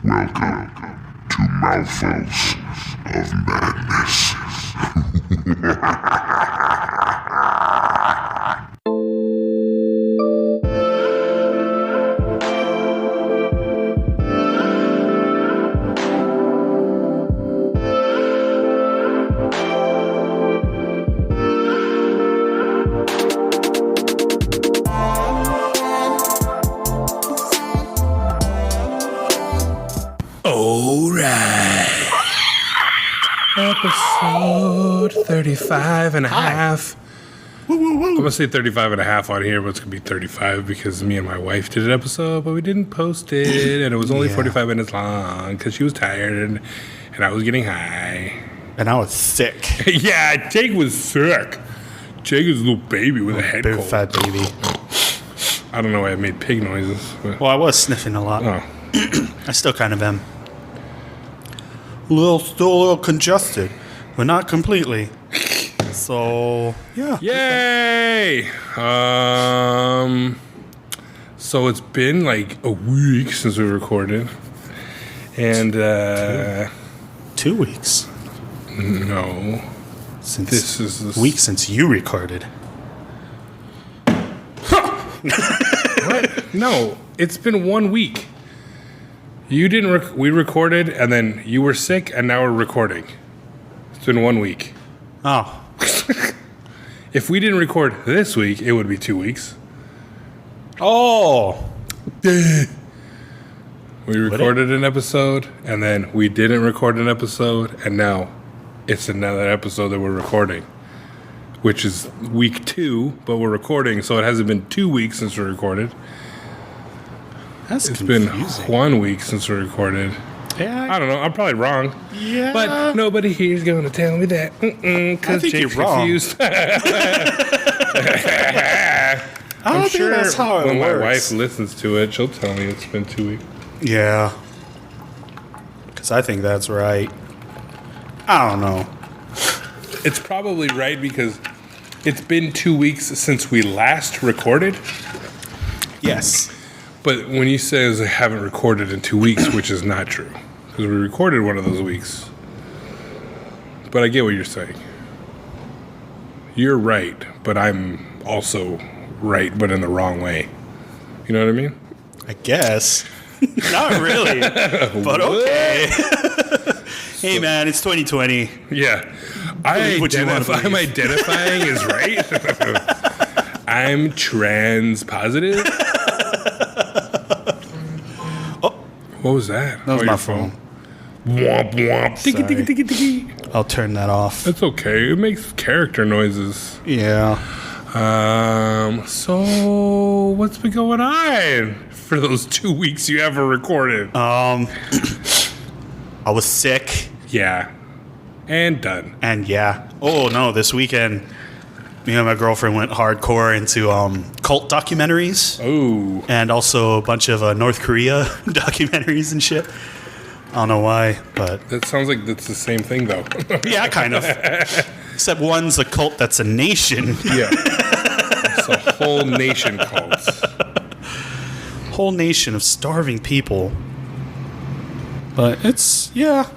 Welcome to Mouthfuls of Madness. Episode 35 and a half. Woo, woo, woo. I'm going to say 35 and a half on here, but it's going to be 35 because me and my wife did an episode, but we didn't post it, and it was only 45 minutes long because she was tired, and I was getting high. And I was sick. Yeah, Jake was sick. Jake is a little baby with a head Big cold. fat baby. I don't know why I made pig noises. But. Well, I was sniffing a lot. Oh. I still kind of am. Still a little congested, but not completely. So, yeah. Yay! So it's been like a week since we recorded. And, 2 weeks. No. Since This is the week since you recorded. What? No, it's been 1 week. You didn't. We recorded, and then you were sick, and now we're recording. It's been 1 week. Oh. If we didn't record this week, it would be 2 weeks. Oh. We recorded an episode, and then we didn't record an episode, and now it's another episode that we're recording, which is week 2, but we're recording, so it hasn't been 2 weeks since we recorded. That's It's confusing. been 1 week since we recorded. Yeah. I don't know. I'm probably wrong. Yeah. But nobody here's going to tell me that. Because think Jake's you're wrong. confused. I don't I'm think sure that's how it when works. my wife listens to it, she'll tell me it's been 2 weeks. Yeah. Because I think that's right. I don't know. It's probably right because it's been 2 weeks since we last recorded. Yes. But when you say I haven't recorded in 2 weeks, which is not true. Because we recorded one of those weeks. But I get what you're saying. You're right, but I'm also right, but in the wrong way. You know what I mean? I guess. Not really. But okay. Hey, man, it's 2020. Yeah. Believe what you wanna believe. I'm identifying as right. I'm trans positive. What was that? That was Oh, my your phone. Womp womp. Tiki Sorry. tiki tiki tiki. I'll turn that off. That's okay. It makes character noises. Yeah. So what's been going on for those 2 weeks you haven't recorded? I was sick. Yeah. And done. And yeah. Oh, no, this weekend, me and my girlfriend went hardcore into cult documentaries. Oh. And also a bunch of North Korea documentaries and shit. I don't know why, but That sounds like that's the same thing, though. yeah, kind of. Except one's a cult that's a nation. Yeah. It's a whole nation cult. Whole nation of starving people. But it's, yeah.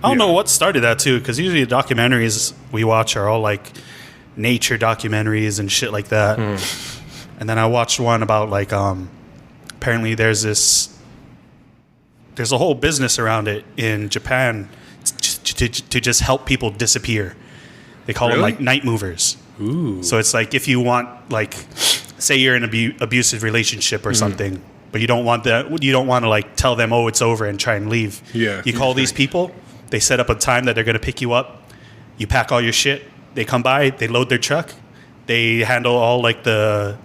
I don't know what started that, too, because usually the documentaries we watch are all like nature documentaries and shit like that. And then I watched one about like, apparently there's a whole business around it in Japan to just help people disappear. They call them Really? like night movers. Ooh. So it's like if you want, like, say you're in an abusive relationship or something, but you don't want to like tell them, oh, it's over and try and leave. Yeah, You call usually. these people. They set up a time that they're going to pick you up. You pack all your shit. They come by. They load their truck. They handle all like the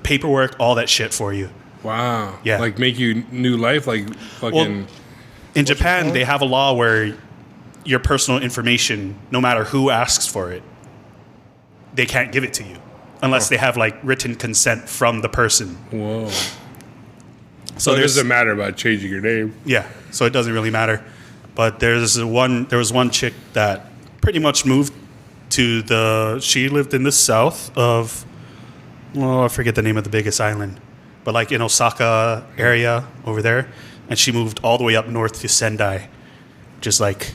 paperwork, all that shit for you. Wow. Yeah. Like make you new life, like fucking. In Japan, they have a law where your personal information, no matter who asks for it, they can't give it to you unless they have like written consent from the person. Whoa. So it there's doesn't matter about changing your name. yeah, so it doesn't really matter. But there was one chick that pretty much moved to she lived in the south of, well, I forget the name of the biggest island, but like in Osaka area over there. and she moved all the way up north to Sendai, just like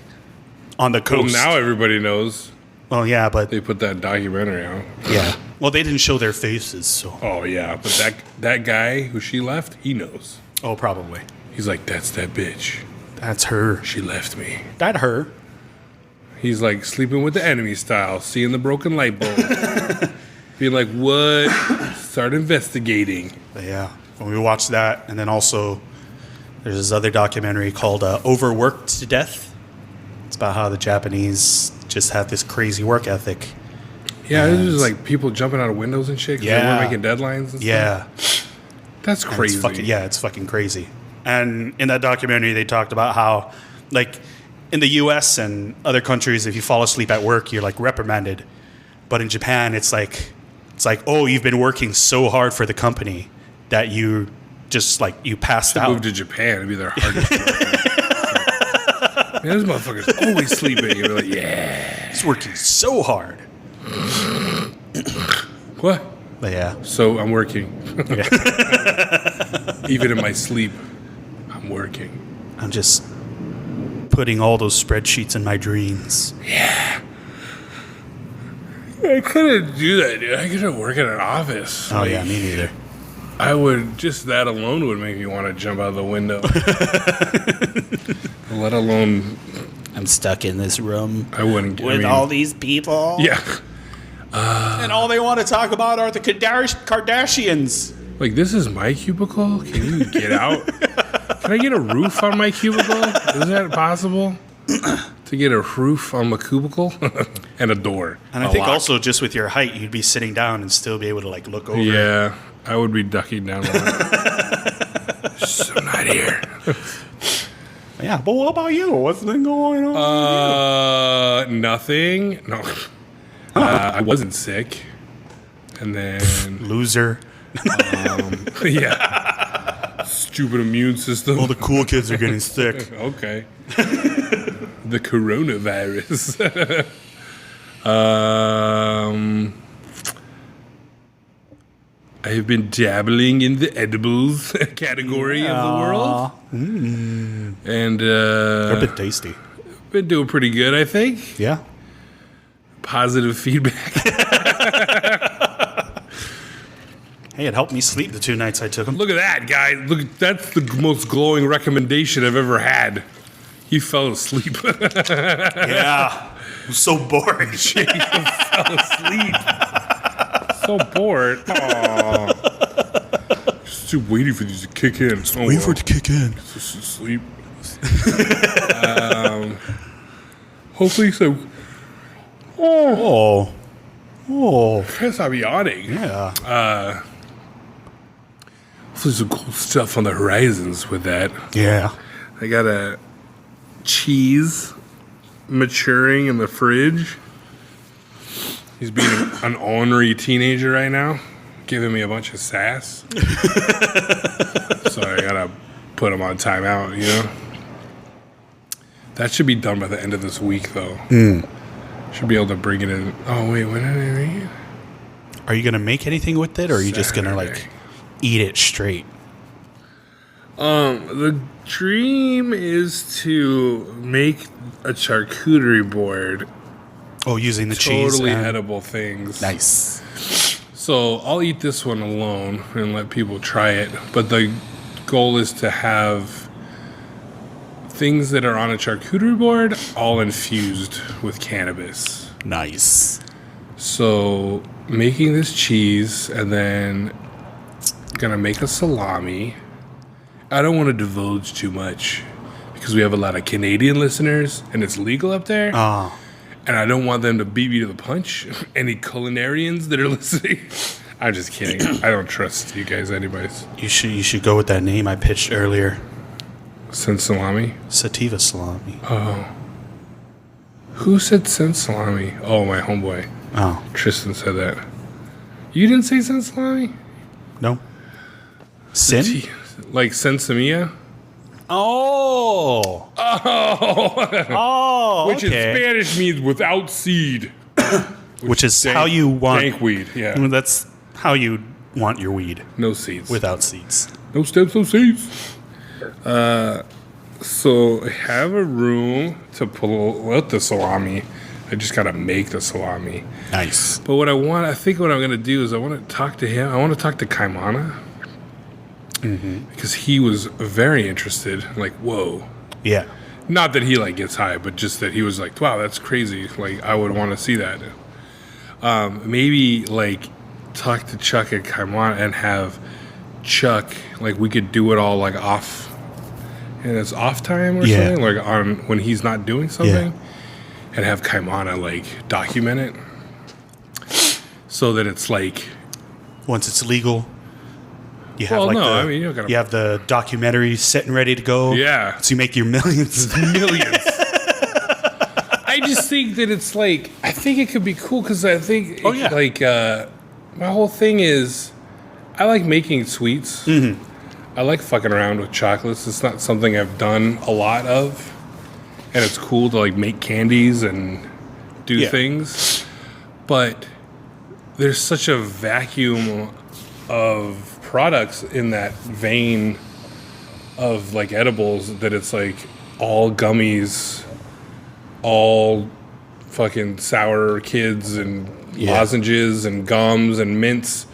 on the Well, coast. now everybody knows. Well, yeah, but They put that documentary out. yeah. Well, they didn't show their faces, so. Oh, yeah. But that guy who she left, he knows. Oh, probably. He's like, that's that bitch. That's her. She left me. That her. He's like sleeping with the enemy style, seeing the broken light bulb. Being like, what? Start investigating. But yeah, when we watched that, and then also there's this other documentary called Overworked to Death. It's about how the Japanese just have this crazy work ethic. Yeah, this is like people jumping out of windows and shit. 'Cause they Yeah. were making deadlines and Yeah. stuff. That's And crazy. it's fucking crazy. And in that documentary, they talked about how, like, in the U.S. and other countries, if you fall asleep at work, you're like reprimanded. But in Japan, it's like, oh, you've been working so hard for the company that you just like you passed out. Move to Japan and be their hardest worker. Man, this motherfucker's always sleeping. And you're like, yeah. He's working so hard. What? But yeah, So I'm working. yeah. Even in my sleep, I'm working. I'm just putting all those spreadsheets in my dreams. I couldn't do that, dude. I couldn't work in an office. Oh Like, yeah, me neither. I would, just that alone would make me want to jump out of the window. Let alone, I'm stuck in this room I wouldn't. with all these people. Yeah. And all they want to talk about are the Kardashians. Like, this is my cubicle? Can you get out? Can I get a roof on my cubicle? Is that possible? To get a roof on my cubicle? And a door. And I think also just with your height, you'd be sitting down and still be able to like look over. Yeah, I would be ducking down. So not here. Yeah, but what about you? What's been going on? Nothing. No. I wasn't sick. And then, Loser. yeah. Stupid immune system. All the cool kids are getting sick. Okay. The coronavirus. I have been dabbling in the edibles category of the world. And They're a bit tasty. been doing pretty good, I think. Yeah. Positive feedback. Hey, it helped me sleep the 2 nights I took them. Look at that, guy. Look, that's the most glowing recommendation I've ever had. He fell asleep. Yeah. It was so boring. Jacob fell asleep. So bored. Aww. Just waiting for these to kick in. Wait for it to kick in. Just asleep. Hopefully so. Oh. Oh. Can't stop yawning. Yeah. Hopefully some cool stuff on the horizons with that. Yeah. I got a cheese maturing in the fridge. He's being an ornery teenager right now, giving me a bunch of sass. So I gotta put him on timeout, you know? That should be done by the end of this week, though. Should be able to bring it in. Oh, wait, when did I make it? Are you going to make anything with it, or are you just going to, like, Saturday. eat it straight? The dream is to make a charcuterie board. Oh, using the cheese. Totally and- edible things. Nice. So I'll eat this one alone and let people try it. But the goal is to have things that are on a charcuterie board all infused with cannabis. Nice. So making this cheese and then gonna make a salami. I don't want to divulge too much because we have a lot of Canadian listeners and it's legal up there. Oh. And I don't want them to beat me to the punch. Any culinarians that are listening. I'm just kidding. I don't trust you guys anyways. You should go with that name I pitched earlier. Sense salami? Sativa salami. Who said sense salami? Oh, my homeboy. Oh. Tristan said that. You didn't say sense salami? No. Sin? Like sensimilla? Oh. Oh! Oh. Which in okay. Spanish means without seed. Which is Dank- how you want. Dank weed, yeah. Well, that's how you want your weed No seeds. without seeds. No stems, no seeds. So I have a room to pull out the salami. I just gotta make the salami. Nice. But I think what I'm gonna do is I want to talk to him. I want to talk to Kaimana because he was very interested. Like, whoa. Yeah. Not that he like gets high, but just that he was like, wow, that's crazy. Like, I would want to see that. Maybe like talk to Chuck and Kaimana and have Chuck, like, we could do it all like off, and it's off time or something, like on when he's not doing something, and have Kaimana like document it so that it's like once it's legal, you have you have the documentary set and ready to go. Yeah, so you make your millions. I just think that it's like, I think it could be cool because I think my whole thing is I like making sweets. I like fucking around with chocolates. It's not something I've done a lot of, and it's cool to like make candies and do things, but there's such a vacuum of products in that vein of like edibles that it's like all gummies, all fucking sour kids and lozenges and gums and mints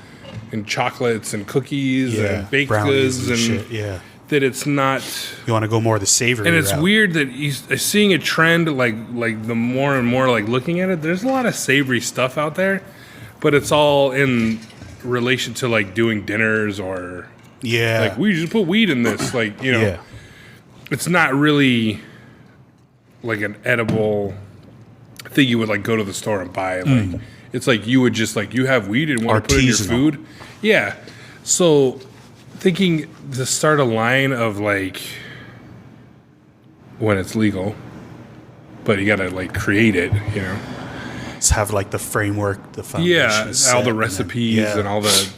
and chocolates and cookies and baked goods and shit. That it's not. You want to go more the savory. And it's route. weird that he's seeing a trend like the more and more like looking at it. There's a lot of savory stuff out there, but it's all in relation to like doing dinners or like we just put weed in this, like, you know. It's not really like an edible thing you would like go to the store and buy. Like it's like you would just like, you have weed and want to put it in your food. Yeah. So thinking to start a line of like, when it's legal, but you gotta like create it, you know. Just have like the framework, the foundation. All the recipes and all the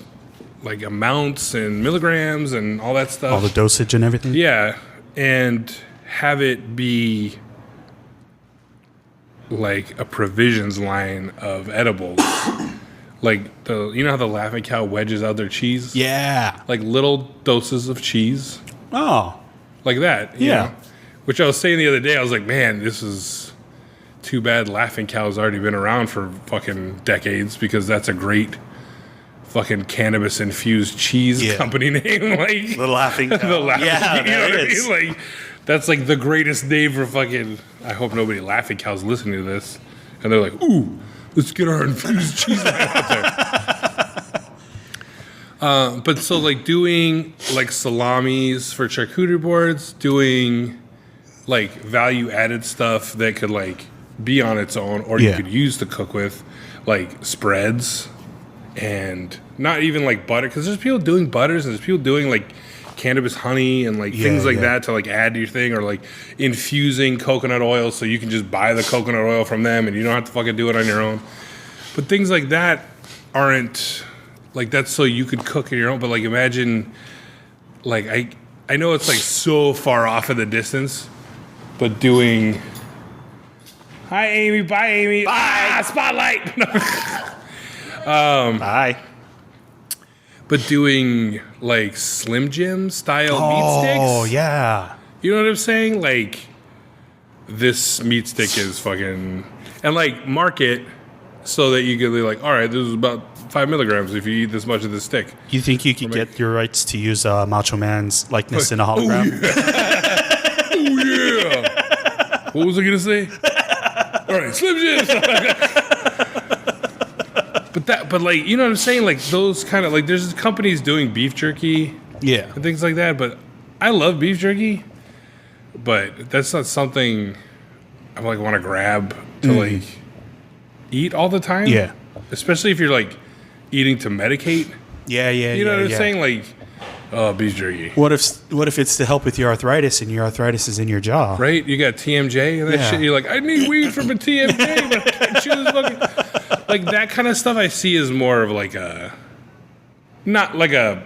like amounts and milligrams and all that stuff. All the dosage and everything. Yeah. And have it be like a provisions line of edibles. Like you know how the Laughing Cow wedges out their cheese? Yeah. Like little doses of cheese. Oh. Like that. You know? Which I was saying the other day, I was like, man, this is too bad Laughing Cow's already been around for fucking decades, because that's a great fucking cannabis infused cheese company name. Like the Laughing Cow. The Laughing, yeah, you know what is. I mean? Like, that's like the greatest name for fucking. I hope nobody Laughing Cow's listening to this, and they're like, "Ooh, let's get our infused cheese out there." But so like doing like salamis for charcuterie boards, doing like value added stuff that could like be on its own, or you could use to cook with, like spreads, and not even like butter, because there's people doing butters and there's people doing like cannabis honey and like things like that to like add to your thing, or like infusing coconut oil so you can just buy the coconut oil from them and you don't have to fucking do it on your own. But things like that aren't like, that's so you could cook in your own. But like, imagine, like I know it's like so far off in the distance, but doing, hi Amy, bye Amy, bye spotlight. Bye. But doing like Slim Jim style meat sticks. Oh yeah. You know what I'm saying? Like, this meat stick is fucking, and like market so that you can be like, all right, this is about 5 milligrams if you eat this much of this stick. You think you could get your rights to use Macho Man's likeness in a hologram? Oh yeah. What was I gonna say? All right, Slim Jim. But like, you know what I'm saying? Like those kind of, like, there's companies doing beef jerky, and things like that. But I love beef jerky, but that's not something I like want to grab to like eat all the time. Yeah, especially if you're like eating to medicate. Yeah. You know what I'm saying? Like, oh, beef jerky. What if it's to help with your arthritis and your arthritis is in your jaw? Right? You got TMJ and that shit. You're like, I need weed from a TMJ, but I can't chew this fucking. Like that kind of stuff I see is more of like a, not like a,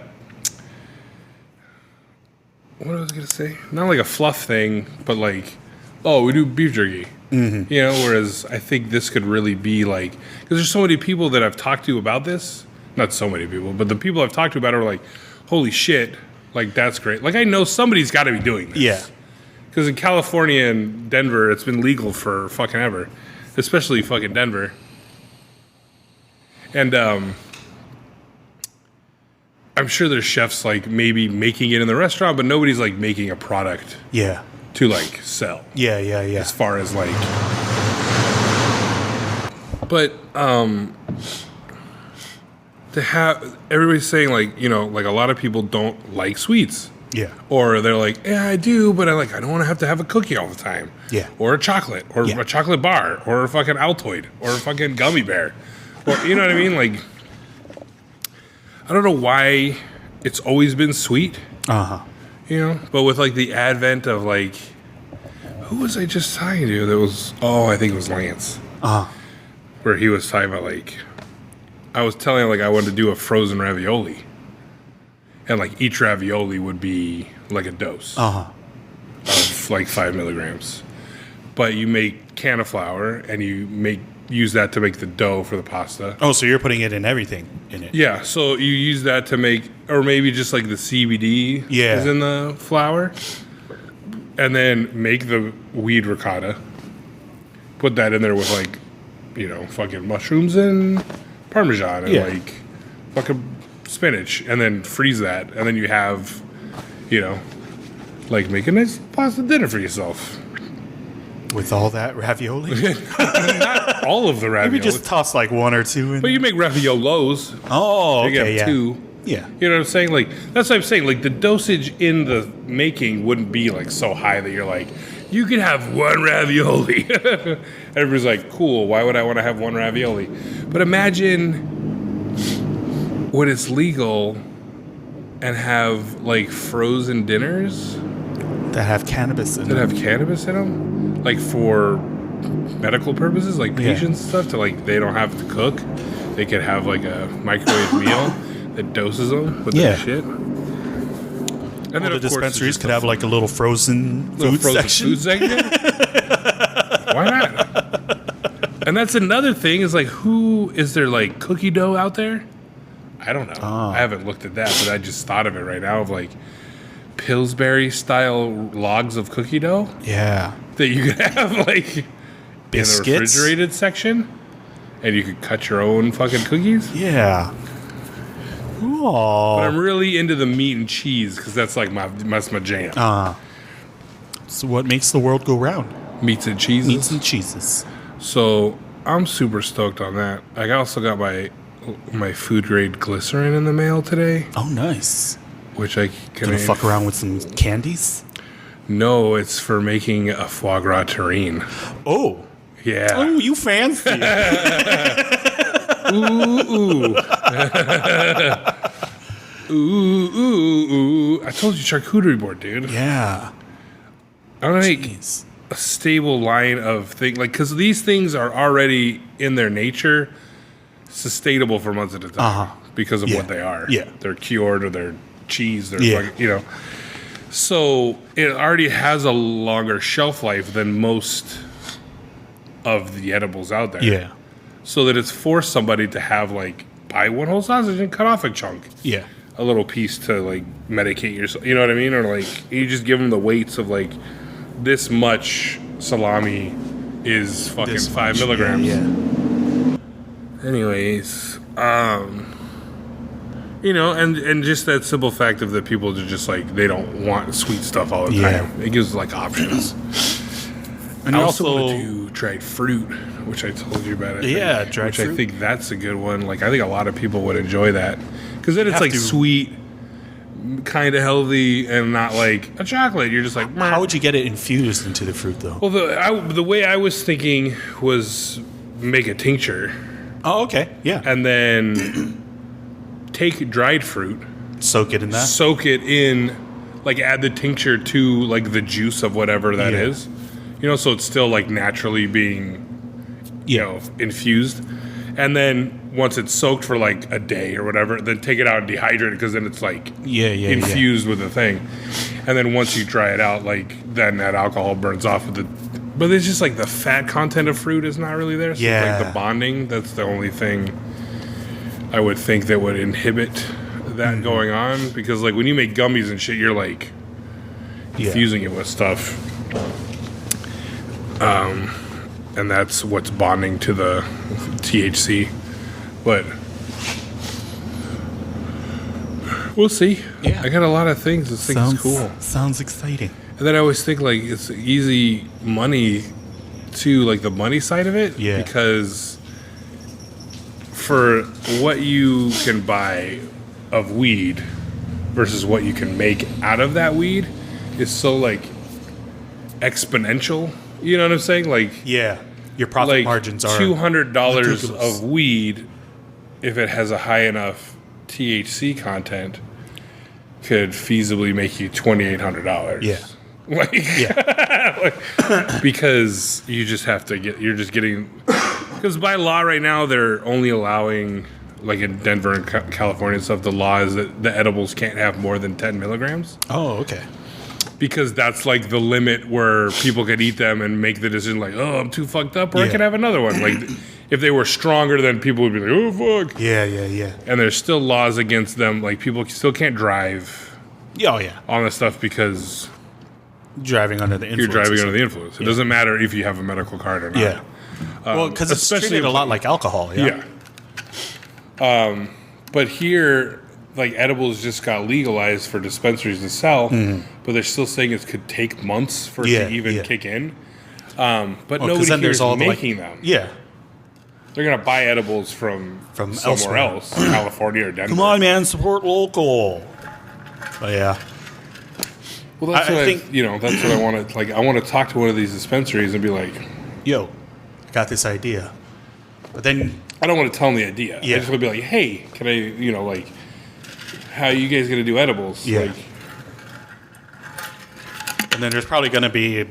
what was I going to say? Not like a fluff thing, but like, oh, we do beef jerky. You know, whereas I think this could really be like, because there's so many people that I've talked to about this, not so many people, but the people I've talked to about it are like, holy shit, Like, that's great. Like, I know somebody's got to be doing this. Yeah. Because in California and Denver, it's been legal for fucking ever. Especially fucking Denver. And I'm sure there's chefs, like, maybe making it in the restaurant, but nobody's, like, making a product Yeah. to, like, sell. Yeah. As far as, like... But, to have... Everybody's saying, like, you know, like, a lot of people don't like sweets. Yeah. Or they're like, yeah, I do, but I don't want to have a cookie all the time. Yeah. Or a chocolate. Or a chocolate bar. Or a fucking Altoid. Or a fucking gummy bear. Or, you know what I mean? Like, I don't know why it's always been sweet. Uh-huh. You know? But with, like, the advent of, like... Who was I just talking to that was... Oh, I think it was Lance. Uh-huh. Where he was talking about, like... I was telling him, like, I wanted to do a frozen ravioli. And, like, each ravioli would be, like, a dose Uh-huh. of, like, 5 milligrams. But you make can of flour, and you use that to make the dough for the pasta. Oh, so you're putting it in everything in it. Yeah, so you use that to make, or maybe just, like, the CBD is in the flour. And then make the weed ricotta. Put that in there with, like, you know, fucking mushrooms and Parmesan and, like, fucking spinach, and then freeze that, and then you have, you know, like, make a nice pasta dinner for yourself with all that ravioli. Not all of the ravioli. Maybe just toss like one or two in. But you make raviolos. Oh, okay, you have two. Yeah, you know what I'm saying? Like, that's what I'm saying. Like, the dosage in the making wouldn't be like so high that you're like, you can have one ravioli. Everybody's like, cool. Why would I want to have one ravioli? But imagine when it's legal and have, like, frozen dinners that have cannabis in them. That have cannabis in them? Like, for medical purposes, like patients and stuff, to, like, they don't have to cook. They could have, like, a microwave meal that doses them with that shit. And then, the dispensaries could have, like, a little frozen food section. Why not? And that's another thing, is, like, who is there, like, cookie dough out there? I don't know. I haven't looked at that, but I just thought of it right now, of, like, Pillsbury-style logs of cookie dough. Yeah. That you could have, like, biscuits in the refrigerated section, and you could cut your own fucking cookies. Yeah. Oh. But I'm really into the meat and cheese, because that's, like, that's my jam. So what makes the world go round? Meats and cheeses. Meats and cheeses. So I'm super stoked on that. I also got my food grade glycerin in the mail today. Oh, nice. Which I can Gonna fuck around with some candies? No, it's for making a foie gras terrine. Oh. Yeah. Oh, you fancy. Ooh. Ooh. I told you, charcuterie board, dude. Yeah. I want to make a stable line of things, like, because these things are already in their nature sustainable for months at a time because of what they are. Yeah. They're cured, or they're cheese, they're like, you know. So it already has a longer shelf life than most of the edibles out there. Yeah. So that it's forced somebody to have, like, buy one whole sausage and cut off a chunk. Yeah. A little piece to, like, medicate yourself. You know what I mean? Or, like, you just give them the weights of, like, this much salami is fucking 5 milligrams. Yeah. Anyways, you know, and just that simple fact of the people that just, like, they don't want sweet stuff all the time. It gives, like, options. And I also want to do dried fruit, which I told you about. Dried fruit. I think that's a good one. Like, I think a lot of people would enjoy that, because then it's like sweet, kind of healthy, and not like a chocolate. You're just like, how would you get it infused into the fruit, though? Well, the way I was thinking was make a tincture. Oh, okay. Yeah. And then take dried fruit, soak it in that. Soak it in, like, add the tincture to, like, the juice of whatever that is. You know, so it's still, like, naturally being, you know, infused. And then once it's soaked for, like, a day or whatever, then take it out and dehydrate it, because then it's, like, infused with the thing. And then once you dry it out, like, then that alcohol burns off with the... But it's just, like, the fat content of fruit is not really there. So it's, like, the bonding, that's the only thing I would think that would inhibit that going on, because like when you make gummies and shit, you're like infusing it with stuff. And that's what's bonding to the THC. But we'll see. Yeah. I got a lot of things. This thing is cool. Sounds exciting. And then I always think like it's easy money too, like the money side of it. Yeah. Because for what you can buy of weed versus what you can make out of that weed is so like exponential. You know what I'm saying? Like, Yeah. Your profit like margins are $200 ridiculous. of weed, if it has a high enough THC content, could feasibly make you $2,800. Yeah. Like, Yeah. because you just have to you're just getting, because by law right now they're only allowing, like in Denver and California and stuff, the law is that the edibles can't have more than 10 milligrams. Oh, okay. Because that's like the limit where people could eat them and make the decision like, oh, I'm too fucked up, or I Yeah. can have another one. Like, if they were stronger, then people would be like, oh, fuck. Yeah. And there's still laws against them. Like, people still can't drive Oh, yeah. on this stuff because Driving under the influence. you're driving under the influence. It doesn't matter if you have a medical card or not. Yeah. Well, because it's especially treated a if- lot like alcohol. Yeah. Yeah. But here, like, edibles just got legalized for dispensaries to sell, but they're still saying it could take months for it Yeah, to even yeah. kick in. But Well, 'cause nobody then here there's is all the, making them. Yeah. They're going to buy edibles from somewhere elsewhere. else, California or Denver. Come on, man, support local. But yeah. Well, that's I what think- that's what I want to, like, I want to talk to one of these dispensaries and be like, Yo, got this idea. But then, I don't want to tell them the idea. Yeah. I just want to be like, hey, can I, like, how you guys going to do edibles? Yeah. Like, and then there's probably going to be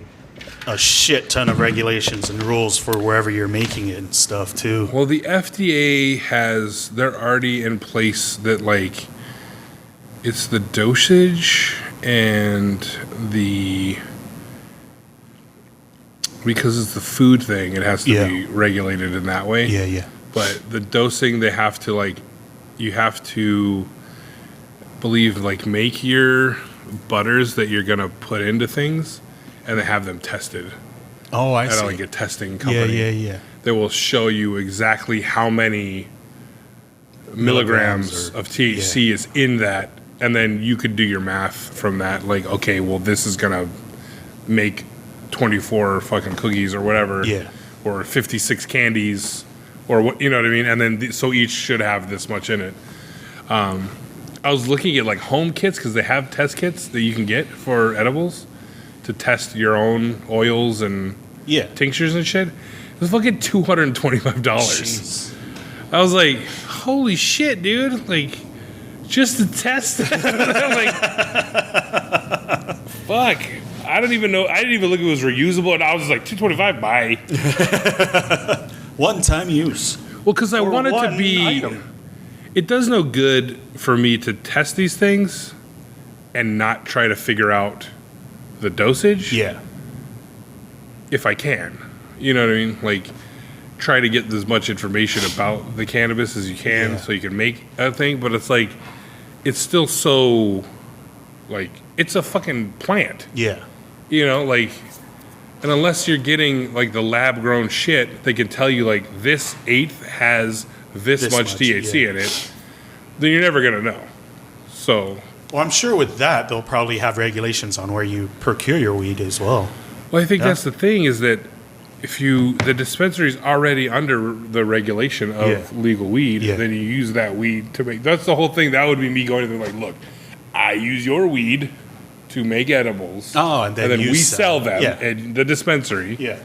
a shit ton of regulations and rules for wherever you're making it and stuff too. well, the FDA they're already in place that, like, it's the dosage and because it's the food thing, it has to Yeah. be regulated in that way. Yeah. But the dosing, they have to, like, you have to believe, like, make your butters that you're going to put into things and they have them tested Oh, I at, see. like, a testing company. Yeah. That will show you exactly how many milligrams or- of THC is in that. And then you could do your math from that. Like, okay, well, this is going to make 24 fucking cookies or whatever. Yeah. Or 56 candies or what, you know what I mean? And then, so each should have this much in it. I was looking at, like, home kits because they have test kits that you can get for edibles to test your own oils and Yeah. tinctures and shit. It was fucking $225. Jeez. I was like, holy shit, dude. Like, just to test it. Like, fuck. I don't even know. I didn't even look if it was reusable. And I was just like, $225, bye. One-time use. Well, because I Or want it to one be. item. It does no good for me to test these things and not try to figure out the dosage. Yeah. If I can. You know what I mean? Like, try to get as much information about the cannabis as you can Yeah. so you can make a thing. But it's like, it's still so, like, it's a fucking plant. Yeah. You know, like, and unless you're getting, like, the lab-grown shit, they can tell you, like, this eighth has this much THC yeah. in it, then you're never going to know. So, Well, I'm sure with that, they'll probably have regulations on where you procure your weed as well. well, I think Yeah. that's the thing is that if the dispensary's already under the regulation of Yeah. legal weed, Yeah. then you use that weed to make, that's the whole thing. That would be me going to them like, look, I use your weed to make edibles. Oh, and then you we sell sell them Yeah. at the dispensary. Yeah.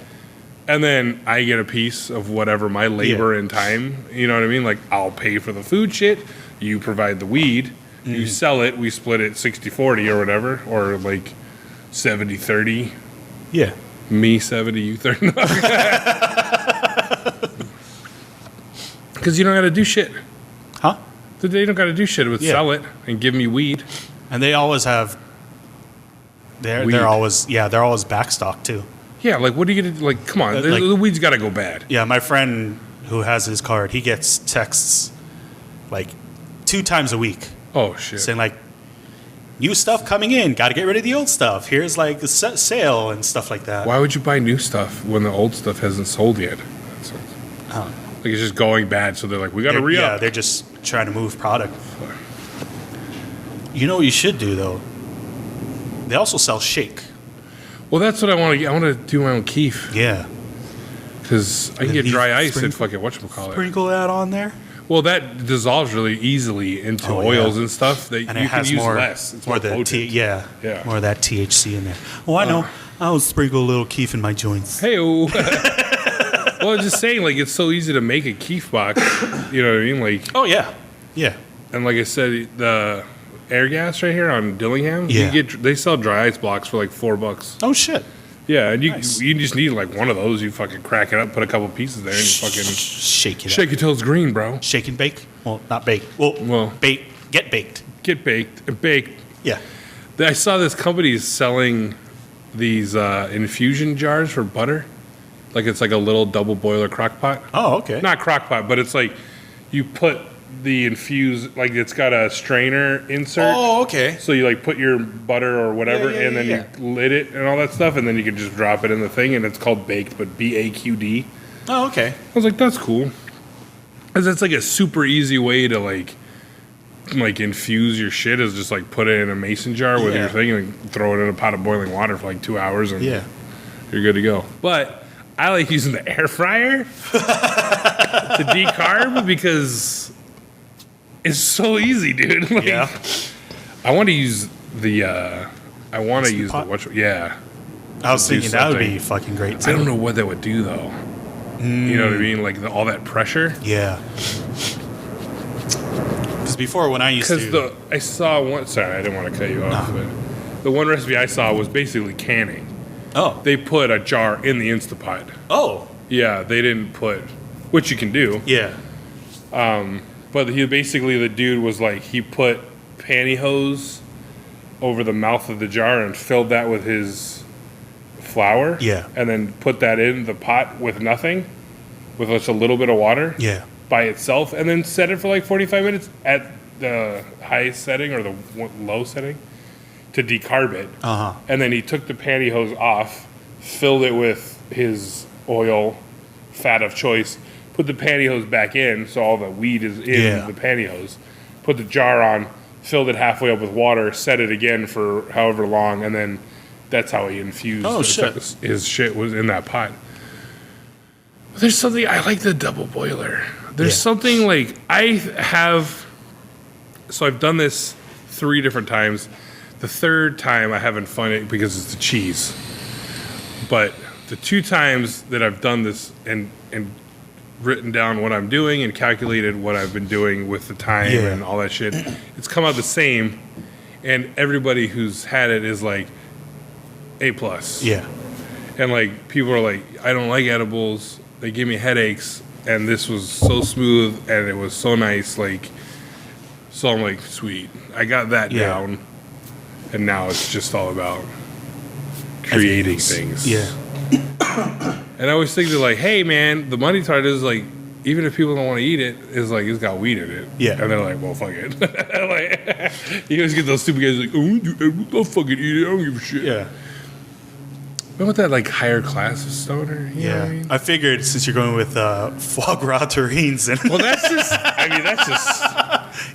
And then I get a piece of whatever my labor and time, you know what I mean? Like, I'll pay for the food shit, you provide the weed, you sell it, we split it 60-40 or whatever, or like 70-30, Yeah. me 70, you 30. Because you don't got to do shit. Huh? They don't got to do shit with Yeah. sell it and give me weed. And they always have. Weed. They're always backstock too. Yeah, like, what are you going to do? Like, come on, Like- the weed's got to go bad. Yeah, my friend who has his card, he gets texts like 2 times a week Oh shit. saying like, new stuff coming in, got to get rid of the old stuff. Here's like a sale and stuff like that. Why would you buy new stuff when the old stuff hasn't sold yet? Like it's just going bad, so they're like, we got to re-up. Yeah, they're just trying to move product. You know what you should do though? They also sell shake. Well, that's what I want to get. I want to do my own keef. Yeah. Because I can get dry ice and fucking whatchamacallit. Sprinkle that on there. Well, that dissolves really easily into oils and stuff that And you it can has use more, less. It's more more the potent. yeah, Yeah. more of that THC in there. Oh, I know. I'll sprinkle a little keef in my joints. Hey, well, I'm just saying, like, it's so easy to make a keef box. You know what I mean? Like, Oh yeah, yeah. and like I said, the air gas right here on Dillingham, Yeah. they sell dry ice blocks for like $4. Oh shit. Yeah, and Nice. you just need like one of those. You fucking crack it up, put a couple pieces there, and you fucking Shake it. shake Up. it till it's green, bro. Shake and bake. Well, not bake. Well, bake. Get baked. Get baked and baked. Yeah. I saw this company selling these infusion jars for butter. Like it's like a little double boiler crock pot. Oh, okay. Not crock pot, but it's like you put the infused, like it's got a strainer insert. Oh, okay. So you like put your butter or whatever, Yeah, and then yeah. you lid it and all that stuff, and then you can just drop it in the thing, and it's called baked, but BAQD. Oh, okay. I was like, that's cool. Because it's like a super easy way to like infuse your shit is just like put it in a mason jar with Yeah. your thing and throw it in a pot of boiling water for like 2 hours and Yeah. you're good to go. But I like using the air fryer to decarb because it's so easy, dude. Like, Yeah. I want to use the pot? yeah. I was Do thinking that would something. be fucking great too. I don't know what that would do though. You know what I mean? Like all that pressure. Yeah. Because before when I used Because to, I saw one. Sorry, I didn't want to cut you off. But the one recipe I saw was basically canning. oh, They put a jar in the Instapot. oh, Yeah, they didn't put, which you can do. yeah, But the dude was like, he put pantyhose over the mouth of the jar and filled that with his flour. Yeah. And then put that in the pot with nothing, with just a little bit of water yeah, by itself, and then set it for like 45 minutes at the highest setting or the low setting to decarb it. And then he took the pantyhose off, filled it with his oil, fat of choice, put the pantyhose back in so all the weed is in the pantyhose, put the jar on, filled it halfway up with water, set it again for however long, and then that's how he infused his shit was in that pot. There's something, I like the double boiler. There's something like, so I've done this 3 different times. The third time I haven't fun it because it's the cheese. But the 2 times that I've done this and written down what I'm doing and calculated what I've been doing with the time and all that shit, it's come out the same. And everybody who's had it is like A+. yeah, And like people are like, I don't like edibles. They give me headaches. And this was so smooth and it was so nice. Like, so I'm like, sweet. I got that down. And now it's just all about creating things. yeah, And I always think that, like, hey, man, the money tart is like, even if people don't want to eat it, it's like, it's got weed in it. Yeah. And they're like, well, fuck it. Like, you always get those stupid guys like, oh, I'll fucking eat it. I don't give a shit. yeah. What that, like, higher class of stoner? You know what I mean? I figured since you're going with foie gras terrines and Well, that's just, that's just,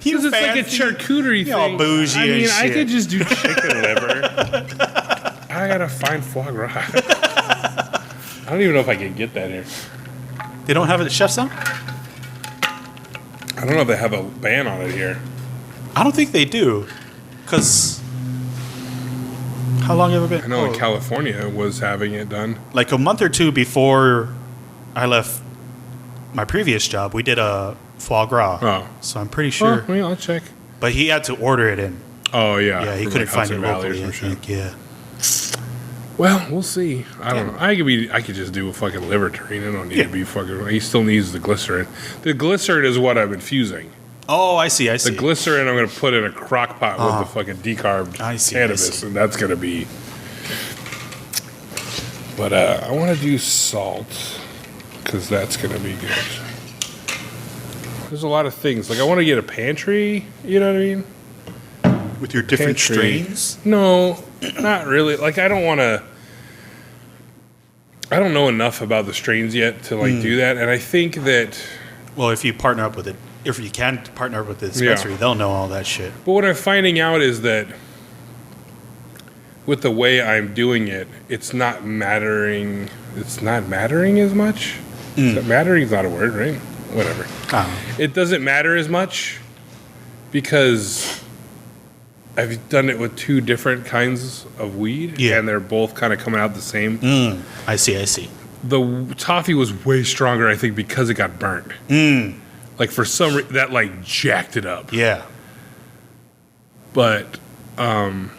because it's like a charcuterie you all thing. bougie I mean, and I shit. could just do chicken liver. I gotta find foie gras. I don't even know if I can get that here. they don't have it at Chef's Zone. I don't know if they have a ban on it here. I don't think they do, because how long have it been? I know in California was having it done. Like a month or 2 before I left my previous job, we did a foie gras. Oh. So I'm pretty sure. Well, I'll check. But he had to order it in. Oh, yeah. Yeah, he from, couldn't like, find it Hudson Valley or locally, I some shit. think. Yeah. Well, we'll see. I don't know. I could just do a fucking liver terrine. I don't need to be fucking. He still needs the glycerin. The glycerin is what I'm infusing. Oh, I see. I see. The glycerin I'm going to put in a crock pot with the fucking decarbed I see, cannabis, and that's going to be. But I want to do salt because that's going to be good. There's a lot of things. Like, I want to get a pantry, you know what I mean? With your different pantry. strains? No, not really. Like, I don't know enough about the strains yet to like do that, and I think that. Well, if you partner up with it, if you can partner up with the dispensary, they'll know all that shit. But what I'm finding out is that with the way I'm doing it, it's not mattering. It's not mattering as much. Mattering is not a word, right? Whatever. It doesn't matter as much because I've done it with 2 different kinds of weed, and they're both kind of coming out the same. I see. The toffee was way stronger, I think, because it got burnt. Like, for some reason, that, like, jacked it up. Yeah. But other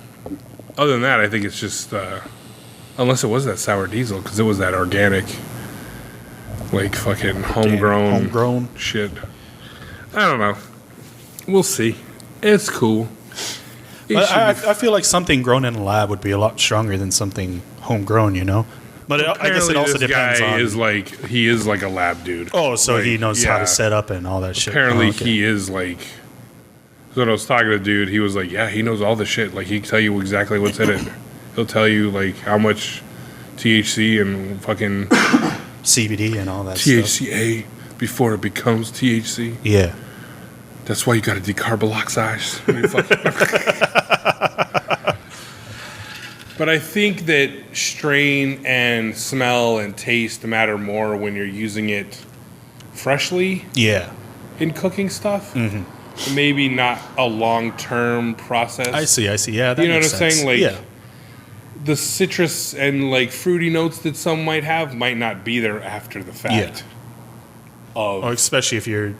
than that, I think it's just, unless it was that sour diesel, because it was that organic, like, fucking homegrown shit. I don't know. We'll see. It's cool. I feel like something grown in a lab would be a lot stronger than something homegrown, you know? But I guess it also depends on... He is like a lab dude. Oh, so he knows how to set up and all that shit. Apparently he is like... So when I was talking to the dude, he was like, yeah, he knows all the shit. Like, he can tell you exactly what's in it. He'll tell you, like, how much THC and fucking... CBD and all that stuff. THCA before it becomes THC. Yeah. That's why you got to decarboxyze. But I think that strain and smell and taste matter more when you're using it freshly. Yeah. In cooking stuff. Maybe not a long-term process. I see. Yeah, that you know makes what I'm sense. saying? Like, yeah. The citrus and like fruity notes that some might have might not be there after the fact. Or especially if you're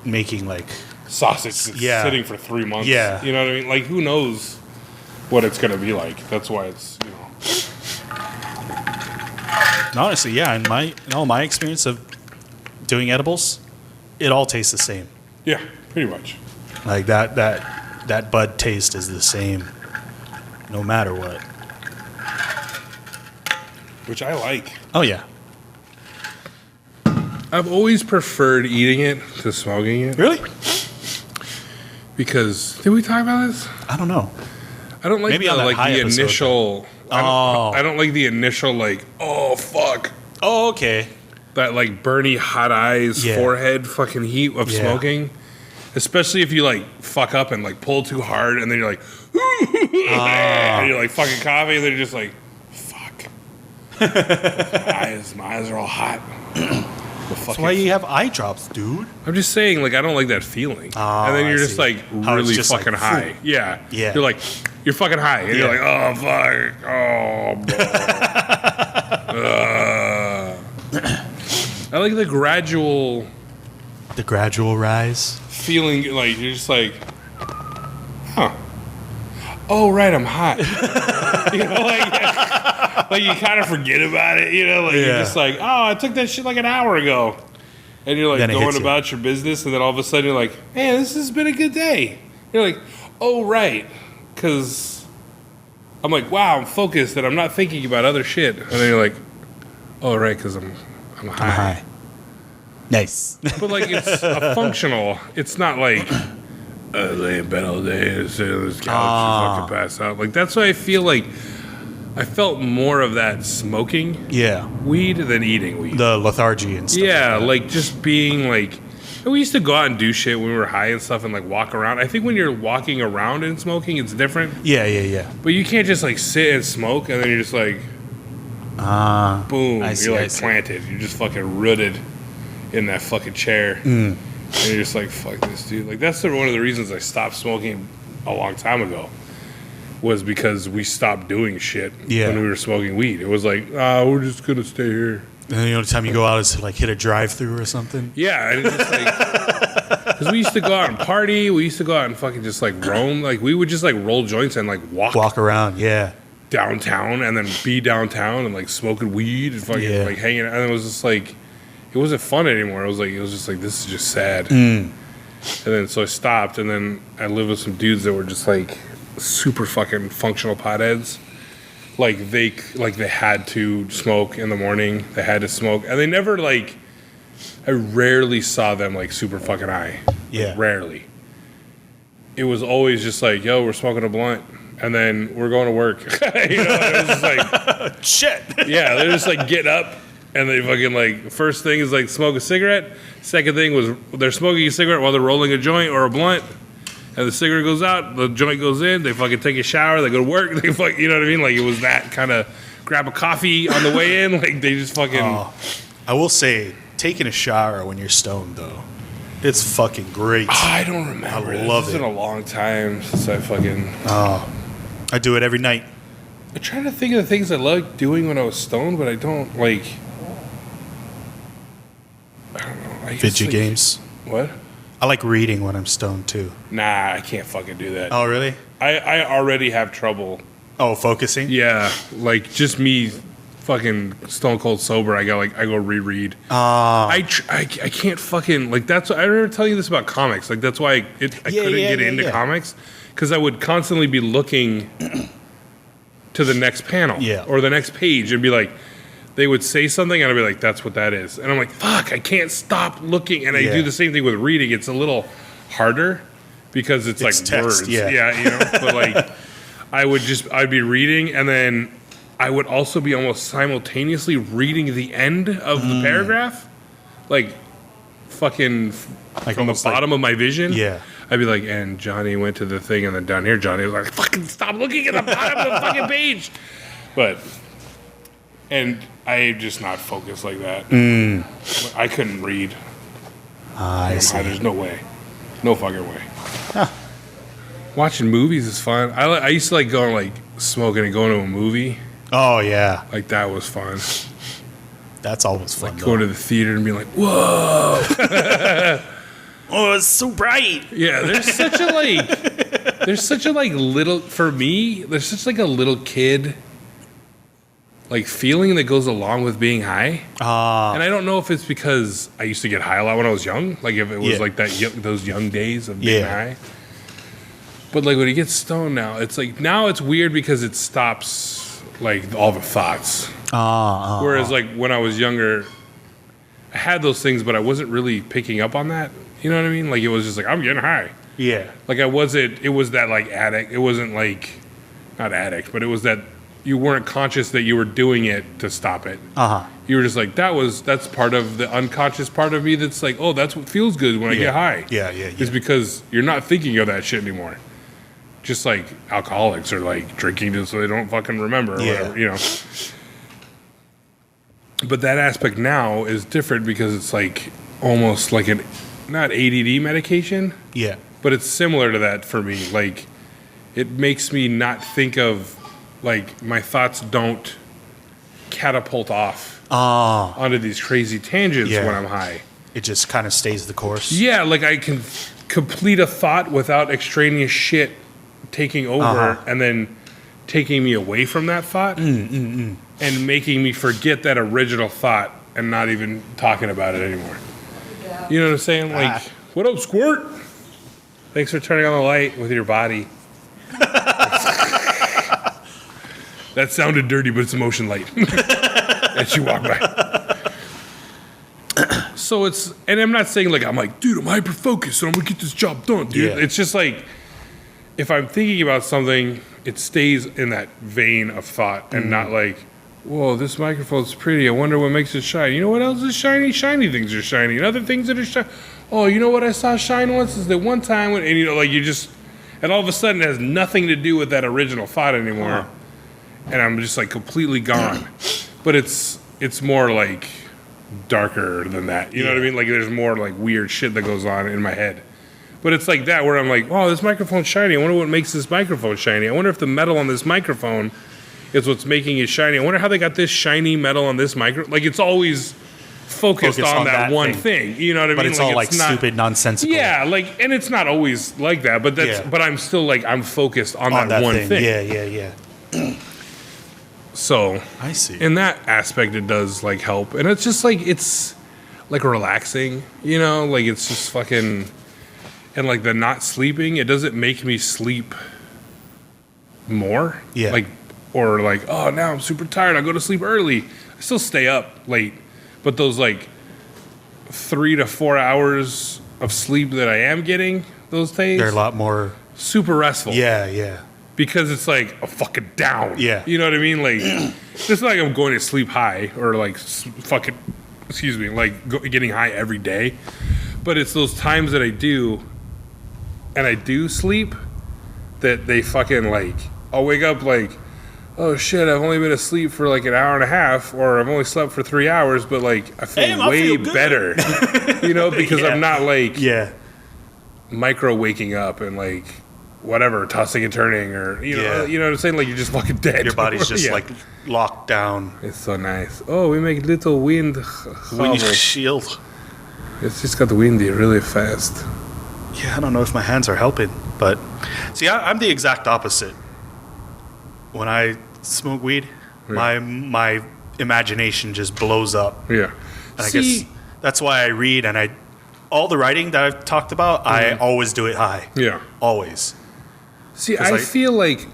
making like sausage that's sitting for 3 months. Yeah. You know what I mean? Like, who knows what it's going to be like? That's why it's, you know. And honestly, yeah, in all my experience of doing edibles, it all tastes the same. Yeah, pretty much. Like that bud taste is the same no matter what. Which I like. Oh, yeah. I've always preferred eating it to smoking it. Really? Because, did we talk about this? I don't know. I don't like Maybe on that high the episode, initial... I don't like the initial, like, oh, fuck. Oh, okay. That, like, Bernie hot eyes, forehead fucking heat of smoking. Especially if you, like, fuck up and, like, pull too hard, and then you're like... and you're, like, fucking coughing, and then you're just like, fuck. my eyes are all hot. That's why you have eye drops, dude. I'm just saying, like, I don't like that feeling. And then you're just, like, really just fucking like, high. Yeah. You're like, you're fucking high. And you're like, oh, fuck. Oh, I like the gradual... The gradual rise? Feeling, like, you're just like, huh. Oh, right, I'm hot. You know, like you kind of forget about it, you know? Like, you're just like, oh, I took that shit like an hour ago. And you're, like, going about your business, and then all of a sudden you're like, man, this has been a good day. You're like, oh, right. Because I'm like, wow, I'm focused, and I'm not thinking about other shit. And then you're like, oh, right, because I'm high. Nice. But, like, it's a functional. It's not like... lay in bed all day and sit on this couch and fucking pass out. Like, that's why I feel like I felt more of that smoking weed than eating weed. The lethargy and stuff. Yeah, like just being like... We used to go out and do shit when we were high and stuff and like walk around. I think when you're walking around and smoking, it's different. Yeah. But you can't just like sit and smoke and then you're just like... boom. You're like planted. You're just fucking rooted in that fucking chair. And you're just like, fuck this, dude. Like, that's one of the reasons I stopped smoking a long time ago. Was because we stopped doing shit when we were smoking weed. It was like, we're just going to stay here. And then the only time you go out is to, like, hit a drive-through or something? Yeah. And it's just like... Because we used to go out and party. We used to go out and fucking just, like, roam. Like, we would just, like, roll joints and, like, walk around, downtown. And then be downtown and, like, smoking weed and fucking, like, hanging out. And it was just, like... It wasn't fun anymore. It was just like, this is just sad. And then so I stopped, and then I lived with some dudes that were just like super fucking functional potheads. Like they had to smoke in the morning. They had to smoke, and they never like. I rarely saw them like super fucking high. Yeah, like, rarely. it was always just like, yo, we're smoking a blunt, and then we're going to work. You know, it was just like, Shit. yeah, they're just like get up, and they fucking like, first thing is like smoke a cigarette. Second thing was they're smoking a cigarette while they're rolling a joint or a blunt, and the cigarette goes out, the joint goes in, they fucking take a shower, they go to work, they fuck, you know what I mean? Like, it was that kind of grab a coffee on the way in, like they just fucking. I will say, taking a shower when you're stoned, though, it's fucking great. I don't remember. I love It's it. been a long time since I fucking. I do it every night. I'm trying to think of the things I loved doing when I was stoned, but I don't like. I don't know. I guess, Video like, games. What? I like reading when I'm stoned, too. Nah, I can't fucking do that. Oh, really? I already have trouble. Oh, focusing? Yeah, like just me, fucking stone cold sober. I go reread. I can't fucking like that's. I remember telling you this about comics. Like that's why I couldn't get into comics because I would constantly be looking to the next panel or the next page and be like, they would say something and I'd be like, that's what that is, and I'm like, fuck, I can't stop looking. And I do the same thing with reading. It's a little harder because it's like text, words. yeah. You know, but like. I'd be reading, and then I would also be almost simultaneously reading the end of the paragraph, like fucking Like from the almost like- bottom of my vision. Yeah. I'd be like, and Johnny went to the thing, and then down here, Johnny was like, fucking stop looking at the bottom of the fucking page. But, and I'm just not focused like that. I couldn't read. I see. There's no way. No fucking way. Watching movies is fun. I used to like going like smoking and going to a movie. Oh, yeah. Like that was fun. That's always fun, Going to the theater and being like, whoa. Oh, it's so bright. Yeah, there's such a little, for me, there's such like a little kid like feeling that goes along with being high. And I don't know if it's because I used to get high a lot when I was young. Like if it was like those young days of being high. But like when you get stoned now, it's like now it's weird because it stops like all the thoughts. Whereas like when I was younger, I had those things, but I wasn't really picking up on that. You know what I mean? Like it was just like I'm getting high. Yeah. Like I wasn't. It was that like addict. It wasn't like not addict, but it was that you weren't conscious that you were doing it to stop it. You were just like that's part of the unconscious part of me. That's like, oh, that's what feels good when I get high. Yeah. Is because you're not thinking of that shit anymore. Just like alcoholics are like drinking just so they don't fucking remember or whatever, you know. But that aspect now is different because it's like almost like an not ADD medication. Yeah. But it's similar to that for me. Like it makes me not think of like my thoughts don't catapult off onto these crazy tangents when I'm high. It just kind of stays the course. Yeah, like I can complete a thought without extraneous shit taking over and then taking me away from that thought and making me forget that original thought and not even talking about it anymore. You know what I'm saying? Like, what up, Squirt? Thanks for turning on the light with your body. That sounded dirty, but it's a motion light. As you walk by. So it's, and I'm not saying like, I'm like, dude, I'm hyper focused and I'm gonna get this job done, dude. Yeah. It's just like, if I'm thinking about something, it stays in that vein of thought and not like, whoa, this microphone's pretty. I wonder what makes it shine. You know what else is shiny? Shiny things are shiny. And other things that are shiny. Oh, you know what I saw shine once is that one time when, and you know, like you just, and all of a sudden it has nothing to do with that original thought anymore. And I'm just like completely gone. But it's more like darker than that. You know what I mean? Like there's more like weird shit that goes on in my head. But it's like that where I'm like, oh, this microphone's shiny. I wonder what makes this microphone shiny. I wonder if the metal on this microphone is what's making it shiny. I wonder how they got this shiny metal on this micro. Like it's always focused on that one thing. You know what I mean? But it's all like not, stupid, nonsensical. Yeah, like, and it's not always like that. But that's, but I'm still like, I'm focused on that one thing. Yeah. So I see. In that aspect, it does like help, and it's just like it's like relaxing. You know, like it's just fucking. And like the not sleeping, it doesn't make me sleep more. Yeah. Like, or like, oh, now I'm super tired. I go to sleep early. I still stay up late. But those like 3 to 4 hours of sleep that I am getting those days. They're a lot more super restful. Yeah. Because it's like a fucking down. Yeah. You know what I mean? Like, it's not like I'm going to sleep high or like fucking, excuse me, like getting high every day. But it's those times that I do, and I do sleep, that they fucking like, I'll wake up like, oh shit, I've only been asleep for like an hour and a half, or I've only slept for 3 hours, but like I feel way better. You know, because I'm not like micro waking up and like whatever, tossing and turning, or you know what I'm saying? Like you're just fucking dead. Your body's just like locked down. It's so nice. Oh, we make little wind shield. It's just got the windy really fast. Yeah, I don't know if my hands are helping, but see, I'm the exact opposite. When I smoke weed, my imagination just blows up. Yeah. And I guess that's why I read, and all the writing that I've talked about, I always do it high. Yeah. Always. See, I feel like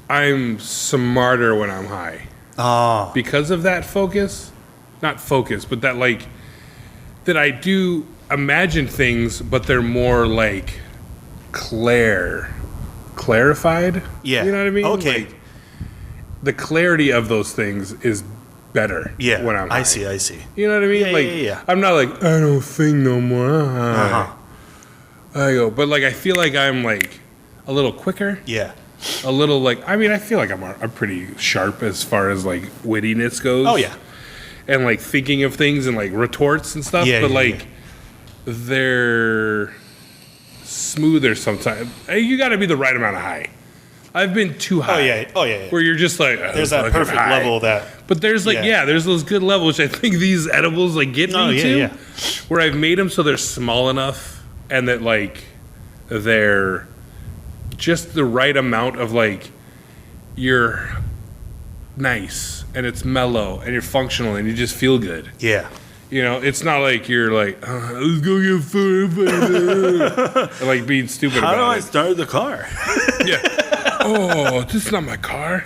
I'm smarter when I'm high. Because of that focus. Not focus, but that like, that I do imagine things, but they're more like clarified. Yeah. You know what I mean? Okay. Like, the clarity of those things is better when I'm high. I see. You know what I mean? Yeah. I'm not like, I don't think no more. I go, but like I feel like I'm like a little quicker. Yeah. A little like, I mean, I feel like I'm pretty sharp as far as like wittiness goes. Oh yeah. And like thinking of things and like retorts and stuff. Yeah, but like they're smoother sometimes. You got to be the right amount of high. I've been too high. Oh yeah. Where you're just like, there's that perfect level that. But there's like, there's those good levels, which I think these edibles like get me to. Yeah. Where I've made them so they're small enough and that like they're just the right amount of like you're nice and it's mellow and you're functional and you just feel good. Yeah. You know, it's not like you're like, let's go get food. And like being stupid about it. How do I start the car? Yeah. Oh, this is not my car.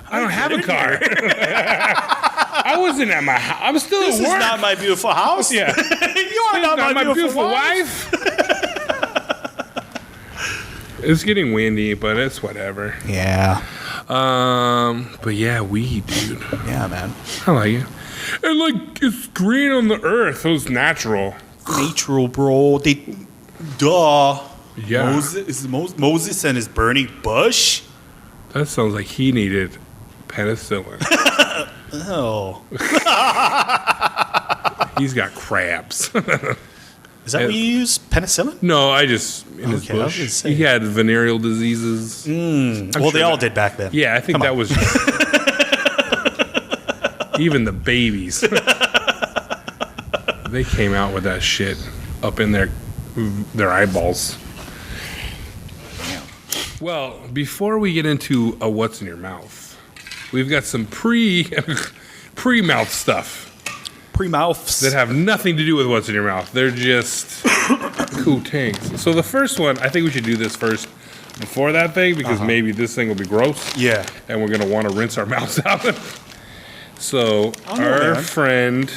I don't have a car. I wasn't at my house. I'm still at work. This is not my beautiful house. Yeah. You are not my beautiful wife. It's getting windy, but it's whatever. Yeah. But yeah, weed, dude. Yeah, man. I like it. And like, it's green on the earth. It was natural. Natural, bro. Duh. Yeah. Moses and his burning bush? That sounds like he needed penicillin. Oh. He's got crabs. Is that what you use? Penicillin? No, I just, in his bush. He had venereal diseases. Well, they all did back then. Yeah, I think that was even the babies. They came out with that shit up in their eyeballs. Well, before we get into what's in your mouth, we've got some pre-mouth stuff. Pre-mouths. That have nothing to do with what's in your mouth. They're just cool things. So the first one, I think we should do this first before that thing because maybe this thing will be gross. Yeah. And we're going to want to rinse our mouths out. So our friend,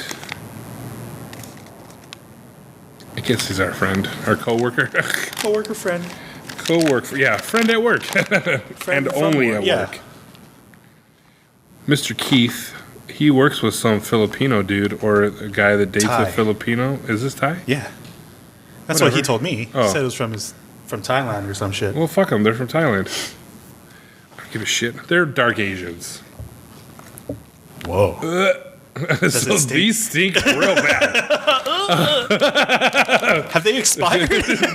I guess he's our friend, our coworker. Coworker friend. Friend at work. And only at work. Mr. Keith, he works with some Filipino dude or a guy that dates a Filipino. Is this Thai? Yeah. That's what he told me. He said it was from Thailand or some shit. Well, fuck them. They're from Thailand. I don't give a shit. They're dark Asians. Whoa. So these stink real bad. Have they expired?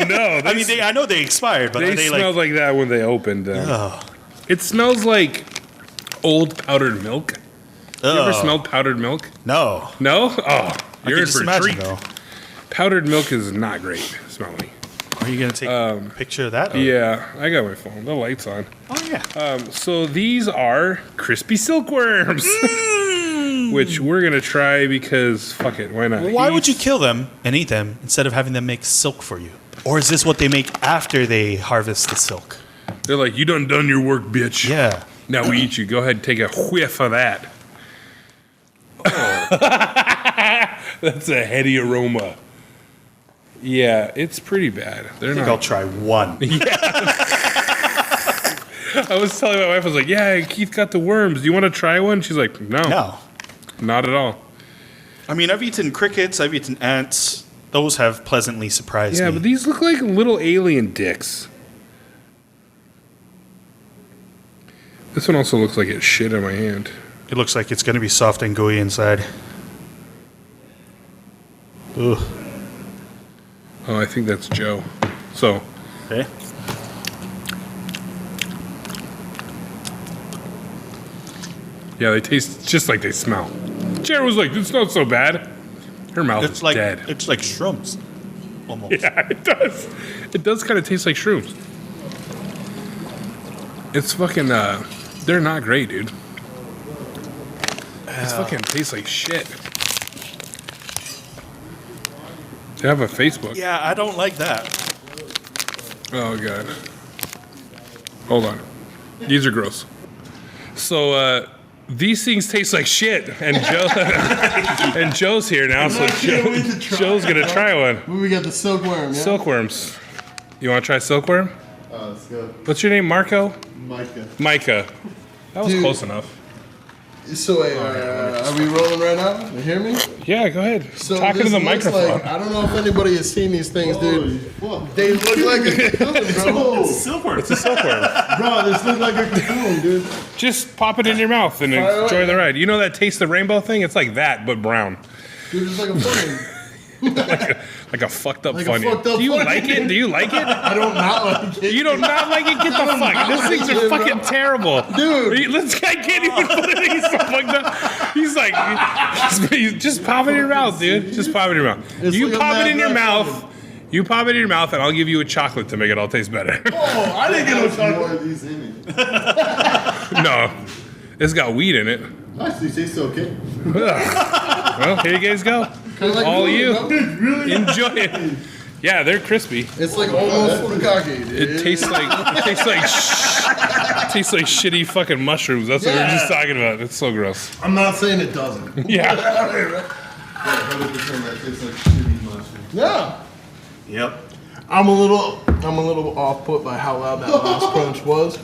No. I know they expired, but they smelled like that when they opened. It smells like old powdered milk. You ever smelled powdered milk? No. No? Oh, you're in for a treat. Though. Powdered milk is not great smelling. Are you going to take a picture of that? Or? Yeah, I got my phone. The light's on. Oh, yeah. So these are crispy silkworms, which we're going to try because, fuck it, why not? Well, why would you kill them and eat them instead of having them make silk for you? Or is this what they make after they harvest the silk? They're like, you done your work, bitch. Yeah. Now we eat you. Go ahead and take a whiff of that. Oh. That's a heady aroma. Yeah, it's pretty bad. They're I think not. I'll try one. I was telling my wife, I was like, yeah, Keith got the worms. Do you want to try one? She's like, no. Not at all. I mean, I've eaten crickets, I've eaten ants. Those have pleasantly surprised me. Yeah, but these look like little alien dicks. This one also looks like it's shit in my hand. It looks like it's going to be soft and gooey inside. Ugh. Oh, I think that's Joe. So, Okay. yeah, they taste just like they smell. Jared was like, it's not so bad. Her mouth is dead. It's like shrooms. Almost. Yeah, it does. It does kind of taste like shrooms. It's fucking, they're not great, dude. It's fucking tastes like shit. They have a Facebook. Yeah, I don't like that. Oh, God. Hold on. These are gross. So, these things taste like shit, and Joe and Joe's here now, so Joe's gonna try one. We got the silkworm, yeah? Silkworms. You want to try silkworm? Let's go. What's your name, Marco? Micah. Micah. That was Dude. close enough. So wait, are we rolling right now? You hear me? Yeah, go ahead. So Talking to this the looks microphone. Like, I don't know if anybody has seen these things, dude. They look like a cocoon, bro. Silver. It's a silkworm. Bro, this looks like a cocoon, dude. Just pop it in your mouth and enjoy the ride. You know that taste the rainbow thing? It's like that, but brown. Dude, it's like a fucking... Like a fucked up Like a funny. fucked up Do you funny. like it? Do you like it? I don't not like it. You do not like it? Get the fuck. not These things like are it, bro. fucking terrible. Dude. I can't even put it. He's so fucked up. He's like, just pop it in your mouth, dude. Just pop it in your mouth. It's You like a pop it in your Mad Max mouth. You pop it in your mouth, and I'll give you a chocolate to make it all taste better. Oh, I didn't get no chocolate. More of these in it. No. It's got weed in it. Actually, tastes okay. Well, here you guys go. Like All you. Really? Enjoy it. Yeah, they're crispy. It's like almost furikake, dude. It tastes like shitty fucking mushrooms. That's what we were just talking about. It's so gross. I'm not saying it doesn't. Yeah. 100% that tastes like shitty mushrooms. Yeah. Yep. I'm a little off put by how loud that last crunch was.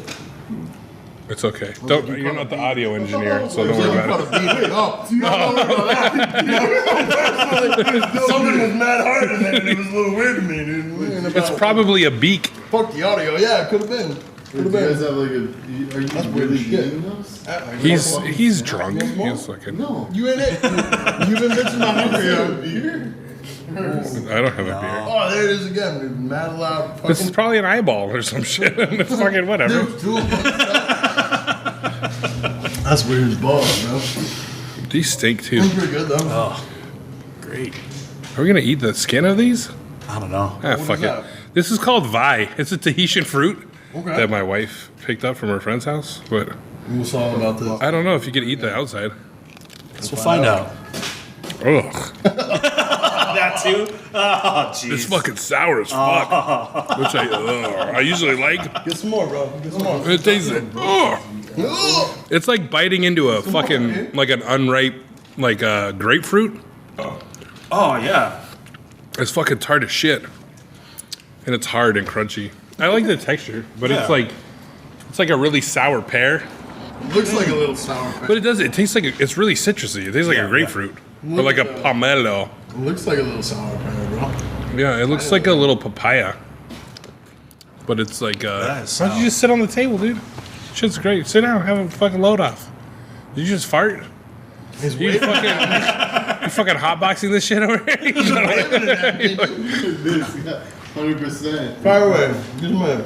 It's okay. Don't. You're not the audio engineer, so don't worry about it. Something was mad hard in there, and it was a little weird to me, dude. It's probably a beak. Fuck the audio. Yeah, it could have been. Do you guys have like a? Are you really eating those? He's drunk. He's fucking. No. You in it? You've been mixing my hungry Beer? I don't have a beer. Oh, there it is again, dude. Mad loud. This is probably an eyeball or some shit. It's fucking whatever. That's weird as balls, bro. These stink too. It's pretty good though. Oh, great. Are we gonna eat the skin of these? I don't know. Ah, fuck is it. that? This is called Vi. It's a Tahitian fruit Okay. that my wife picked up from her friend's house. But What's all about this? I don't know if you can eat the outside. We'll find out. Ugh. That too? Oh, jeez. It's fucking sour as fuck. Which I usually like. Get some more, bro. Get some more. It tastes like, Ugh. it's like biting into a fucking, like an unripe, like grapefruit. Oh, yeah. It's fucking tart as shit. And it's hard and crunchy. I like the texture, but Yeah. it's like a really sour pear. Looks like a little sour patch. But it tastes like, it's really citrusy. It tastes like a grapefruit. Or like a pomelo. It looks like a little sour patch, bro. Yeah, it looks like a little papaya. But it's like, That is why don't you just sit on the table, dude? Shit's great. Sit down, have a fucking load off. Did you just fart? He's You waving fucking hotboxing this shit over here? waving it at me, dude. This, yeah, 100%. Fire away. Get some more.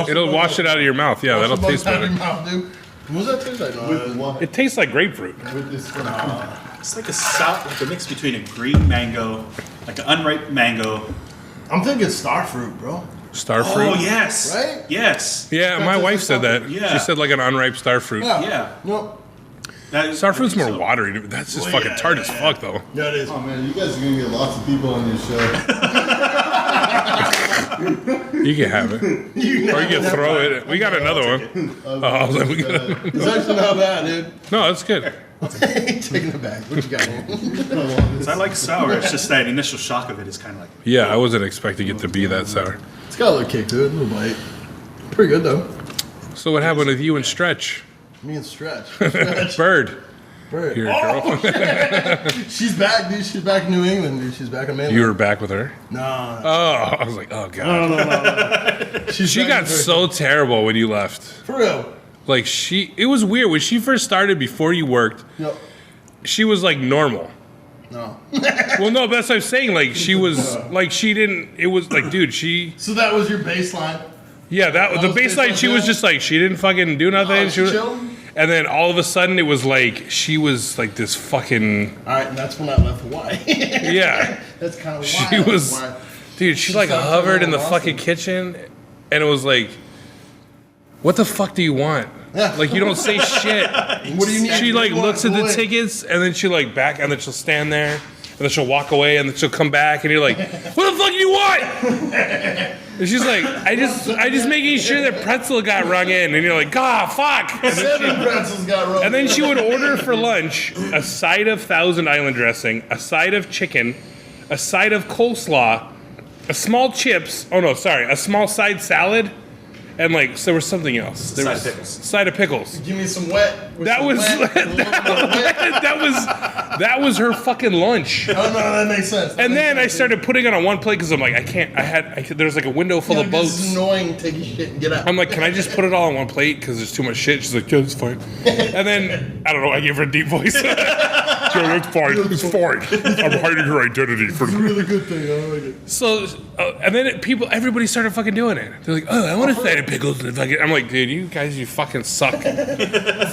It'll wash it out of your mouth. Yeah, that'll taste out of better. your mouth, dude. What does that taste like? With what? It tastes like grapefruit. With this It's like like a mix between a green mango, like an unripe mango. I'm thinking star fruit, bro. Star fruit. Oh, yes. Right? Yes. Yeah, my That's wife just said that. something- yeah. She said like an unripe star fruit. Yeah. Nope. Star fruit's more So. watery. That's just Oh, fucking yeah, tart as fuck, though. Yeah, it is. Oh man, you guys are gonna get lots of people on your show. You can have it. Or you can throw it. We got another one. Oh, I was like, we got It's actually not bad, dude. No, that's good. Taking it back. What you got? I like sour. It's just that initial shock of it is kind of like. Yeah, I wasn't expecting it to be that sour. It's got a little kick to it, a little bite. Pretty good though. So what happened with you and Stretch? Me and Stretch. Bird. Bird. Your girl. She's back, dude. She's back in New England, dude. She's back in mainland. You were back with her? No. Oh, I was like, oh god. No. She got so terrible when you left. For real. Like it was weird when she first started before you worked. Yep. She was like normal. No. Well, no, but that's what I'm saying. Like she was like she didn't. It was like, dude, she. So that was your baseline. Yeah, that the was baseline. She was just like she didn't fucking do nothing. Oh, she was, chilled? and then all of a sudden it was like she was like this fucking. All right, and that's when I left Hawaii. Yeah. That's kind of why. She was, dude. She like started hovered in feeling the lost. fucking kitchen, and it was like, what the fuck do you want? Yeah. Like you don't say shit. What do you need? She What like do you looks at want? the tickets, and then she like back, and then she'll stand there, and then she'll walk away, and then she'll come back, and you're like, what the fuck do you want? And she's like, I just making sure that pretzel got rung in, and you're like, God, fuck. And then 7 pretzels got rolled. And then she would order for lunch a side of Thousand Island dressing, a side of chicken, a side of coleslaw, a small chips. Oh no, sorry, a small side salad, and like so there was something else. There Side was of pickles. Side of pickles. Give me some wet. with That some was wet, a little bit of wet. that was her fucking lunch. Oh no, that makes sense. That And makes then I sense. started putting it on one plate because I'm like, I can't. There's like a window full You of know, this is boats. annoying. Take your shit and get out. I'm like, can I just put it all on one plate because there's too much shit? She's like, yeah, it's fine. And then I don't know. I gave her a deep voice. Yeah, that's fine. It's fine. I'm hiding her identity for. Really good thing. I like it. So, and then everybody started fucking doing it. They're like, oh, I want a side of pickles. And I'm like, dude, you guys, you fucking suck.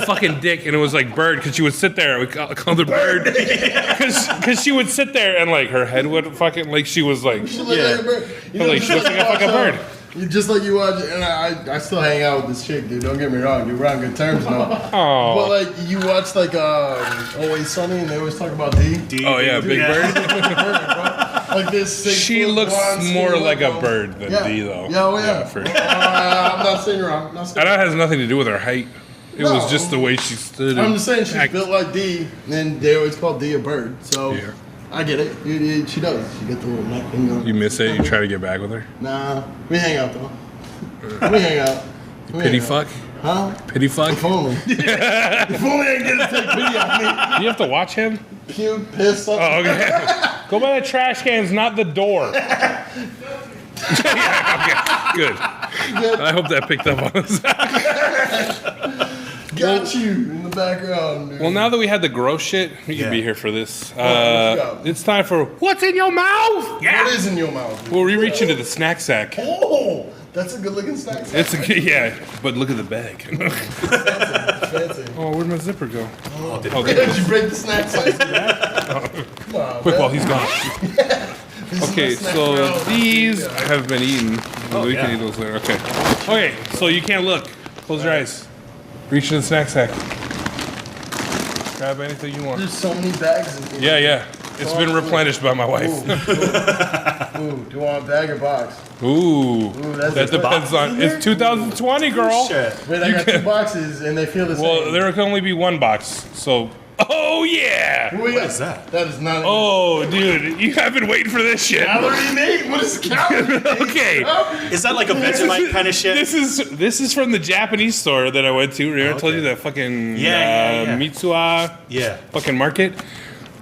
Fucking dick. And it was like Bird, because she would sit there. We called her Bird. Because she would sit there and like her head would fucking, like she was like, She looked like a bird. You like, she just looks like a fucking watch, bird. Just like you watch, and I still hang out with this chick, dude. Don't get me wrong, dude. We're on good terms now. Oh. But like, you watch like Always Sunny, and they always talk about D. Oh, yeah, Big Bird. Like this. 6 She foot looks blonde, more skinny like a little- bird than Yeah. D, though. Yeah, oh yeah. for sure. I'm not saying you're wrong. I'm not saying And that has nothing to do with her height. It was No. just the way she stood. I'm and just saying she's act- built like D, and they always call D a bird. So Yeah. I get it. She does. She get the little neck thing going. You miss it? You try to get back with her? Nah, we hang out though. We hang out. We Pity hang out. fuck? Huh? Pity fuck? If only. If only I get to take pity on You have to watch him? me. Puke, piss, something. Oh, okay. Go by the trash cans, not the door. Yeah, okay, good. I hope that picked up on us. Got you in the background, dude. Well, now that we had the gross shit, we Yeah. can be here for this. let's go. It's time for What's in Your Mouth? What is in your mouth? Well, we reach into the snack sack. Oh, that's a good looking snack. It's a, yeah, but look at the bag. Fancy. Oh, where'd my zipper go? Oh, did Oh, Did there. you break the snack size? Come on, Quick man. while he's gone. This is Okay, my snack so round. these have been eaten. We yeah. can eat those later. Okay. Okay, so you can't look. Close your eyes. Reach in the snack sack. Grab anything you want. There's so many bags in here. Yeah. It's been replenished by my wife. Ooh, do you want a bag or box? Ooh. that's That a depends on. It's 2020, girl. Shit. Wait, I got 2 boxes and they feel the same. Well, there can only be one box. So. Oh, yeah. What is that? That is not. Oh, dude. You have been waiting for this shit. Calorie Nate? What is calorie Nate? Okay. Is that like a Vegemite kind of shit? This is from the Japanese store that I went to. Remember I told you Okay. that fucking Yeah. Mitsuha Yeah. fucking market.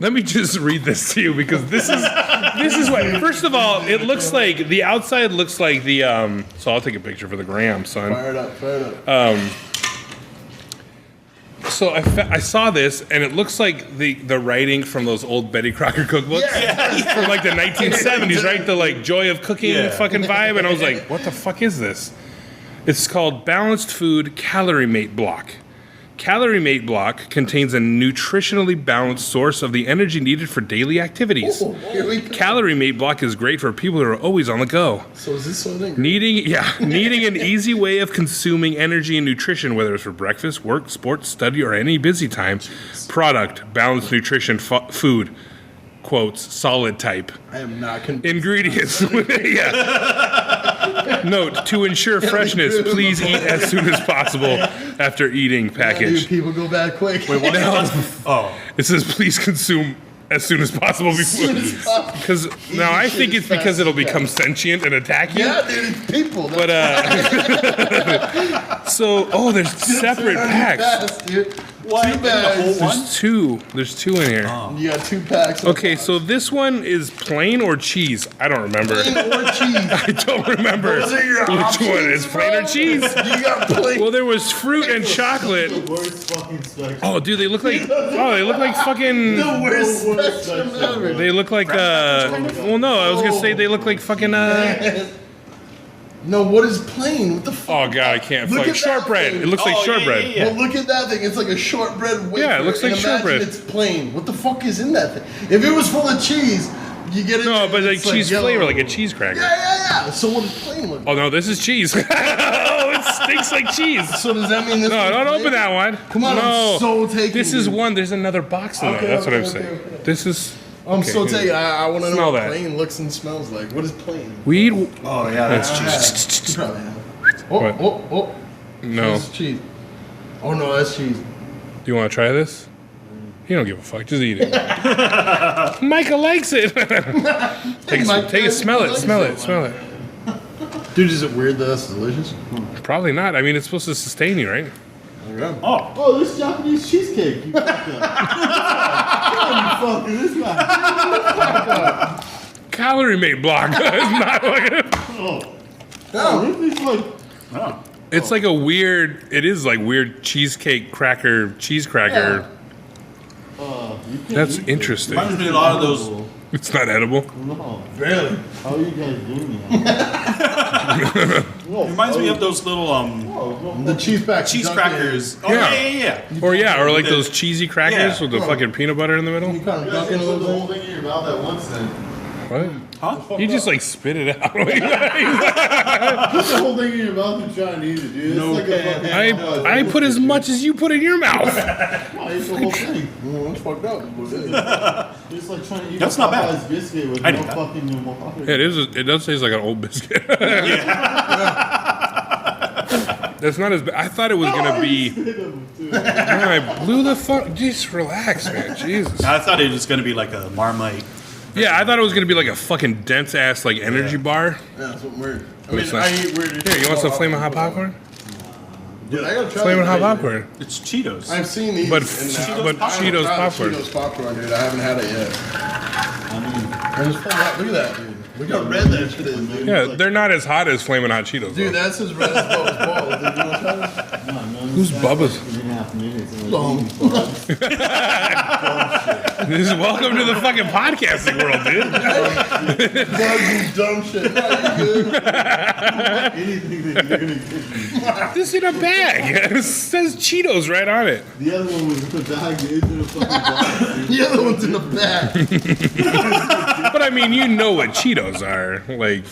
Let me just read this to you because this is what. First of all, it looks like the outside looks like the So I'll take a picture for the gram, son. Fire it up. So I saw this and it looks like the writing from those old Betty Crocker cookbooks from like the 1970s, right? The like joy of cooking Yeah. fucking vibe, and I was like, what the fuck is this? It's called Balanced Food Calorie Mate Block. Calorie Mate Block contains a nutritionally balanced source of the energy needed for daily activities. Here we go. Calorie Mate Block is great for people who are always on the go. So is this something? Needing an easy way of consuming energy and nutrition, whether it's for breakfast, work, sports, study, or any busy time. Product, balanced nutrition, food, quotes, solid type. I am not convinced. Ingredients, yeah. Note, to ensure freshness, please eat as soon as possible after eating package. Dude, people go bad quick. Wait, what? Oh, It says please consume as soon as possible before. Because now I think it's because it'll become sentient and attack you. Yeah, dude, it's people. But so there's separate packs. Fast, dude. what? Too bad. The whole one? There's two in here. You got 2 packs. Okay, so this one is plain or cheese? I don't remember. Plain or cheese. I don't remember Those are your which options, one is plain or bro. cheese. You got plain. Well, there was fruit and chocolate. The worst fucking spectrum. Oh, dude, they look like fucking. The worst spectrum ever. They look like well, no, I was gonna say they look like fucking No, what is plain? What the fuck? Oh god, I can't. Look Fuck. at that Shortbread. thing. It looks like Oh, yeah, shortbread. yeah, yeah. Well, look at that thing. It's like a shortbread wafer. Yeah, it looks like and imagine shortbread. It's plain. What the fuck is in that thing? If it was full of cheese, you get it. No, but like it's cheese yellow. flavor, like a cheese cracker. Yeah. So what is plain look? Oh no, this is cheese. Oh, it stinks like cheese. So does that mean this? No, one's don't plain? open that one. Come on, no. I'm so taking. This is dude. one. There's another box in Okay, there. That's what I'm okay, saying. okay. This is. I'm okay, so here. taking. I want to know Smell what that. plain looks and smells like. What is plain? Weed. Oh, yeah, that's cheese. You probably have. Oh, What? oh. No. That's cheese. Oh no, that's cheese. Do you want to try this? You don't give a fuck. Just eat it. Micah likes it. Take it. Smell it. Smell it. Smell it. Dude, is it weird that that's delicious? Probably not. I mean, it's supposed to sustain you, right? Oh, this Japanese cheesecake. You fucker. Oh, you fucker. This guy. Calorie mate block. It's not like It's like, It's like a weird. It is like weird cheesecake cracker, cheese cracker. you can't That's eat interesting. Reminds me a lot of those. It's not edible. this. No. Really? How are you guys doing that? Reminds me of those little The cheese pack. cheese Dunkin'. crackers. Oh, Yeah. yeah. Or like those cheesy crackers Yeah. with the fucking peanut butter in the middle. You kind of You guys dunking a put the little whole bit. thing in your mouth at once then. What? Huh? You just like spit it out. Put the whole thing in your mouth and try and eat it, dude. It's like a fucking... I put as much as you put in your mouth. I ate the whole thing. That's fucked up. It's like trying to eat That's a not bad. Popeye's biscuit with I no did that. fucking water. Yeah, it is. It does taste like an old biscuit. That's not as bad. I thought it was gonna be. Man, I blew the fuck. Just relax, man. Jesus. I thought it was going to be like a Marmite. Yeah, I thought it was gonna be like a fucking dense ass like energy bar. Yeah, that's what weird. I But it's mean, not. I eat weird. Here, you want some flaming hot popcorn? Dude, I gotta try Flaming hot this. popcorn. It's Cheetos. I've seen these. But and, but I haven't Cheetos tried the popcorn. Cheetos popcorn, dude. I haven't had it yet. And it's full of- look at that, dude. Look how red that shit is, dude. Yeah, they're not as hot as flaming hot Cheetos. Dude, Though. that's as red as Bubba's balls. Dude, you want to try this? Who's Bubba's? 3.5 minutes. And This is welcome to the fucking podcasting world, dude. Bugs dumb shit. No, you good. anything that you're gonna give me. This in a bag. It says Cheetos right on it. The other one was the bag, the edge of the fucking box, dude. The other one's in the back. But I mean, you know what Cheetos are. Like,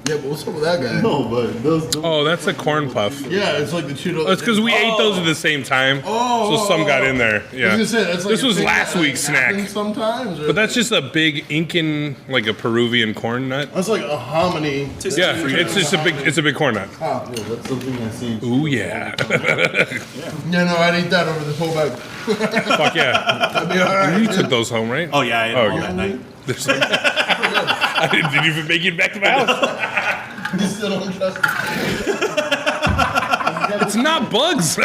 Yeah, but what's up with that guy? No, but those don't. oh, that's a corn puff. Yeah, it's like the Cheetos. It's because we ate those at the same time. So some got in there. I was Yeah. gonna say, that's like This a was thing last that, like, week's snack. happens sometimes. Or But that's just a big Incan, like a Peruvian corn nut. that's like a hominy. Yeah, it's just a big corn nut. Yeah, that's something I seen. Ooh yeah. Yeah, no, I'd eat that over the whole bag. Fuck yeah. That'd be alright. You took those home, right? Oh, yeah, I ate Oh, them all okay. that night. There's like- I didn't even make it back to my house. You still don't trust me. It's not bugs.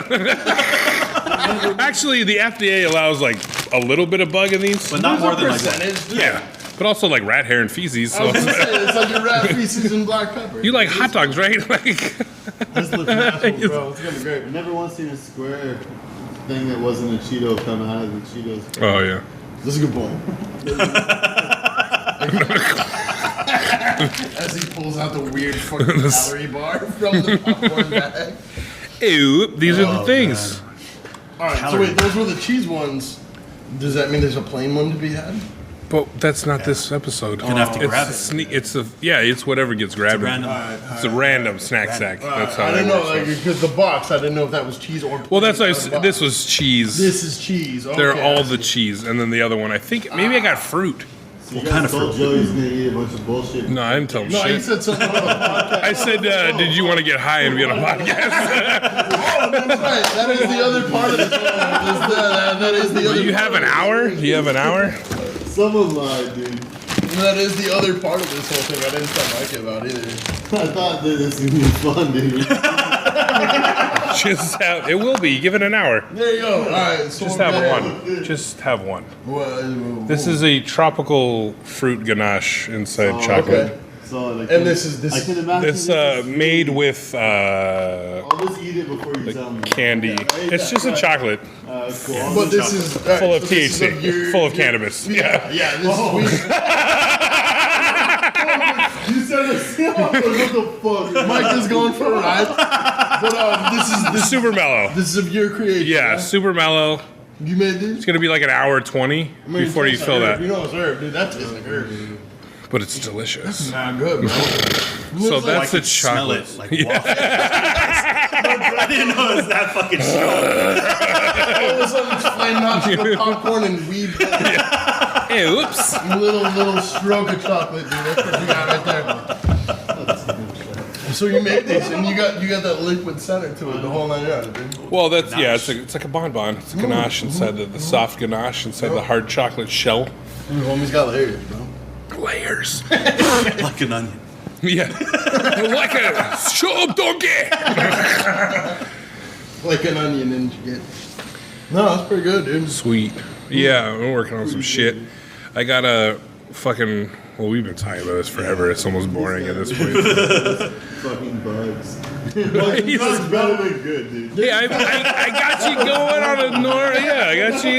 Actually, the FDA allows like a little bit of bug in these. But not more than like that. Percentage, dude. Yeah, but also like rat hair and feces. I So was gonna say, it's like your rat feces and black pepper. you like hot dogs, right? Like, This looks natural, bro. It's gonna be great. I've never once seen a square thing that wasn't a Cheeto come out of the Cheetos. oh yeah. This is a good point. As he pulls out the weird fucking calorie bar from the popcorn bag. Ew, these are the things. Alright, so wait, those were the cheese ones. Does that mean there's a plain one to be had? But that's not this episode. Gonna have to it's grab a it. It's a it's whatever gets grabbed. Random. It's a random snack sack. That's how I that didn't know, works. like, because the box, I didn't know if that was cheese or. Well, that's why plain out of the box. this was cheese. This is cheese. Okay, They're I all see. the cheese, and then the other one. I think maybe I got fruit. So you guys told Joe he's gonna eat a bunch of bullshit. No, I didn't tell him No, he shit. said something on the podcast. I said, did you want to get high and be on a podcast? Oh, that's right. That is the other part of this. That is the Do other. you have an hour? Do you have an hour? Someone lied, dude. That is the other part of this whole thing. I didn't tell Mike about either. I thought that this was gonna be fun, dude. Just have, it will be. Give it an hour. There you go. All right. So Just we're have back. one. Just have one. Well, This is a tropical fruit ganache inside chocolate. okay. So, like, And this is I can imagine This made with I'll just eat it before you tell me. candy. It's just a chocolate Cool. But this is full of so this is THC, full of cannabis. Yeah. Yeah. This is weed. You said it's what the fuck? Mike is going for a ride. But this is Super mellow. this is of your creation. Yeah, huh? super mellow. You made this. It's gonna be like an hour 20 I mean, before it you tastes fill like herb. that, You know it's herb, dude. That tastes like herb. but it's delicious. Not good, bro. So that's the Smell chocolate. it like waffle. I didn't know it was that fucking strong. All of a sudden it's flaming hot with popcorn and weed. Hey, oops. Little stroke of chocolate, dude. That's what you got right there. So you made this, and you got that liquid center to it, the whole 9 yards, dude. Well, that's it's like a bonbon. It's a ganache inside the soft ganache inside the hard chocolate shell. Your homie's got layers, bro. Layers. Like an onion. Yeah. Like a shut up, donkey. Like an onion and you get. No, that's pretty good, dude. Sweet. Yeah, I'm working on some shit. I got a fucking. Well, we've been talking about this forever. It's almost boring at this point. Fucking bugs. Bugs better than good, dude. Yeah, I got you going on a Yeah, I got you.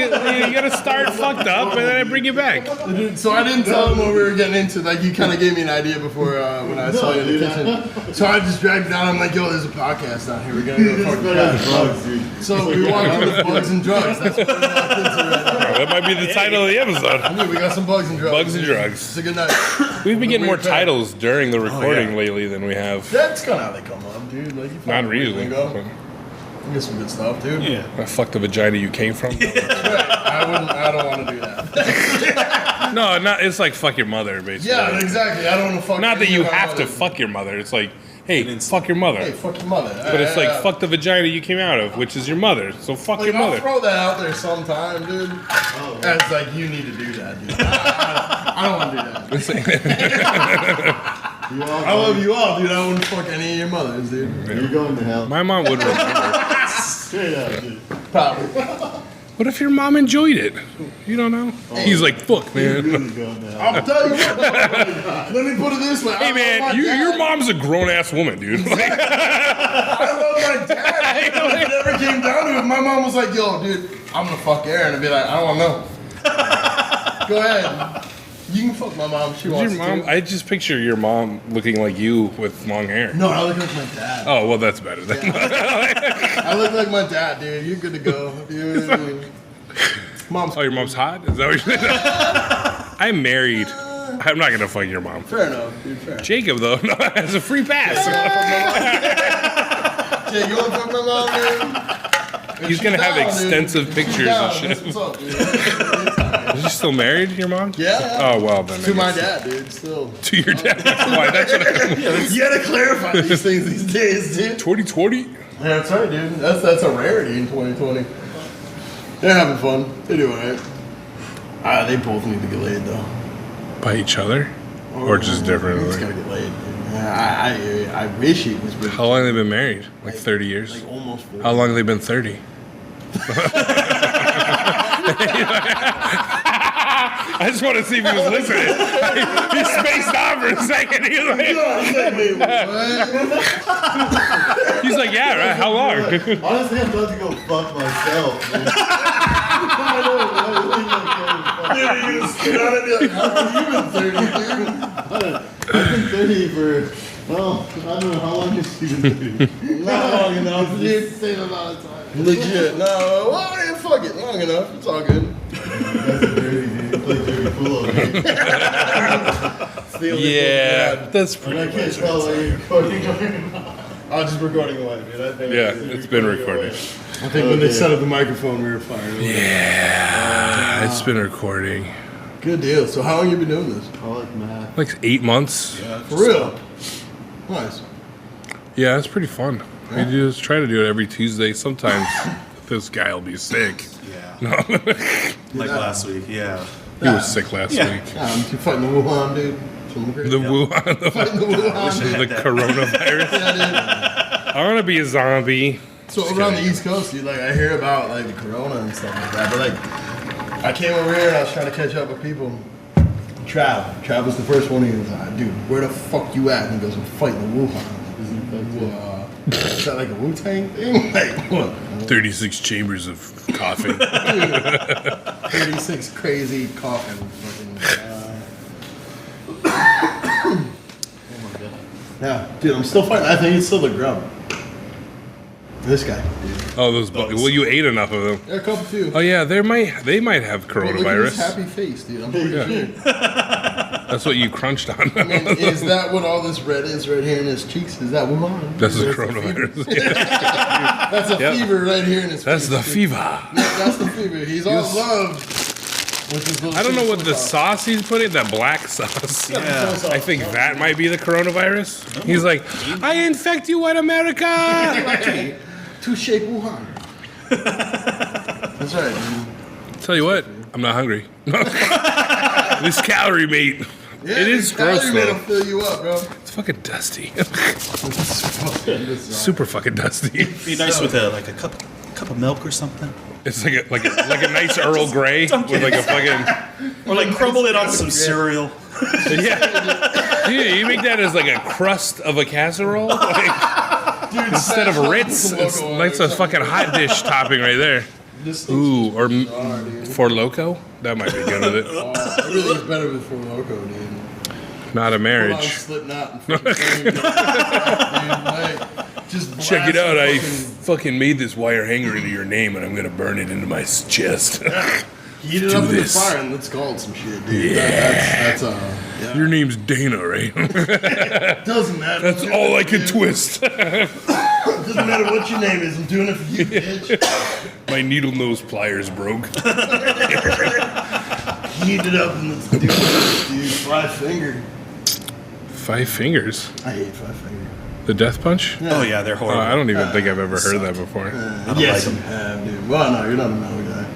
You got to start fucked up, and then I bring you back. Dude, so I didn't tell him what we were getting into. Like, you kind of gave me an idea before when I saw you in the kitchen. So I just dragged it down. I'm like, yo, there's a podcast down here. We're going to go It's fucking better than podcast. bugs, dude. So we walked in with bugs and drugs. That's what we walked into right now. That might be the title of the episode. Dude, we got some bugs and drugs. Bugs and drugs. It's a good night. We've been getting more Weird fact. titles during the recording yeah. lately than we have. That's kind of how they come up, dude. Like, you Not fucking really. lingo. You get some good stuff, dude. Yeah. I fucked the vagina you came from. Right. I don't want to do that. No, not. It's like fuck your mother, basically. Yeah, exactly. I don't want to fuck. Not that any you of my have to mothers. fuck your mother. It's like, hey, fuck your mother. Hey, fuck your mother. But it's like fuck the vagina you came out of, which is your mother. So fuck Like, your I'll mother. throw that out there sometime, dude. As like, you need to do that, dude. I don't want to do that. You all I love you all, dude. I wouldn't fuck any of your mothers, dude. You're going to hell. My mom would remember. Straight up, dude. Probably. What if your mom enjoyed it? You don't know. He's like, fuck, You're man. really going to hell. I'll tell you what. Let me put it this way. Hey, man, your mom's a grown ass woman, dude. Like, I love my dad. If it ever came down to it, my mom was like, yo, dude, I'm gonna fuck Aaron. And be like, I don't know. Go ahead. You can fuck my mom if she wants your mom, to. I just picture your mom looking like you with long hair. No, I look like my dad. Oh, well, that's better then. I look like my dad, dude. You're good to go, dude. Mom's Oh, your mom's hot? Is that what you're saying? I'm married. I'm not gonna fuck your mom. fair enough, dude. Fair. Jacob, though, no, has a free pass. Jay, you wanna fuck my mom, dude? He's gonna have extensive If she's pictures down, and shit. that's what's up, dude. Is she still married, your mom? Yeah. Oh, well, then. To I my guess. dad, dude. Still. To your dad. Why? That's what I. You gotta clarify these things these days, dude. 2020? Yeah, that's right, dude. That's a rarity in 2020. They're having fun. They do alright. They both need to get laid though. By each other? Or just Just differently? gotta get laid. Dude. I wish he was with How long have they been married? Like 30 years? like almost 40. How long have they been 30? I just want to see if he was listening. He spaced out for a second. He was like, yeah, right? How long? Honestly, I'm about to go fuck myself, dude. Dude, you just spit on it and be like, how long have you been 30, dude? I've been 30 for, well, I don't know how long has she been 30? Not long enough, dude. Same amount of time. Legit. No, well, yeah, fuck it. Long enough. It's all good. That's dirty, dude. Play dirty pool over here. Yeah, that's And pretty I can't much tell it. why you're recording. I'm just recording away, dude. I think Yeah, it's been recorded. I think when they set up the microphone, we were firing away. Yeah, it's been recording. Good deal. So how long you been doing this? I like math. Like 8 months. For real? Nice. Yeah, it's pretty fun. I just try to do it every Tuesday. Sometimes this guy will be sick. Yeah. Like last week. Yeah. He was sick last week. You fighting the Wuhan, dude. The Wuhan, Fighting the Wuhan, dude. the coronavirus. Yeah, I want to be a zombie. dude. So around the East Coast, dude, like I hear about like the corona and stuff like that, but like I came over here and I was trying to catch up with people. Trav was the first one. He was like, dude, where the fuck you at? And he goes, I'm fighting the Wuhan. Is that like a Wu-Tang thing? Like what? 36 chambers of coughing. 36 crazy coughing. Oh my god. Yeah, dude, I'm still fighting. I think it's still the grub. This guy. Oh, those bugs. Well, you ate enough of them. Yeah, a couple few. Oh yeah, they might have But look at his coronavirus. happy face, dude. I'm pretty sure. That's what you crunched on. I mean, is that what all this red is right here in his cheeks? Is that Wuhan? That's the That's coronavirus. That's a Yep. fever right here in his That's face. the fever. Yeah, that's the fever. He's all love with his little I don't know what the sauce. sauce he's putting. That black sauce. Yeah. I think that might be the coronavirus. He's like, I infect you, white America. Touche Wuhan. That's right, dude. Tell you what, I'm not hungry. This calorie mate. Yeah, It is gross Calorie though. will fill you up, bro. It's fucking dusty. Super. Super fucking dusty. Be nice with a cup of milk or something. It's like a nice Earl Grey with like a fucking Or like crumble it on some cereal. yeah. Dude, you make that as like a crust of a casserole, like, instead of a Ritz. It's a fucking hot dish topping right there. Ooh, or Four Loko. That might be good with it. Everything's better with Four Loko, dude. Not a marriage. Slipknot and fucking Flames, dude. Like, just Check it blast out. the I fucking- fucking made this wire hanger into your name, and I'm gonna burn it into my chest. Heat it do up in this. the fire and let's call it some shit, dude. That's yeah. Your name's Dana, right? Doesn't matter. That's all I can twist. Doesn't matter what your name is. I'm doing it for you, bitch. My needle nose pliers broke. Heat it up and let's do it, dude. 5 finger. 5 fingers. I hate 5 finger. The death punch? Oh yeah, they're horrible. I don't even think I've ever heard that before. Yes, you have, dude. Well, no, you're not a metal guy.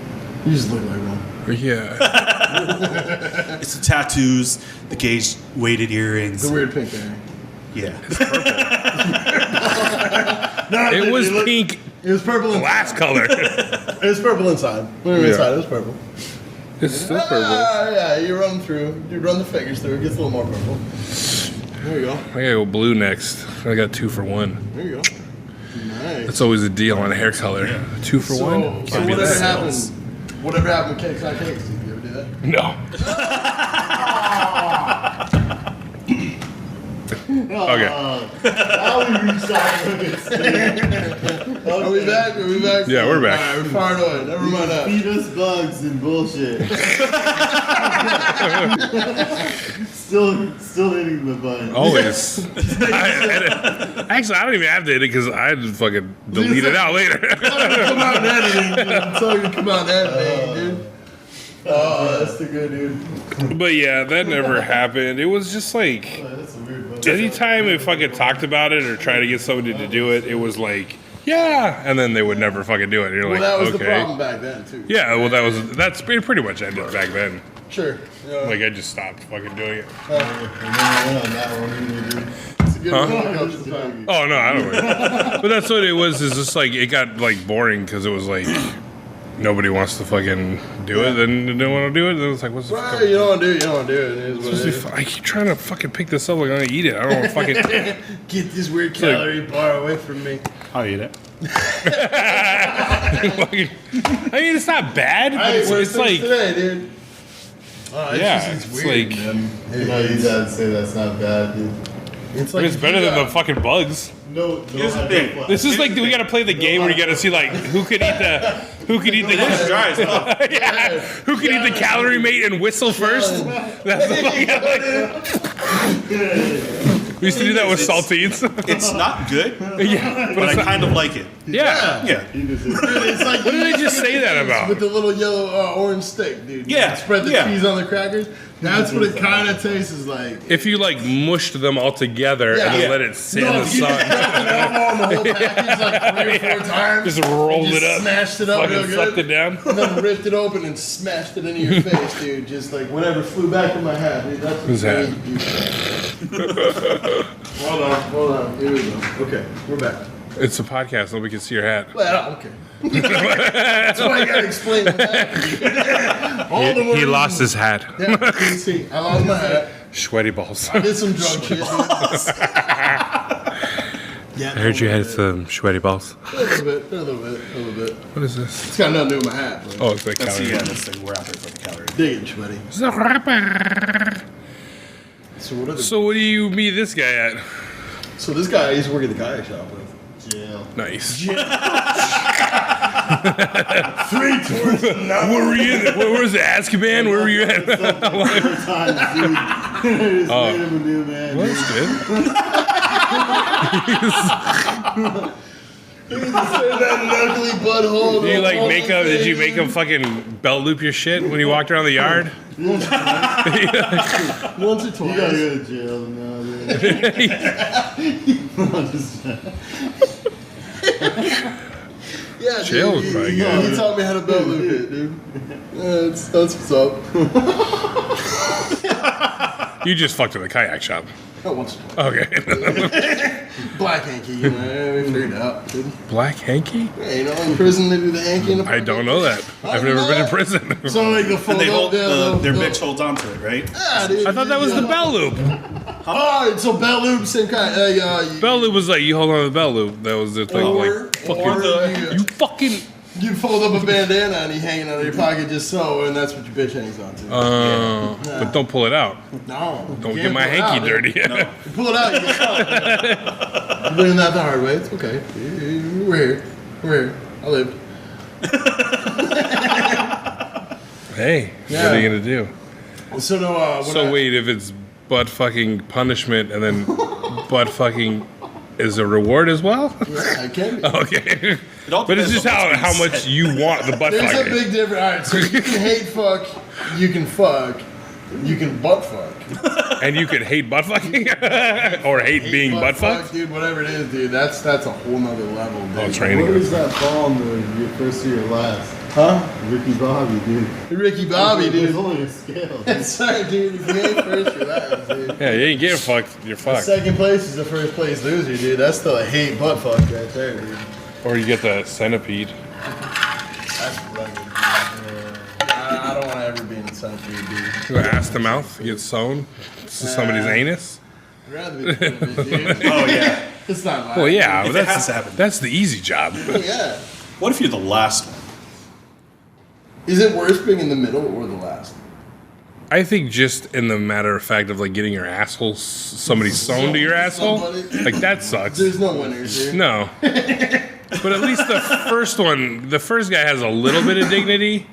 You just look like one. Yeah. It's the tattoos, the gauge weighted earrings. The weird pink hair. Yeah. No, It dude, was looked- pink It was purple inside. last color. It was purple inside. When we were Yeah. inside, it was purple. It's still purple. Yeah, you run through. You run the fingers through. It gets a little more purple. There you go. I gotta go blue next. I got 2 for 1. There you go. Nice. That's always a deal on a hair color. 2 for 1? So Can't beat whatever that. happened? Whatever happened with Cakes on Cakes? Did you ever do that? No. Okay. Now we recycle this thing. Are we back? Are we back? Yeah, we're back. Alright, we're far away. Never mind that. Feed us bugs and bullshit. Still hitting the button. Always. Actually, I don't even have to hit it because I just fucking delete it out later. Come out in editing, dude. It's all gonna come out in editing, dude. That's the good dude. But yeah, that never happened. It was just like, That's a weird bug. anytime we fucking talked about it or tried to get somebody to do it, it was like, yeah, and then they would never fucking do it. And you're Well, like, that was the okay. problem back then, too. Yeah, well, that's it pretty much ended back then. Sure. Yeah. Like, I just stopped fucking doing it. And then I went on that one, dude. It's a good Huh? one. Comes to time. Oh, no, I don't know. But that's what it was, is just like, it got like boring because it was like, nobody wants to fucking do it, then they don't want to do it, then it's like, what's the fuck? Right, you don't want to do it. You don't want to do it. It is what Supposed it to be is. I keep trying to fucking pick this up, like I'm gonna eat it. I don't want to fucking. Get this weird like- calorie bar away from me. I'll eat it. I mean, it's not bad, but Hey, what it's like, today, dude. yeah, It's it's weird, like, man. You know, you gotta say that's not bad, dude. It's but it's better than the fucking bugs. No, Here's the thing. This is like we gotta play the game where you gotta see like who could eat the It's dry as hell. yeah, who could eat the calorie mate and whistle first. That's the fucking, like, We used to do that with saltines. It's not good, Yeah, but I kind of like it. yeah. Yeah. It's like What did they just say that about? with the little yellow orange stick, dude. Yeah, You spread the yeah. cheese on the crackers. That's what it kind of tastes like. If you like mushed them all together and then Yeah. let it sit No, in the if you just sun, dropped an elbow on the whole package like 3 or 4 times. just rolled and it up, smashed it up real fucking sucked it good, down. and then ripped it open and smashed it into your face, dude. Just like whatever flew back in my hat, dude. That's Who's that? Hold on. Here we go. Okay, we're back. It's a podcast. Nobody can see your hat. Well, okay. That's why I gotta explain that. All the more He lost reason. his hat. Yeah, you can see. I lost my hat. Sweaty balls. I did some drug shit. Yeah, I heard you had some sweaty balls. a little bit. What is this? It's got nothing to do with my hat. But Oh, it's like That's calorie. that's the wrapper for the calorie. dig it, buddy. The rapper. So what are the, So what do you meet this guy at? so this guy I used to work at the kayak shop with. Jail. Nice. 3 tours and now Where were you? Where was it? Azkaban? Where were you at? Times, dude. I just made him a new man. Well, dude. that's good. that ugly butthole. Did you like make him? Did you make him fucking belt loop your shit when you walked around the yard? once or You gotta twice? go to jail now, dude. I'm just- Yeah, dude. Jail was probably good. He taught me how to belt loop it, dude. That's what's up. You just fucked at the kayak shop. Oh, once or twice. Okay. Black hanky, you know, we figured it out, dude. Black hanky? Yeah, you know, in prison they do the hanky in the I don't know that. I've never been in prison. So like the fold And they up hold there, their bitch holds onto it, right? Yeah, dude. I thought that was the belt loop. Oh, so belt loop, same kind. Belt loop was like you hold on to the belt loop. That was the thing. Or You fucking. you fold up a bandana and you hang it out of your pocket just so, and that's what your bitch hangs on to. But don't pull it out. No. Don't you get can't my pull it out, hanky dude. dirty. You pull it out, you get caught. You learned that the hard way. It's okay. We're here. I lived. Hey, what Yeah. are you gonna do? So no. So wait, if it's butt fucking punishment and then butt fucking is a reward as well? I can be. Okay. It all But it's depends just on what's how being much said. you want the butt There's a fucking. big difference. All right, so you can hate fuck, you can fuck, you can butt fuck. And you could hate butt fucking? Or hate being butt fucked? dude. Whatever it is, dude. That's a whole nother level, dude. Oh, training. What is that ball in your first year last? Huh? Ricky Bobby, dude. Ricky Bobby, There's dude. only a scale. Dude. Sorry, dude. If you ain't first, you're last, dude. Yeah, you ain't getting fucked, you're fucked. Second place is the first place loser, dude. That's still a hate butt fuck right there, dude. Or you get the centipede. That's rugged. I don't want to ever be in the centipede, dude. You ass to mouth, you get sewn to somebody's anus. I'd rather be the front of it, dude. Oh yeah. It's not mine. Well, yeah, If but it has to happen. that's the easy job. Yeah. What if you're the last one? Is it worse being in the middle or the last? I think just in the matter of fact of like getting your asshole, somebody sewn to your asshole, Somebody. like that sucks. There's no winners here. No. But at least the first guy has a little bit of dignity.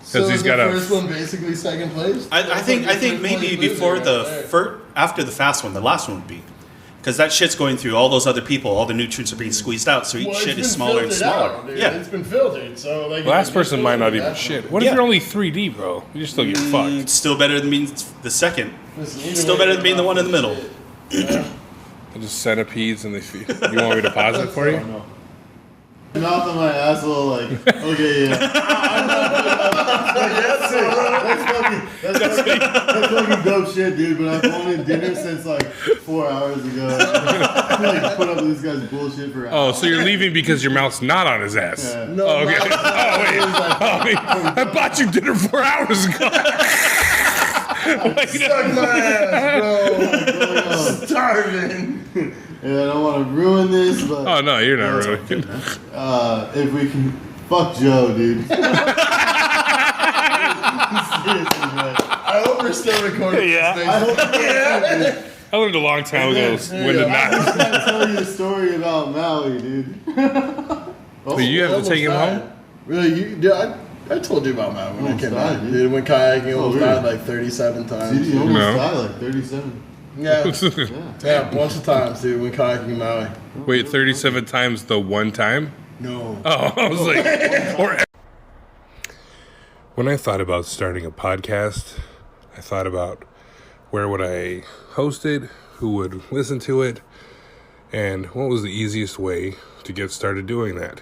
So he's is got the a- first one basically second place? I think maybe before after the fast one, the last one would be. Because that shit's going through all those other people, all the nutrients are being squeezed out, so each Well, shit it's is been smaller and filtered smaller. out, dude. Yeah. It's been filtered, so like. Last person might not even shit. What if Yeah. you're only 3D, bro? You still get fucked. It's still better than being the second. Still better than being the one in the middle. Just centipedes and they feed. You want me to pause it for you? Mouth on my asshole, like, okay, yeah. That's fucking dope shit, dude. But I've wanted dinner since like 4 hours ago. I feel like put up with this guy's bullshit for Oh, hours. so you're leaving because your mouth's not on his ass? Yeah. No, Oh, okay. my- Oh, wait. I bought you dinner 4 hours ago. Suck my ass, bro. Starving. And I don't want to ruin this, but Oh, no, you're not really. if we can, fuck Joe, dude. Seriously, man. I hope we're still recording. Yeah. This I hope I learned a long time ago when to I not. gotta tell you a story about Maui, dude. But you have to take him home? Really? Dude, I told you about Matt when I Almost came died, out. dude. Dude, went kayaking, almost really? died like 37 times. Dude, you almost No. died like 37. Yeah. Yeah, a bunch of times, dude, when kayaking in Maui. Wait, 37 times the one time? No. Oh, I was like, when I thought about starting a podcast, I thought about where would I host it, who would listen to it, and what was the easiest way to get started doing that.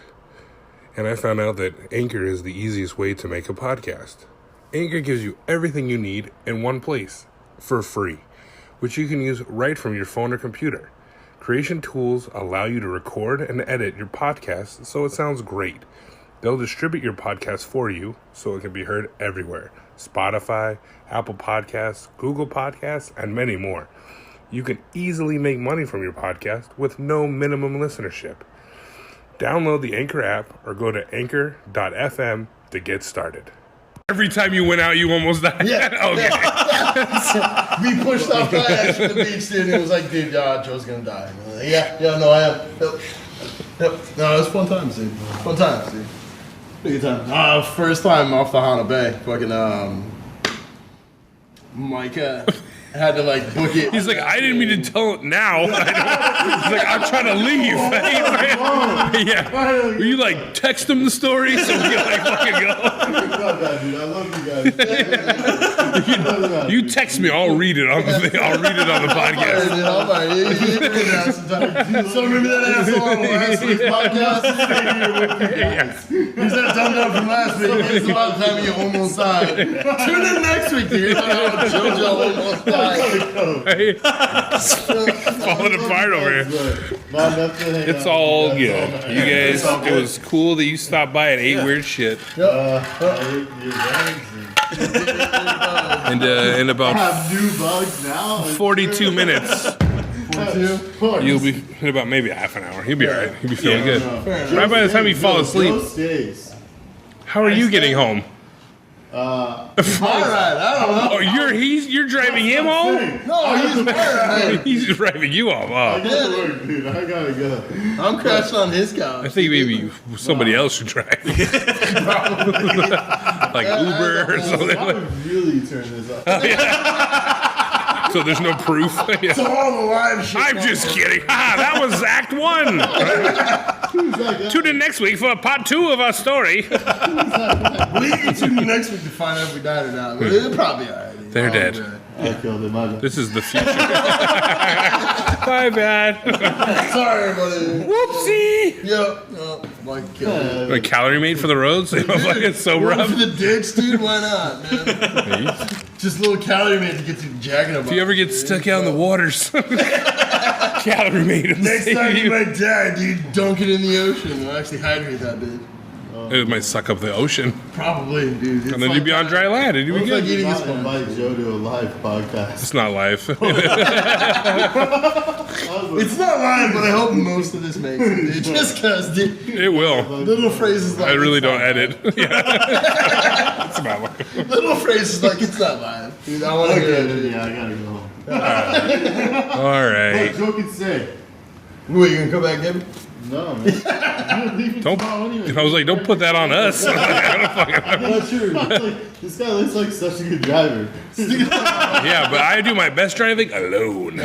And I found out that Anchor is the easiest way to make a podcast. Anchor gives you everything you need in one place for free, which you can use right from your phone or computer. Creation tools allow you to record and edit your podcast so it sounds great. They'll distribute your podcast for you so it can be heard everywhere. Spotify, Apple Podcasts, Google Podcasts, and many more. You can easily make money from your podcast with no minimum listenership. Download the Anchor app or go to anchor.fm to get started. Every time you went out, you almost died? Yeah. Okay. We pushed off kayaks from the beach, dude, and it was like, dude, Joe's gonna die. And I was like, yeah, no, I am. Yep. No, it was fun times, dude. Fun times, dude. Good time. First time off the Hana Bay. Fucking, Mike, had to like book it. He's like, I didn't mean to tell it now. He's like, I'm trying to leave. Yeah. Will you like text him the story so we can like fucking go? Fuck that, dude. I love you guys. You text me, I'll read it on the thing. I'll read it on the podcast. So remember that asshole on last week's podcast? He's that dumb dumb from last week. It's about the time you almost died. Tune in next week, dude. JoJo almost died. Hey, falling apart over here. It's all good. You guys, it was cool that you stopped by and ate weird shit. And in about have new bugs now. 42 minutes, you'll be in about maybe half an hour. You'll be all right. You'll be feeling good. Right by the time you fall asleep. How are you getting home? All right, I don't know. Oh, you're driving him home? No, he's right. He's driving you home. I Oh. gotta work, dude. I gotta go. I'm crashing on his I couch. think maybe somebody else should drive. Like Uber or something. I would really turn this up. So there's no proof. Yeah. So all the live shit. I'm just kidding. Ah, that was Act 1. Tune in next week for part 2 of our story. We can tune in next week to find out if we died or not. But it'll probably be alright. They're dead. I killed him. My bad. This is the future. My bad. Sorry, everybody. Whoopsie. Yep. Oh, my God. A calorie mate for the roads? Fucking sober Run up. for the ditch, dude. Why not, man? Just a little calorie mate to get you jacket up. If you ever get stuck out in the waters, calorie mate. Next time you might die, dude, dunk it in the ocean. It'll actually hydrate that bitch. It might suck up the ocean. Probably, dude. It's And then you'd be on dry land and you'd be It's like good. eating a Not sponge. invite Joe to a live podcast. It's not live. It's not lying, but I hope most of this makes it, dude. Just because, dude. It will. Little phrases like I really it's don't not edit. Yeah. It's about live. lying. Little phrases like it's not lying. Dude, I want to hear Okay, it. yeah, I gotta go home. All right. What Joe can say? What, you gonna come back, Gabby? No, man. You're leaving Don't. tomorrow anyway. I was like, don't put that on us. I'm not sure. This guy looks like such a good driver. Yeah, but I do my best driving alone.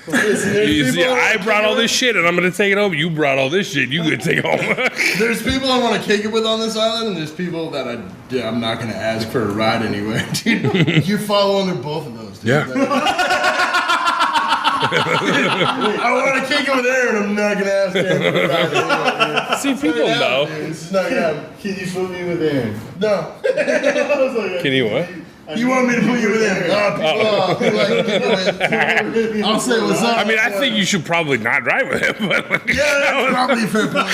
You see, I brought all this shit and I'm gonna take it home. You brought all this shit. You could take it home. There's people I want to kick it with on this island, and there's people that I'm not gonna ask for a ride anywhere, dude. You fall under both of those, dude. Yeah. I want to kick it with Aaron. I'm not gonna ask Aaron for a ride anywhere. See, people know. Dude, it's just not gonna happen. Can you put me with Aaron? No. I was like, Can you what? You want me to put you with Aaron? People like people with. I'll say what's up. I mean, I think you should probably not drive with him. But Yeah, that's probably a fair point.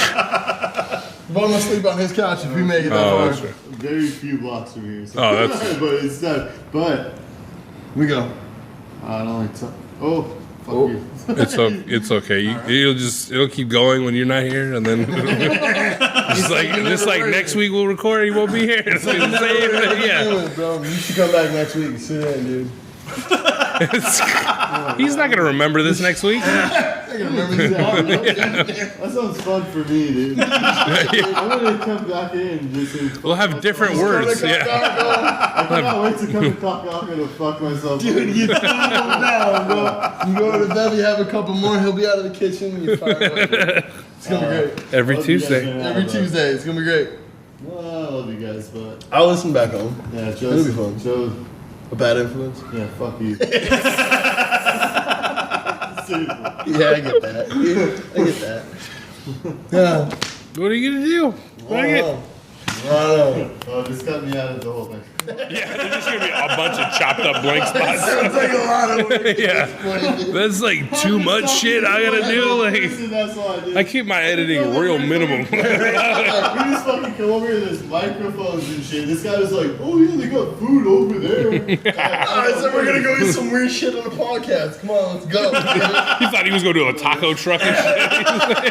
I'm gonna sleep on his couch if we make it that Oh, far. that's right. very few blocks from here. So. Oh, that's- but it's not. But We go. I don't like to. Oh, fuck Oh. you. It's okay. It'll keep going when you're not here, and then just like next week we'll record. You won't be here. It's the same thing. Yeah. Bro, you should come back next week and sit in, dude. He's not gonna remember this next week. can remember this. That sounds fun for me, dude. I'm gonna come back in and just say, We'll have different words. Yeah. I cannot wait to come to Kakaako to fuck myself. Dude, you throw him down, bro. You go to Bevy, have a couple more, he'll be out of the kitchen when you fire him up. It's gonna be great. Every Tuesday. Every Tuesday, it's gonna be great. Well, I love you guys, but I'll listen back home. yeah, It'll be fun. Joe, A bad influence? yeah, fuck you. Seriously. Yeah, I get that. I get that. Yeah. What are you gonna do? I don't know. Oh, just cut me out of the whole thing. Yeah, there's just gonna be a bunch of chopped up blank spots. Sounds like a lot of work. Yeah, that's like too much shit I gotta do. Like, Listen, that's all I do. I keep my editing real minimum. We just fucking come over here, there's microphones and shit. This guy was like, oh yeah, they got food over there. Alright, so we're gonna go eat some weird shit on the podcast. Come on, let's go. He thought he was gonna do a taco truck and shit.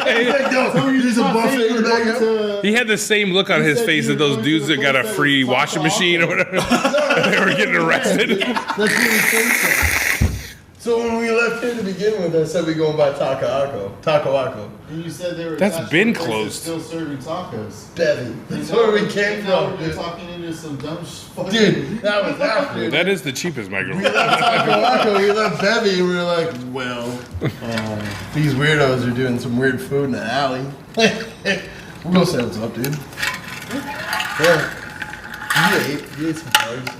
There's a buffet in the back. He had the same look on his face as those dudes that got a free washing machine or whatever. They were getting arrested. That's really funny. So when we left here to begin with, I said we going by Taco. And you said they were That's attached been to a place closed. that's still serving tacos. Bevy. That's where we came Now from, you're dude. talking into some dumb fucking... Dude, that was after. That is the cheapest We microphone. left Taco, we left Bevy, and we were like, well, these weirdos are doing some weird food in the alley. We'll go say what's up, dude. Yeah. You ate some bugs.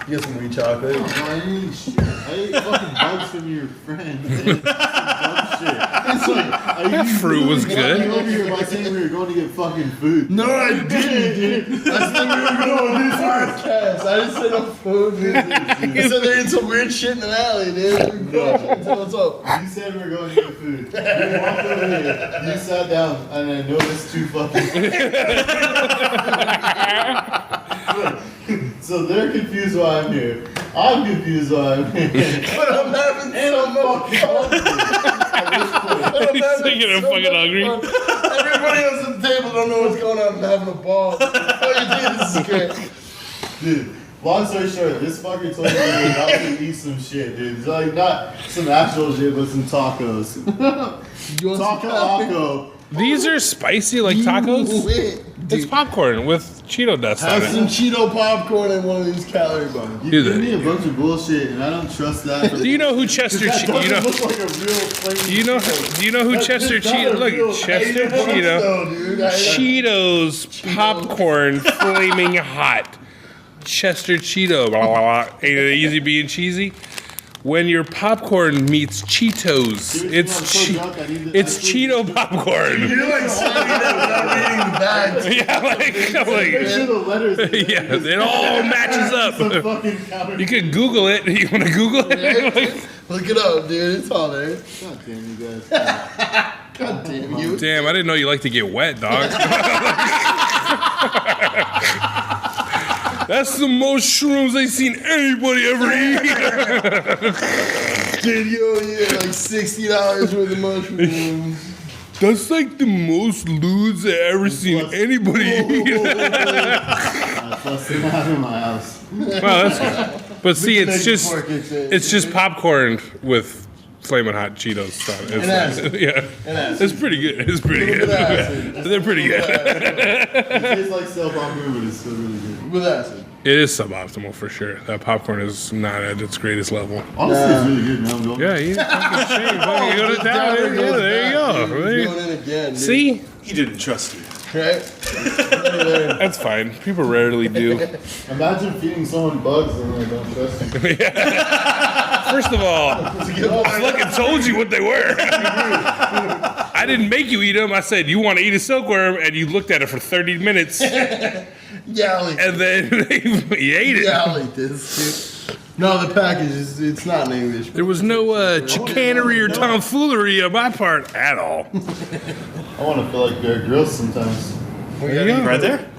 You got some weed chocolate. No, I didn't eat shit. I ate fucking bugs from your friend. Some dumb shit. It's like, That fruit was You good. over here by saying we were going to get fucking food. No, I didn't, dude. I said we were going to this podcast. I didn't say no food, dude. You said they ate some weird shit in the alley, dude. What's up? You said we were going to get food. You walked over here, you sat down, and I noticed two fucking... So they're confused why I'm here. I'm confused why I'm here. But I'm having so much fun. He's thinking I'm fucking hungry. Everybody else at the table don't know what's going on. I'm having a ball. Oh, you did. This is great. Dude, long story short, this fucker told me he was about to eat some shit, dude. It's like, not some actual shit, but some tacos. You want some Taco. These are spicy like tacos. Wait, It's popcorn with Cheeto dust on have it. some Cheeto popcorn and one of these calorie bars. You Do give that. me a bunch of bullshit, and I don't trust that. Do you know who Chester? That doesn't You know? look like a real plain Do you know? Do you know who Chester Cheeto? Look, Chester Cheeto. Cheetos popcorn flaming hot. Chester Cheeto. Blah, blah, blah. Ain't it easy being cheesy? When your popcorn meets Cheetos, it's Cheeto popcorn. You're like saying that without reading the bags. Yeah, Make sure the letters. yeah, it all matches Some up. fucking counter. You can Google it. You want to Google it? Look it up, dude. It's all there. God damn you guys. God damn you. Damn, I didn't know you like to get wet, dog. That's the most shrooms I've seen anybody ever eat. Dude, you only get like $60 worth of mushrooms. That's like the most lewds I've ever seen anybody eat. Plus, they're not in my house. Wow, that's good. But see, it's just popcorn with flaming hot Cheetos stuff. It's acid. yeah, it's pretty good. It's pretty good. They're pretty good. It tastes like self-popcorn, but it's still really good. With acid. It is suboptimal for sure. That popcorn is not at its greatest level. Honestly, it's really good. Now I'm going. Yeah, you fucking shame. Fucking go to town. Yeah, there you go. Going in again, dude. See, He didn't trust you. Right? that's fine. People rarely do. Imagine feeding someone bugs and they don't trust you. First of all, I fucking told you what they were. I didn't make you eat them. I said, you want to eat a silkworm, and you looked at it for 30 minutes, and Yeah, I'll eat then you ate it. Yeah, I'll eat this, dude. No, the package is, it's not in English. There was no chicanery or tomfoolery on my part at all. I want to feel like Bear Grylls sometimes. There you go. Right there?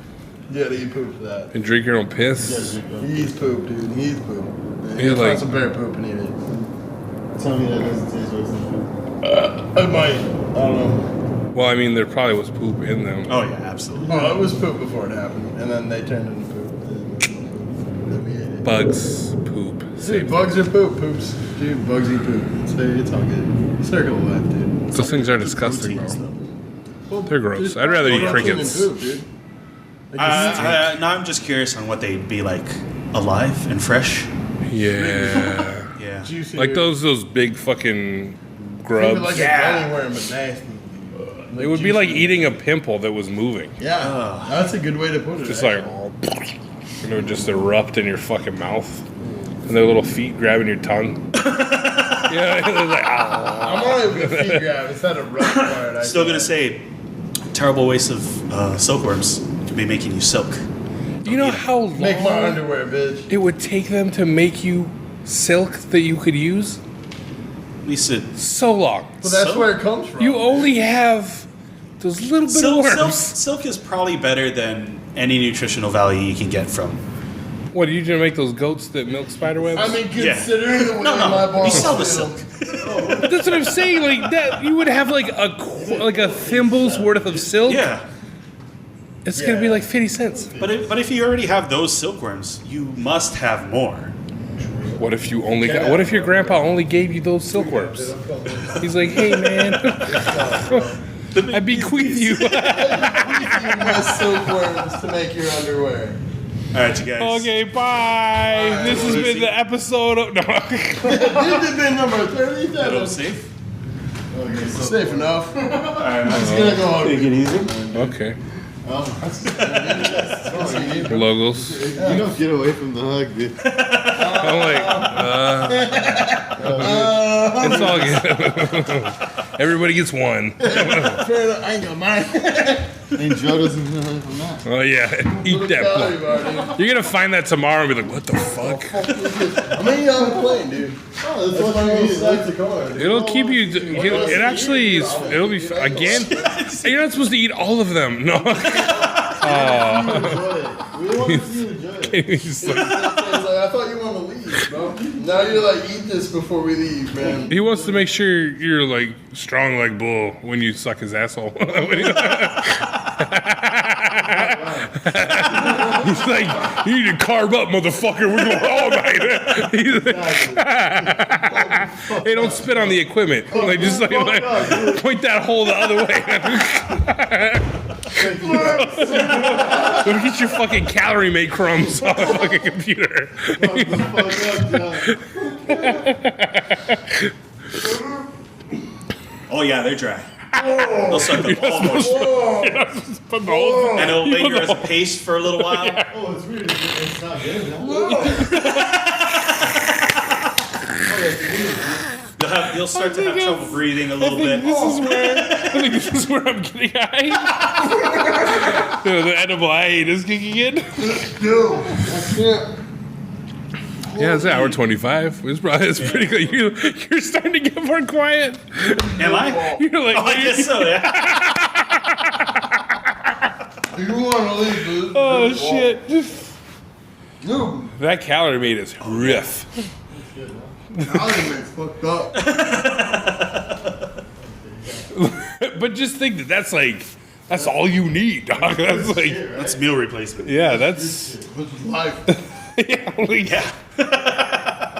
You gotta eat poop for that. And drink your own Yeah, piss. dude, He eats poop, dude. He eats poop. Yeah, You like- find some bear poop and eat it. tell me that doesn't taste like some food. I might. I don't know. Well, I mean, there probably was poop in them. Oh, yeah, absolutely. Oh, it was poop before it happened, and then they turned into poop. Then we ate it. Bugs, poop. Dude, bugs are poop. Poops. Dude, bugs eat poop. It's all good. Circle of life, dude. Those things are disgusting, Proteins, bro. though. They're gross. I'd rather eat Protein in crickets. poop, dude. No, I'm just curious on what they'd be like alive and fresh. Yeah. Yeah. Juicy. Like those big fucking Think grubs. of like a gummy worm, but nasty. It would be like eating a pimple that was moving. Yeah, that's a good way to put it. Just like, and it would just erupt in your fucking mouth. And their little feet grabbing your tongue. Yeah, it was like, ah. I'm alright with feet grab. It's not a rough part. Still gonna say, terrible waste of silkworms could be making you silk. You know how Make my long underwear, bitch. it would take them to make you silk that you could use? At least it. So long. But that's Silk? where it comes from. You only have those little bit of worms. Silk is probably better than any nutritional value you can get from. What, are you gonna make those goats that milk spider webs? I mean, considering the way my balls You sell the feel, silk. But that's what I'm saying. Like that, you would have like a thimble's worth of silk. Yeah. It's gonna be like 50 cents. But if you already have those silkworms, you must have more. What if you only got? What if your grandpa only gave you those silkworms? He's like, hey man, I bequeath you. my silkworms to make your underwear. All right, you guys. Okay, bye. This has been the episode of no. This has been number 30. Little safe. Okay, so Safe enough. Alright, It's gonna go on. take it easy. Okay. That's all you need. Logos. you don't get away from the hug, dude. I'm like, it's all good. Everybody gets one. Fair enough. I ain't got mine. And Joe doesn't get away from that. Oh yeah, eat that. Calorie Plug. bar, dude. You're gonna find that tomorrow and be like, what the fuck? I'm eating on the plane, dude. Oh, that's That's what why you we need. select the car. It'll keep you. It actually is. It'll be again. You're not supposed to eat all of them. No. Enjoy it. We want to see you enjoy it. He's like- I thought you wanted to leave, bro. Now you're like, eat this before we leave, man. he wants to make sure you're like strong like bull when you suck his asshole. He's like, you need to carb up, motherfucker. We're going all night. He's like, hey, don't spit on the equipment. Like, just like point that hole the other way. Go get your fucking calorie mate crumbs on the fucking computer. Oh yeah, they're dry. They'll suck them almost. Put the whole- And it'll linger as a paste for a little while. Oh, it's weird. It's not good. Huh? You'll start to have trouble breathing a little bit. I think this is where I'm getting high. The edible I ate is kicking in. Dude, I can't. Yeah, it's an hour 25. It's pretty good. You're starting to get more quiet. Am I? You're like, Oh, I guess so, yeah. You want to leave, dude? oh shit. Dude, That calorie mate is riff. Alderman's fucked up. But just think that's all you need, dog. That's like, That's meal replacement. yeah, that's. This is life. Yeah.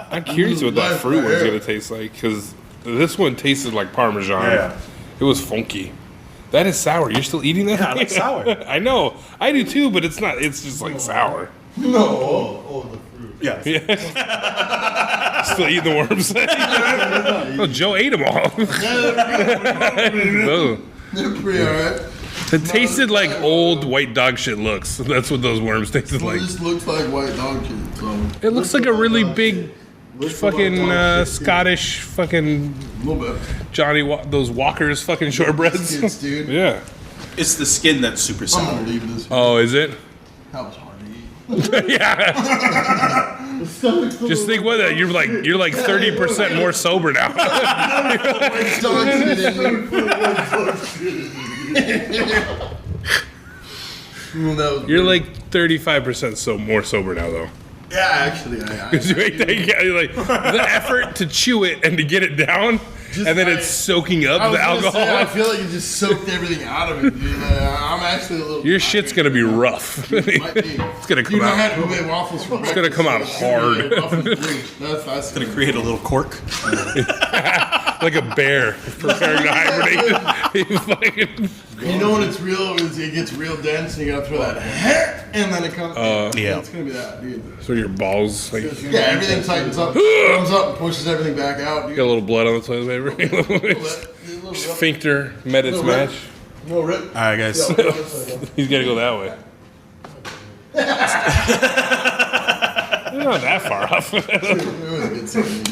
I'm curious what that fruit one's gonna taste like because this one tasted like Parmesan. Yeah. It was funky. That is sour. You're still eating that? Yeah, I like sour. I know. I do too, but it's not. It's just like sour. No. Oh, the fruit. Yeah. Still eating the worms. Oh, Joe ate them all. Oh. They're pretty alright. It tasted like old white dog shit looks. That's what those worms tasted Well, like. this looks like white dog shit, so It looks like a really big Looks fucking like dog shit, Scottish fucking a little bit. those Walkers fucking shortbreads. Skits, dude. Yeah. It's the skin that's super I'm sour. gonna leave this. Oh, is it? That was hard to eat. Yeah. The stomach's full Just of- think what that you're like 30% more sober now. White dog shit in there. No, You're like 35% more sober now though. yeah, actually, I Because you ate that, you're like the effort to chew it and to get it down, Just and then like- it's soaking up the was gonna alcohol. say, I feel like you just soaked everything out of it, dude. Like, I'm actually a little. Your shit's gonna be rough. Might be. It's gonna come Dude, I out. had ube waffles for breakfast. gonna come out hard. That's Gonna create a little cork. Like a bear preparing to hibernate. He fucking- You know when it's real, it gets real dense, and you gotta throw that hair, and then it comes. Yeah. It's gonna be that, dude. so your balls, like, Yeah, everything tightens up, comes up, and pushes everything back out, dude. got a little blood on the toilet paper. Sphincter met its match. No rip. All right, guys. He's got to go that way. You're not that far off. It was a good seating.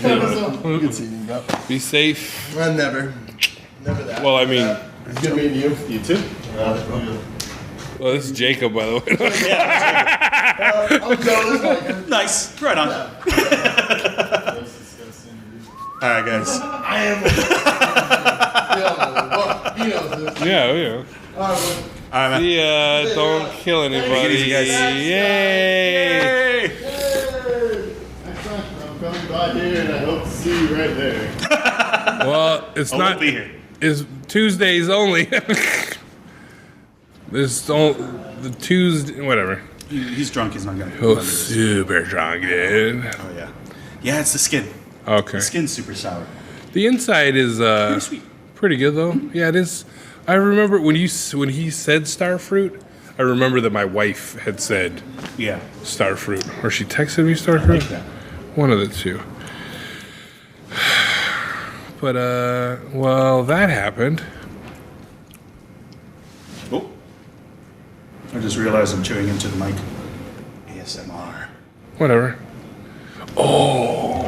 Good seating, bro. Be safe. Never that. Well, I mean, It's good meeting you. You too. well, this is Jacob, by the way. I'm jealous. Like, Nice. Right on. All right, guys. I am. He knows this. Yeah. All right, All right, man. See ya. Don't kill anybody. easy, guys. Yay. Next time, I'm coming by here and I hope to see you right there. Well, it's I not. won't be here. It's Tuesdays only. This all the Tuesday, whatever. He's drunk. He's not gonna. Oh, super drunk, dude. Oh yeah. Yeah, it's the skin. Okay. The skin's super sour. The inside is Pretty sweet. pretty good though. Yeah, it is. I remember when he said star fruit. I remember that my wife had said Yeah. star fruit, or she texted me star fruit. Like that. One of the two. But well, that happened. Oh. I just realized I'm chewing into the mic. ASMR. Whatever. Oh.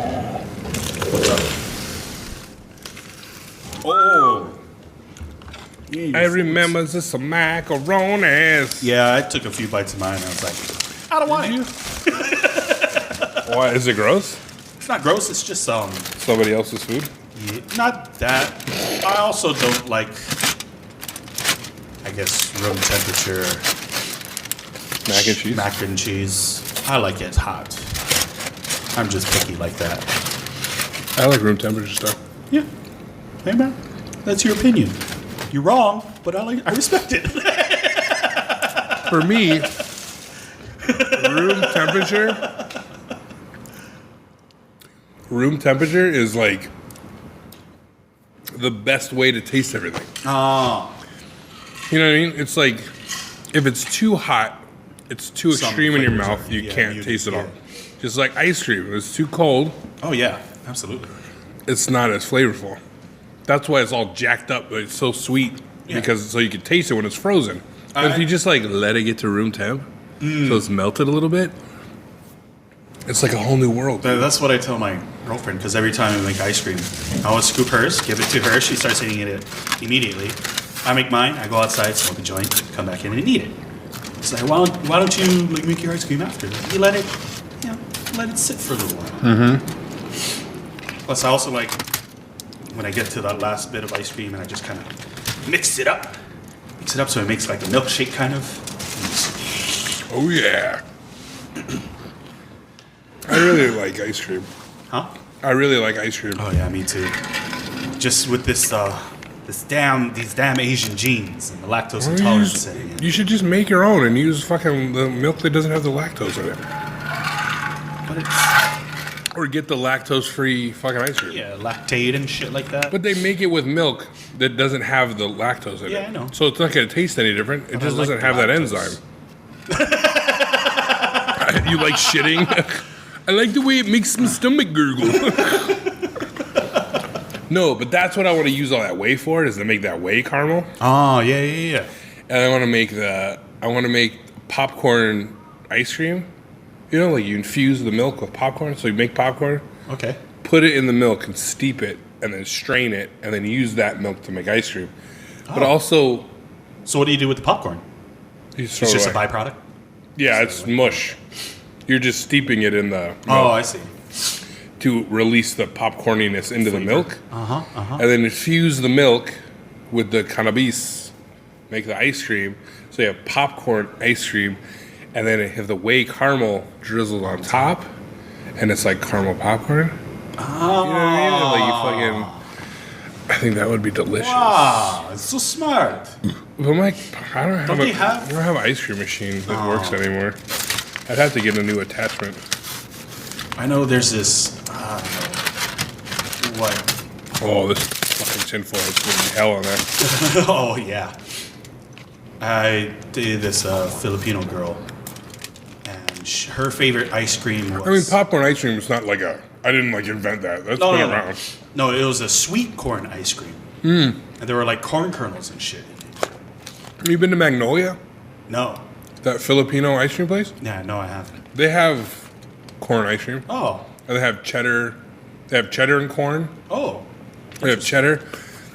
I remember this macaronis. Yeah, I took a few bites of mine and I was like, I don't want it. Why is it gross? It's not gross. It's just Somebody else's food? not that. I also don't like, I guess, room temperature Mac and cheese. mac and cheese. I like it hot. I'm just picky like that. I like room temperature stuff. Yeah. Hey man, that's your opinion. You're wrong, but I respect it. For me, room temperature is like the best way to taste everything. Oh. You know what I mean? It's like if it's too hot, it's too Some extreme in your flavors mouth, are- you yeah, can't muted, taste it all. yeah. Just like ice cream. If it's too cold, Oh yeah, absolutely. it's not as flavorful. That's why it's all jacked up. It's so sweet Yeah. because so you can taste it when it's frozen. But if you just like let it get to room temp, so it's melted a little bit, it's like a whole new world. That's what I tell my girlfriend because every time I make ice cream, I always scoop hers, give it to her. She starts eating it immediately. I make mine. I go outside, smoke a joint, come back in and eat it. It's like, why don't you like make your ice cream after? You let it, let it sit for a little while. Mm-hmm. Plus, I also like when I get to that last bit of ice cream and I just kind of mix it up so it makes like a milkshake kind of. Oh yeah. I really like ice cream. Huh? I really like ice cream. Oh yeah, me too. Just with these damn Asian genes and the lactose intolerance setting in. You should just make your own and use fucking the milk that doesn't have the lactose in it. But it's Or get the lactose-free fucking ice cream. lactate and shit like that. But they make it with milk that doesn't have the lactose in it. Yeah, I know. So it's not going to taste any different. It But just I like doesn't the have that lactose. enzyme. You like shitting? I like the way it makes my stomach gurgle. No, but that's what I want to use all that whey for, is to make that whey caramel. Oh yeah. And I want to make popcorn ice cream. You know, like you infuse the milk with popcorn, so you make popcorn, Okay. put it in the milk and steep it, and then strain it, and then use that milk to make ice cream. But also, So what do you do with the popcorn? you It's just a byproduct. Yeah, it's mush. You're just steeping it in the milk Oh, I see. to release the popcorniness into the milk, Uh huh. and then infuse the milk with the cannabis, make the ice cream. So you have popcorn ice cream, and then have the whey caramel drizzled on top, and it's like caramel popcorn. You know what I mean? Like you fucking. I think that would be delicious. Wow, it's so smart. But Mike, I don't Don't they have- I don't have an ice cream machine that works anymore. I'd have to get a new attachment. I know there's this. Oh, this fucking tinfoil is going to be hell on that. Oh yeah. I dated this Filipino girl, and her favorite ice cream was. I mean, popcorn ice cream is not like a. I didn't like invent that. That's been around. No, it was a sweet corn ice cream. And there were like corn kernels and shit. Have you been to Magnolia? No. That Filipino ice cream place? Yeah, no, I haven't. They have corn ice cream. Oh. And they have cheddar. They have cheddar and corn. Oh. They have cheddar.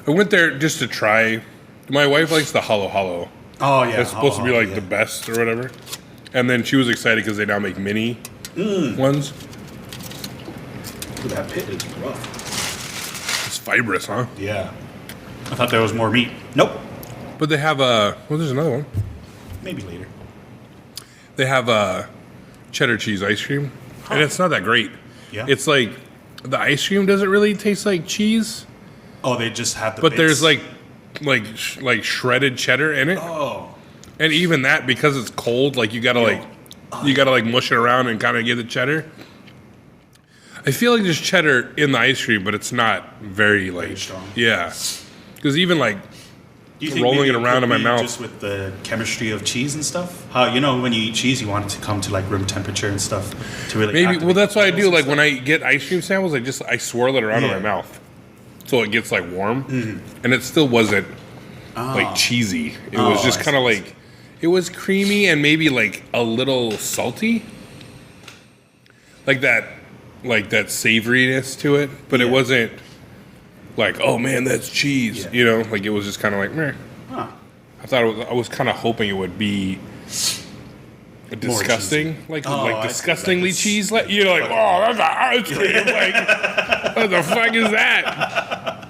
I went there just to try. My wife likes the Halo Halo. Oh yeah. It's supposed to be like the best or whatever. And then she was excited because they now make mini ones. Ooh, that pit is rough. It's fibrous, huh? Yeah. I thought there was more meat. Nope. But they have a. Well, there's another one. Maybe later. They have a cheddar cheese ice cream, and it's not that great. Yeah. It's like the ice cream doesn't really taste like cheese, Oh, they just have the. but bits. there's like shredded cheddar in it, Oh. and even that because it's cold, like you gotta mush it around and kind of get the cheddar. I feel like there's cheddar in the ice cream, but it's not very like strong. Yeah, because even like Do you think rolling maybe it around could in my be mouth. just with the chemistry of cheese and stuff? How when you eat cheese, you want it to come to like room temperature and stuff to really. maybe activate well that's the what I flavors do. and Like stuff? when I get ice cream samples, I swirl it around in Yeah. my mouth, so it gets like warm, and it still wasn't like cheesy. It was just I kind of see. like it was creamy and maybe like a little salty, like that savoriness to it, but it Yeah. wasn't like oh man that's cheese, Yeah. like it was just kind of like meh. Huh. I thought I was kind of hoping it would be disgusting, like Oh, I see. disgustingly Like it's- cheese. Like you're like, oh, that's an ice cream. Like, what the fuck is that?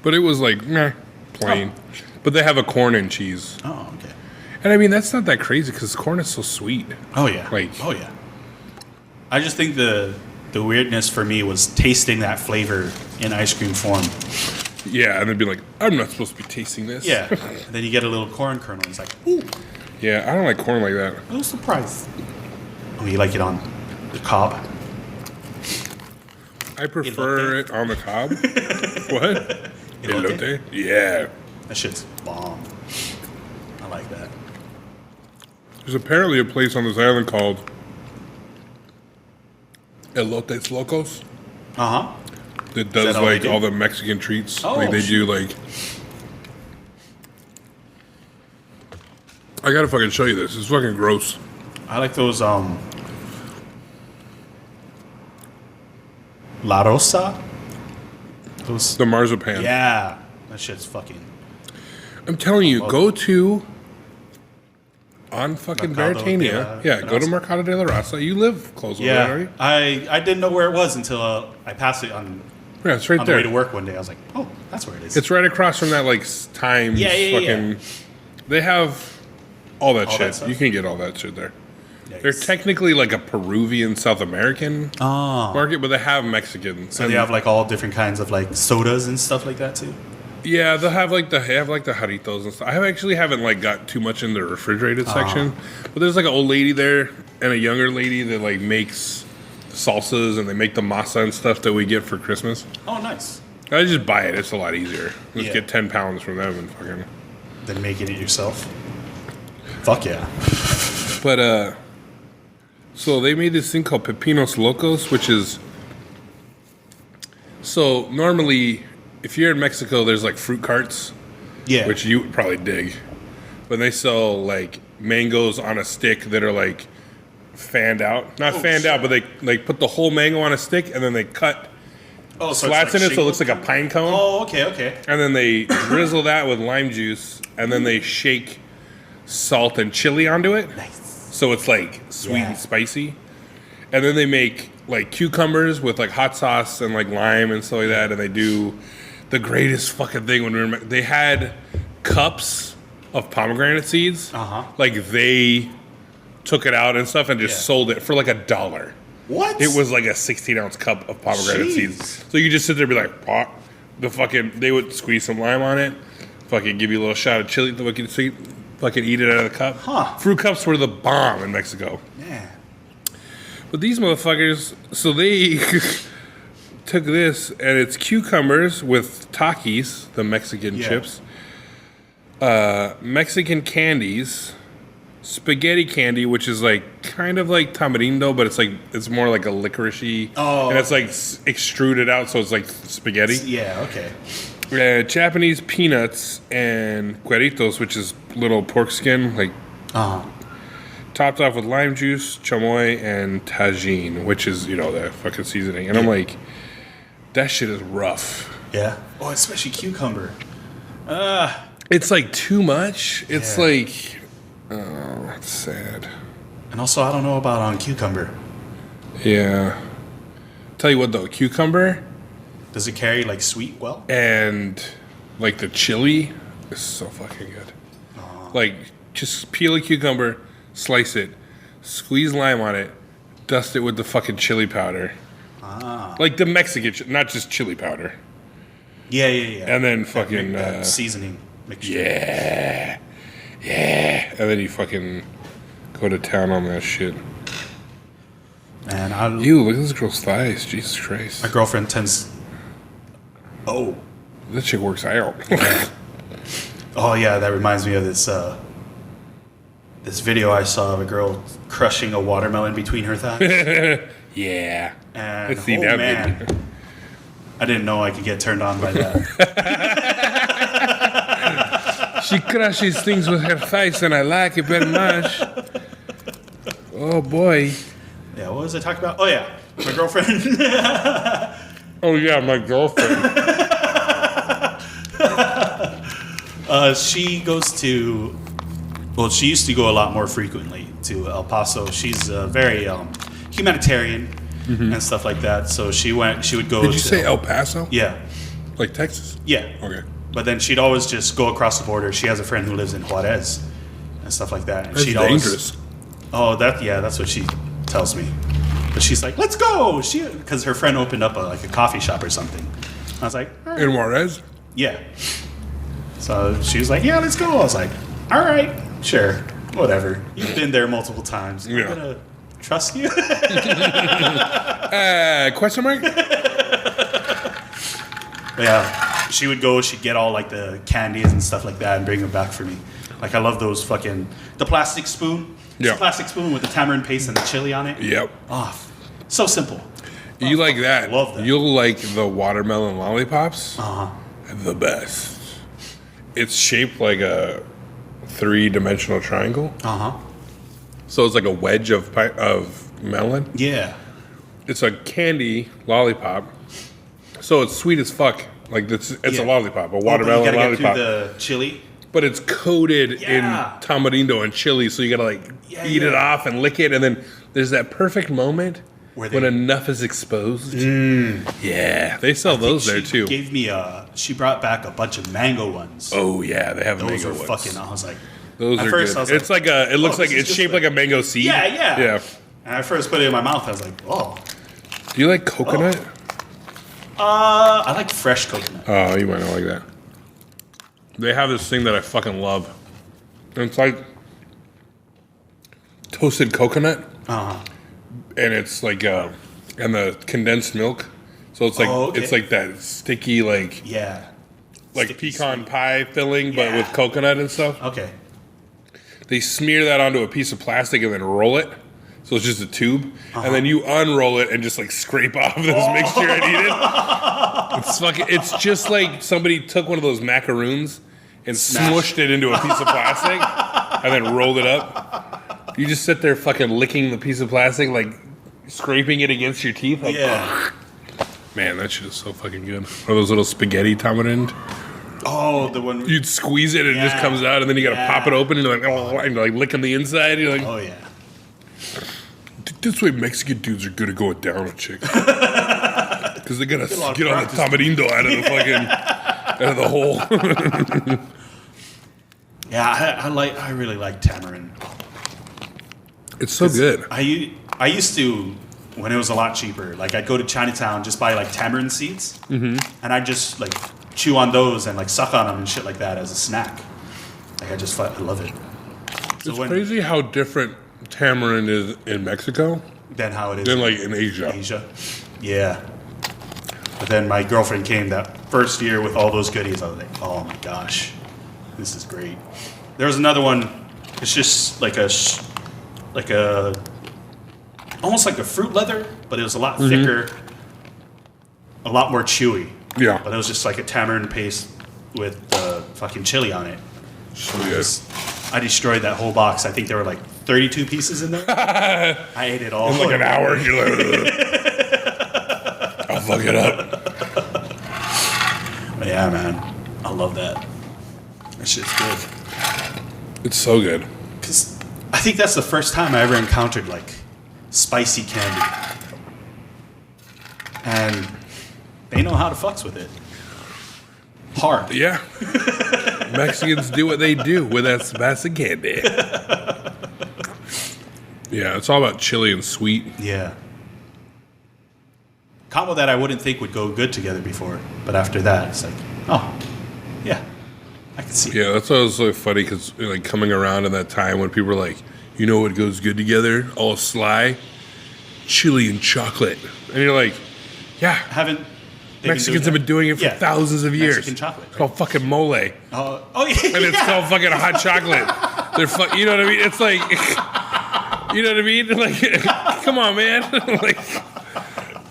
But it was like meh, plain. But they have a corn and cheese, Oh, okay. and I mean that's not that crazy because corn is so sweet. Oh yeah. Like- oh yeah. I just think the weirdness for me was tasting that flavor in ice cream form. Yeah, and they'd be like, I'm not supposed to be tasting this. Yeah. And then you get a little corn kernel. And it's like, ooh, Yeah, I don't like corn like that. no surprise. Oh, you like it on the cob? I prefer it on the cob. What? Elote? Elote? Yeah. That shit's bomb. I like that. There's apparently a place on this island called Elotes Locos Uh huh. that does that all they like do? all the Mexican treats. Oh, like they do like. I gotta fucking show you this. It's fucking gross. I like those La Rosa. Those. The marzipan. Yeah. That shit's fucking. I'm telling you, go to on fucking Mercado Veritania. de la Yeah, go to Raza. Mercado de la Raza. You live close over there, Yeah. right? I didn't know where it was until I passed it on Yeah, it's right the way to there. work one day. I was like, oh, that's where it is. It's right across from that like Times Yeah, yeah, yeah. fucking. They have all that All shit. that stuff? You can get all that shit there. Nice. They're technically like a Peruvian South American Oh. market, but they have Mexican. So they have like all different kinds of like sodas and stuff like that too. Yeah, they'll have like the jarritos and stuff. I haven't like got too much in the refrigerated section, but there's like an old lady there and a younger lady that like makes salsas and they make the masa and stuff that we get for Christmas. Oh, nice. I just buy it; it's a lot easier. Just Yeah. get 10 pounds from them and fucking. Then making it yourself. Fuck yeah. But so they made this thing called Pepinos Locos, which is so normally if you're in Mexico, there's like fruit carts. Yeah. Which you would probably dig. But they sell like mangoes on a stick that are like fanned out. Not fanned out, but they like put the whole mango on a stick and then they cut oh, so slats it's in like it so it looks like a shingle? pine cone. Oh, okay, okay. And then they drizzle that with lime juice and then they shake salt and chili onto it. Nice. So it's like sweet Yeah. and spicy. And then they make like cucumbers with like hot sauce and like lime and stuff like that. And they do the greatest fucking thing when we were. They had cups of pomegranate seeds. Uh-huh. Like they took it out and stuff and just Yeah. sold it for like $1. What? It was like a 16-ounce cup of pomegranate Jeez. seeds. So you just sit there and be like, pop. They would squeeze some lime on it, fucking give you a little shot of chili, fucking sweet, fucking eat it out of the cup. Huh. Fruit cups were the bomb in Mexico. Yeah. But these motherfuckers, so they took this, and it's cucumbers with Takis, the Mexican chips, Mexican candies, spaghetti candy, which is like kind of like tamarindo, but it's more like a licoricey. Oh. And it's like extruded out, so it's like spaghetti. Yeah, okay. Japanese peanuts and cueritos, which is little pork skin, like topped off with lime juice, chamoy, and tagine, which is, the fucking seasoning. And I'm like, that shit is rough. Yeah. Oh, especially cucumber. It's like too much. It's like, oh, that's sad. And also, I don't know about on cucumber. Yeah. Tell you what though, cucumber Does it carry like sweet well? and like the chili is so fucking good. Like, just peel a cucumber, slice it, squeeze lime on it, dust it with the fucking chili powder. Like the Mexican, not just chili powder. Yeah. And then fucking seasoning mixture. yeah. And then you fucking go to town on that shit. And Ew, look at this girl's thighs. Jesus Christ. my girlfriend tends. Oh. That chick works out. Oh yeah, that reminds me of this this video I saw of a girl crushing a watermelon between her thighs. Yeah. And Let's see that man, video. I didn't know I could get turned on by that. She crushes things with her thighs and I like it very much. Oh boy. Yeah, what was I talking about? Oh yeah, my girlfriend. Oh yeah, my girlfriend. She goes to. Well, she used to go a lot more frequently to El Paso. She's very humanitarian and stuff like that. So she would go. Did you say El Paso? Yeah, Like Texas? yeah. Okay. But then she'd always just go across the border. She has a friend who lives in Juarez and stuff like that. And That's she'd dangerous. Always, that's what she tells me. But she's like, "Let's go!" Because her friend opened up a coffee shop or something. I was like, "All right." In Juarez? Yeah. So she was like, "Yeah, let's go." I was like, "All right, sure, whatever. You've been there multiple times. I'm Yeah. gonna trust you." Question mark? Yeah, she would go. She'd get all like the candies and stuff like that and bring them back for me. Like I love those the plastic spoon. It's Yeah. a plastic spoon with the tamarind paste and the chili on it. Yep. Oh, so simple. You like that? Love that. You'll like the watermelon lollipops. Uh-huh. The best. It's shaped like a 3-dimensional triangle. Uh-huh. So it's like a wedge of melon. Yeah. It's a candy lollipop. So it's sweet as fuck. Like it's Yeah. a lollipop, a Oh, but watermelon you gotta lollipop. get through the chili. But it's coated Yeah. in tamarindo and chili, so you gotta like eat it off and lick it, and then there's that perfect moment Where when they- enough is exposed. Yeah, they sell those there too. Gave me she brought back a bunch of mango ones. Oh yeah, they have Those mango are ones. fucking. I was like, Those at are first good. I was It's like a. It looks like this is it's just shaped like a mango seed. yeah. Yeah. And I first put it in my mouth. I was like, oh. Do you like coconut? I like fresh coconut. Oh, you might not like that. They have this thing that I fucking love. And it's like toasted coconut, Uh-huh. and it's like and the condensed milk. So it's like Oh, okay. it's like that sticky like Yeah. Sticky pecan sweet. pie filling, but Yeah. with coconut and stuff. Okay. They smear that onto a piece of plastic and then roll it. So it's just a tube, Uh-huh. and then you unroll it and just like scrape off this mixture and eat it. It's fucking. It's just like somebody took one of those macaroons and smushed it into a piece of plastic and then rolled it up. You just sit there fucking licking the piece of plastic, like scraping it against your teeth. Like, Yeah. man, that shit is so fucking good. Or those little spaghetti tamarind. Oh, the one. You'd squeeze it and it just Yeah. comes out, and then you gotta pop it Yeah. open and you're like, oh, and you're like licking the inside. You're like, Oh yeah. this way Mexican dudes are good at going down a chick. Because they gotta lot of get all the practice. tamarindo out of the fucking, out of the hole. Yeah, I really like tamarind. It's so good. I used to, when it was a lot cheaper, like I'd go to Chinatown, just buy like tamarind seeds, and I'd just like chew on those and like suck on them and shit like that as a snack. Like I love it. So It's crazy how different tamarind is in Mexico Then how it is than like in Asia. Asia. Yeah. But then my girlfriend came that first year with all those goodies. I was like, oh my gosh, this is great. There was another one. It's just like almost like a fruit leather, but it was a lot thicker, a lot more chewy. Yeah. But it was just like a tamarind paste with fucking chili on it. So good. I destroyed that whole box. I think there were like 32 pieces in there. I ate it all. In like an hour, you're like, I'll fuck it up. But yeah, man. I love that. That shit's good. It's so good. Because I think that's the first time I ever encountered like spicy candy. And they know how to fucks with it. Hard. Yeah. Mexicans do what they do with that spicy candy. Yeah, it's all about chili and sweet. Yeah. Combo that I wouldn't think would go good together before. But after that, it's like, oh, yeah. I can see it. Yeah, that's why it was so funny because like coming around in that time when people were like, you know what goes good together? All sly, chili and chocolate, and you're like, yeah. Mexicans have been doing it for thousands of years. Mexican chocolate. It's called fucking mole, and Oh, yeah. it's called fucking hot chocolate. They're you know what I mean? It's like, you know what I mean? Like, come on, man. Like,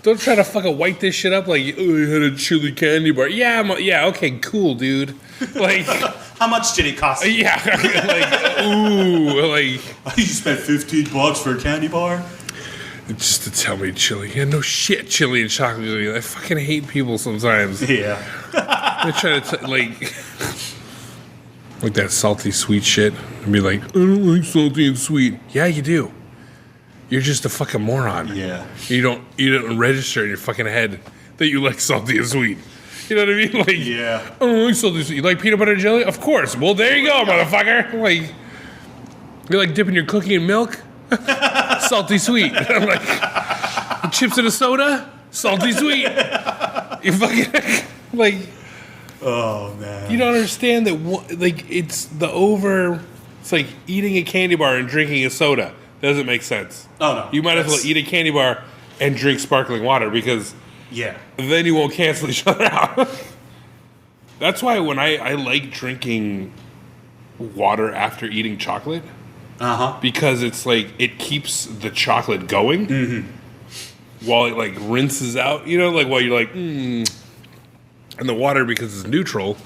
don't try to fucking white this shit up like, oh, you had a chili candy bar. Yeah, yeah, okay, cool, dude. Like, How much did it cost? yeah, like, ooh, like, You spent $15 for a candy bar? just to tell me chili. Yeah, no shit, chili and chocolate. I fucking hate people sometimes. Yeah. They try to like that salty sweet shit and be like, I don't like salty and sweet. Yeah, you do. You're just a fucking moron. Yeah. You don't register in your fucking head that you like salty and sweet. You know what I mean? Like, Yeah. I don't like salty and sweet. You like peanut butter and jelly? Of course. Well, there you go, motherfucker. Like, you like dipping your cookie in milk? Salty sweet. I'm like, chips in a soda? Salty sweet. You fucking like. Oh, man. You don't understand that. Like, it's like eating a candy bar and drinking a soda. Doesn't make sense. Oh, no. You might as well eat a candy bar and drink sparkling water because Yeah. then you won't cancel each other out. That's why when I like drinking water after eating chocolate. Uh-huh. Because it's like it keeps the chocolate going while it like rinses out, you know, like while you're like, and the water, because it's neutral,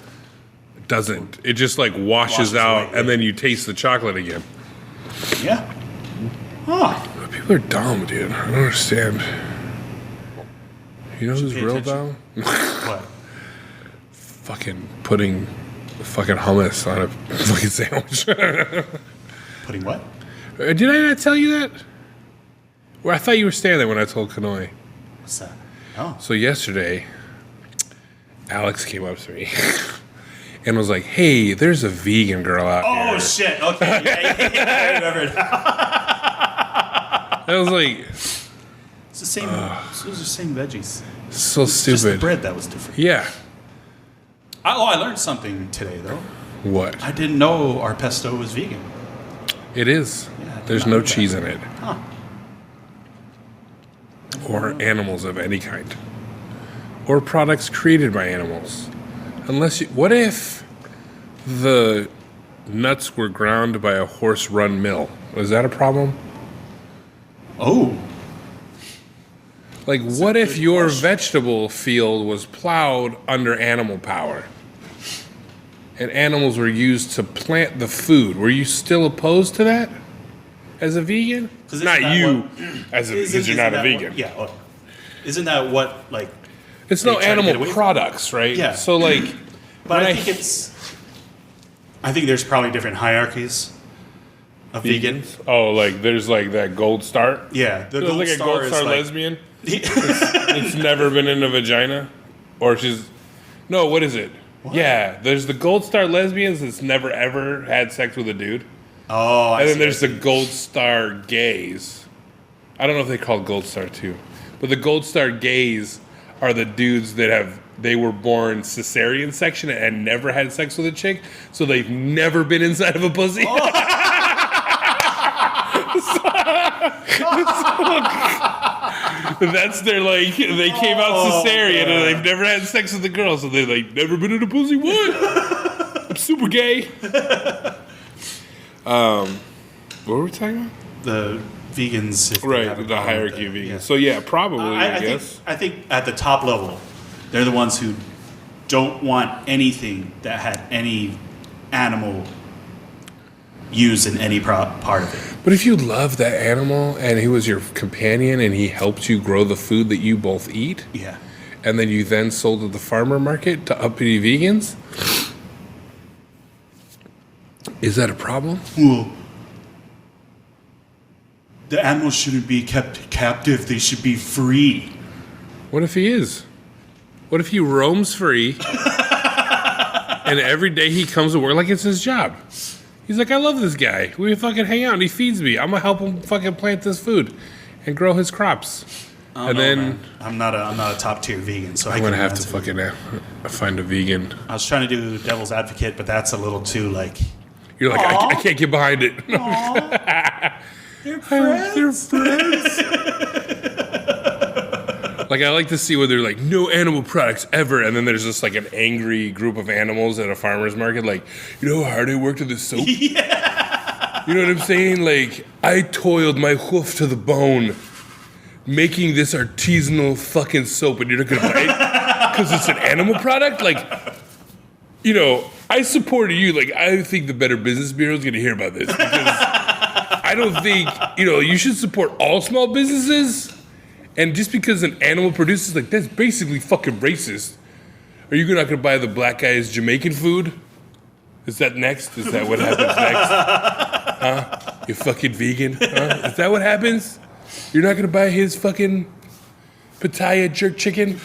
doesn't. It just like washes out, away, and then you taste the chocolate again. Yeah. Huh. But people are dumb, dude. I don't understand. You know who's pay real attention. dumb? What? Fucking putting fucking hummus on a fucking sandwich. Putting what? Did I not tell you that? Well, I thought you were standing there when I told Kanoi. What's that? Oh. So yesterday, Alex came up to me and was like, "Hey, there's a vegan girl out here." Oh, shit. Okay. Yeah, I remember it. I was like, It's the same. Those are the same veggies. so Just the stupid. bread that was different. Yeah. I learned something today, though. What? I didn't know our pesto was vegan. It is. Yeah, I did There's not no know that. cheese in it. Huh. Or animals of any kind. Or products created by animals. Unless you. What if the nuts were ground by a horse-run mill? Was that a problem? Oh. Like, what if your vegetable field was plowed under animal power? And animals were used to plant the food. Were you still opposed to that as a vegan? 'Cause Not isn't that you, what- because you're not a vegan. Yeah. Well, isn't that what, like... It's they no try to get animal away from? products, right? Yeah. So, like, But when I think I think there's probably different hierarchies of vegan. Oh, like, there's, like, that gold star? Yeah. The There's, gold like, a star gold is star like... lesbian? It's never been in a vagina? Or she's... No, what is it? Yeah, there's the gold star lesbians that's never, ever had sex with a dude. Oh, I And then see, there's I the see. gold star gays. I don't know if they call it gold star too, but the gold star gays are the dudes that they were born cesarean section and never had sex with a chick, so they've never been inside of a pussy. That's their like. They came out cesarean and they've never had sex with a girl, so they're like never been in a pussy. What? I'm super gay. What were we talking about? The vegans, if they Right, have a the problem hierarchy with of it. vegans. Yeah. So yeah, probably. I think, guess. I think at the top level, they're the ones who don't want anything that had any animal use in any part of it. But if you love that animal and he was your companion and he helped you grow the food that you both eat, Yeah. and then you then sold at the farmer market to uppity vegans, is that a problem? Well, the animals shouldn't be kept captive. They should be free. What if he is? What if he roams free and every day he comes to work like it's his job? He's like, I love this guy. We fucking hang out and he feeds me. I'm gonna help him fucking plant this food and grow his crops. I don't know, man. I'm not a top tier vegan, so I'm gonna have to fucking find a vegan. I was trying to do devil's advocate, but that's a little too like. You're like, I can't get behind it. They're friends. Like, I like to see where they're like, no animal products ever. And then there's just like an angry group of animals at a farmer's market. Like, you know how hard I worked with this soap? Yeah. You know what I'm saying? Like, I toiled my hoof to the bone making this artisanal fucking soap and you're not going to buy it because it's an animal product? Like, you know, I supported you. Like, I think the Better Business Bureau is going to hear about this because I don't think, you know, you should support all small businesses. And just because an animal produces, like, that's basically fucking racist. Are you not going to buy the black guy's Jamaican food? Is that next? Is that what happens next? Huh? You fucking vegan? Huh? Is that what happens? You're not going to buy his fucking pitaya jerk chicken?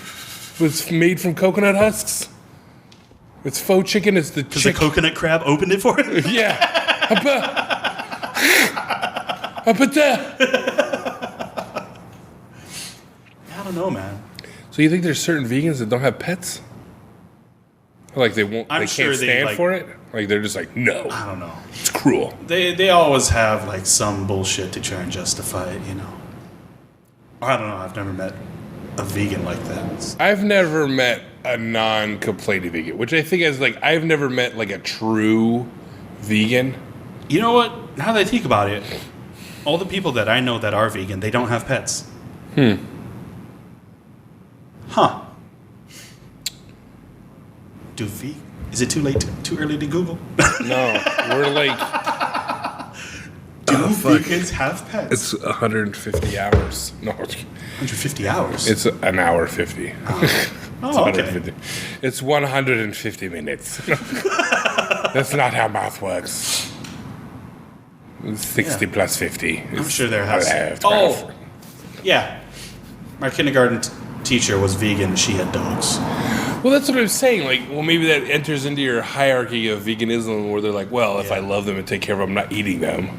Was made from coconut husks? It's faux chicken. It's the Because the coconut crab opened it for him? Yeah. I don't know, man. So you think there's certain vegans that don't have pets? Like they won't, I'm they sure can't they, stand like- for it? Like they're just like, no, I don't know. it's cruel. They always have like some bullshit to try and justify it, you know. I don't know. I've never met a vegan like that. I've never met a non-complaining vegan, which I think is like, I've never met like a true vegan. You know what? Now that I think about it, all the people that I know that are vegan, they don't have pets. Huh. Is it too early to Google? No, we're like, Do vegans have pets? it's 150 hours. No, 150 hours. it's an hour 50. It's Oh, okay. 150. It's 150 minutes. That's not how math works. 60 plus 50. I'm sure there has. Oh, yeah. My kindergarten teacher was vegan. She had dogs. Well, that's what I was saying. Like, well, maybe that enters into your hierarchy of veganism where they're like, well, if I love them and take care of them, I'm not eating them.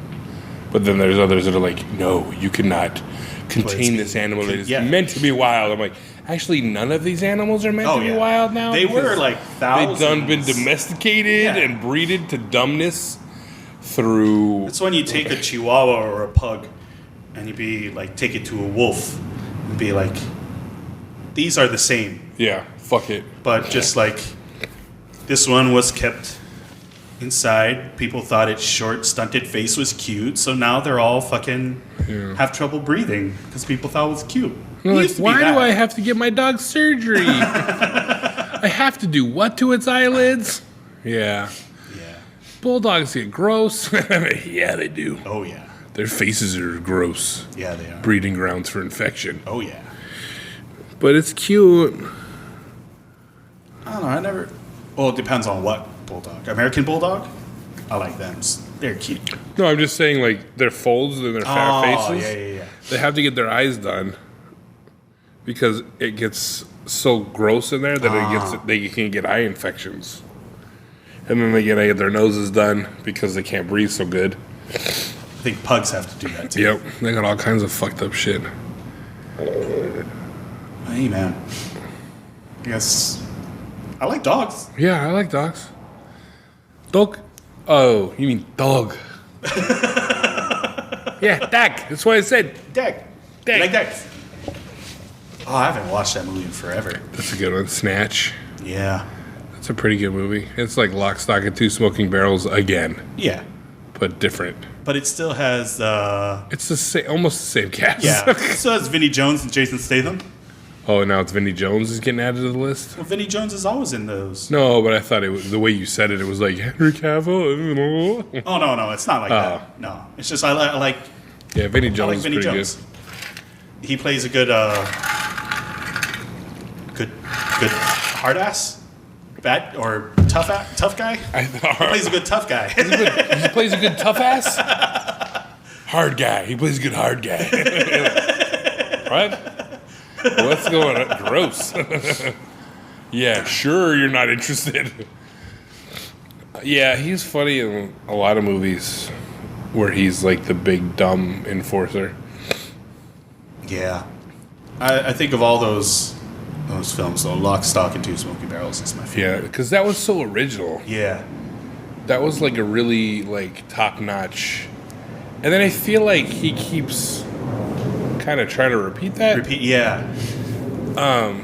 But then there's others that are like, no, you cannot contain this animal. It is meant to be wild. I'm like, actually, none of these animals are meant to be wild now. They were like thousands. They've done been domesticated and breeded to dumbness through. It's when you take a chihuahua or a pug and you be like, take it to a wolf and be like, these are the same. Yeah, fuck it. But just like this one was kept inside. People thought its short, stunted face was cute. So now they're all fucking have trouble breathing because people thought it was cute. Like, why do I have to get my dog surgery? I have to do what to its eyelids? Yeah. Yeah. Bulldogs get gross. Yeah, they do. Oh, yeah. Their faces are gross. Yeah, they are. Breeding grounds for infection. Oh, yeah. But it's cute. I don't know. I never. Well, it depends on what bulldog. American bulldog? I like them. They're cute. No, I'm just saying, like, their folds and their fat faces. Yeah. They have to get their eyes done because it gets so gross in there that they can get eye infections. And then they get their noses done because they can't breathe so good. I think pugs have to do that too. Yep, they got all kinds of fucked up shit. Hey, man. I guess I like dogs. Yeah, I like dogs. Dog? Oh, you mean dog? Yeah, dog. That's what I said. Dag. Dag. Like dogs. Oh, I haven't watched that movie in forever. That's a good one. Snatch. Yeah. It's a pretty good movie. It's like Lock, Stock, and Two Smoking Barrels again, Yeah. but different. But it still has, It's the same, almost the same cast. yeah. It still has Vinnie Jones and Jason Statham. Oh, now it's Vinnie Jones is getting added to the list. Well, Vinnie Jones is always in those. No, but I thought it was the way you said it. It was like Henry Cavill. Oh, no, it's not like that. No. It's just, I like Yeah, Vinnie I Jones like is Vinnie pretty Jones. He plays a good hard ass, bad or tough guy. good. He plays a good tough guy. He plays a good tough ass. Hard guy. He plays a good hard guy. What? What's going on? Gross. Yeah, sure. You're not interested. Yeah, he's funny in a lot of movies where he's like the big dumb enforcer. Yeah, I think of all those films though. Lock, Stock, and Two Smoking Barrels is my favorite. Yeah, because that was so original. Yeah. That was like a really like top notch. And then I feel like he keeps kind of trying to repeat that. Yeah.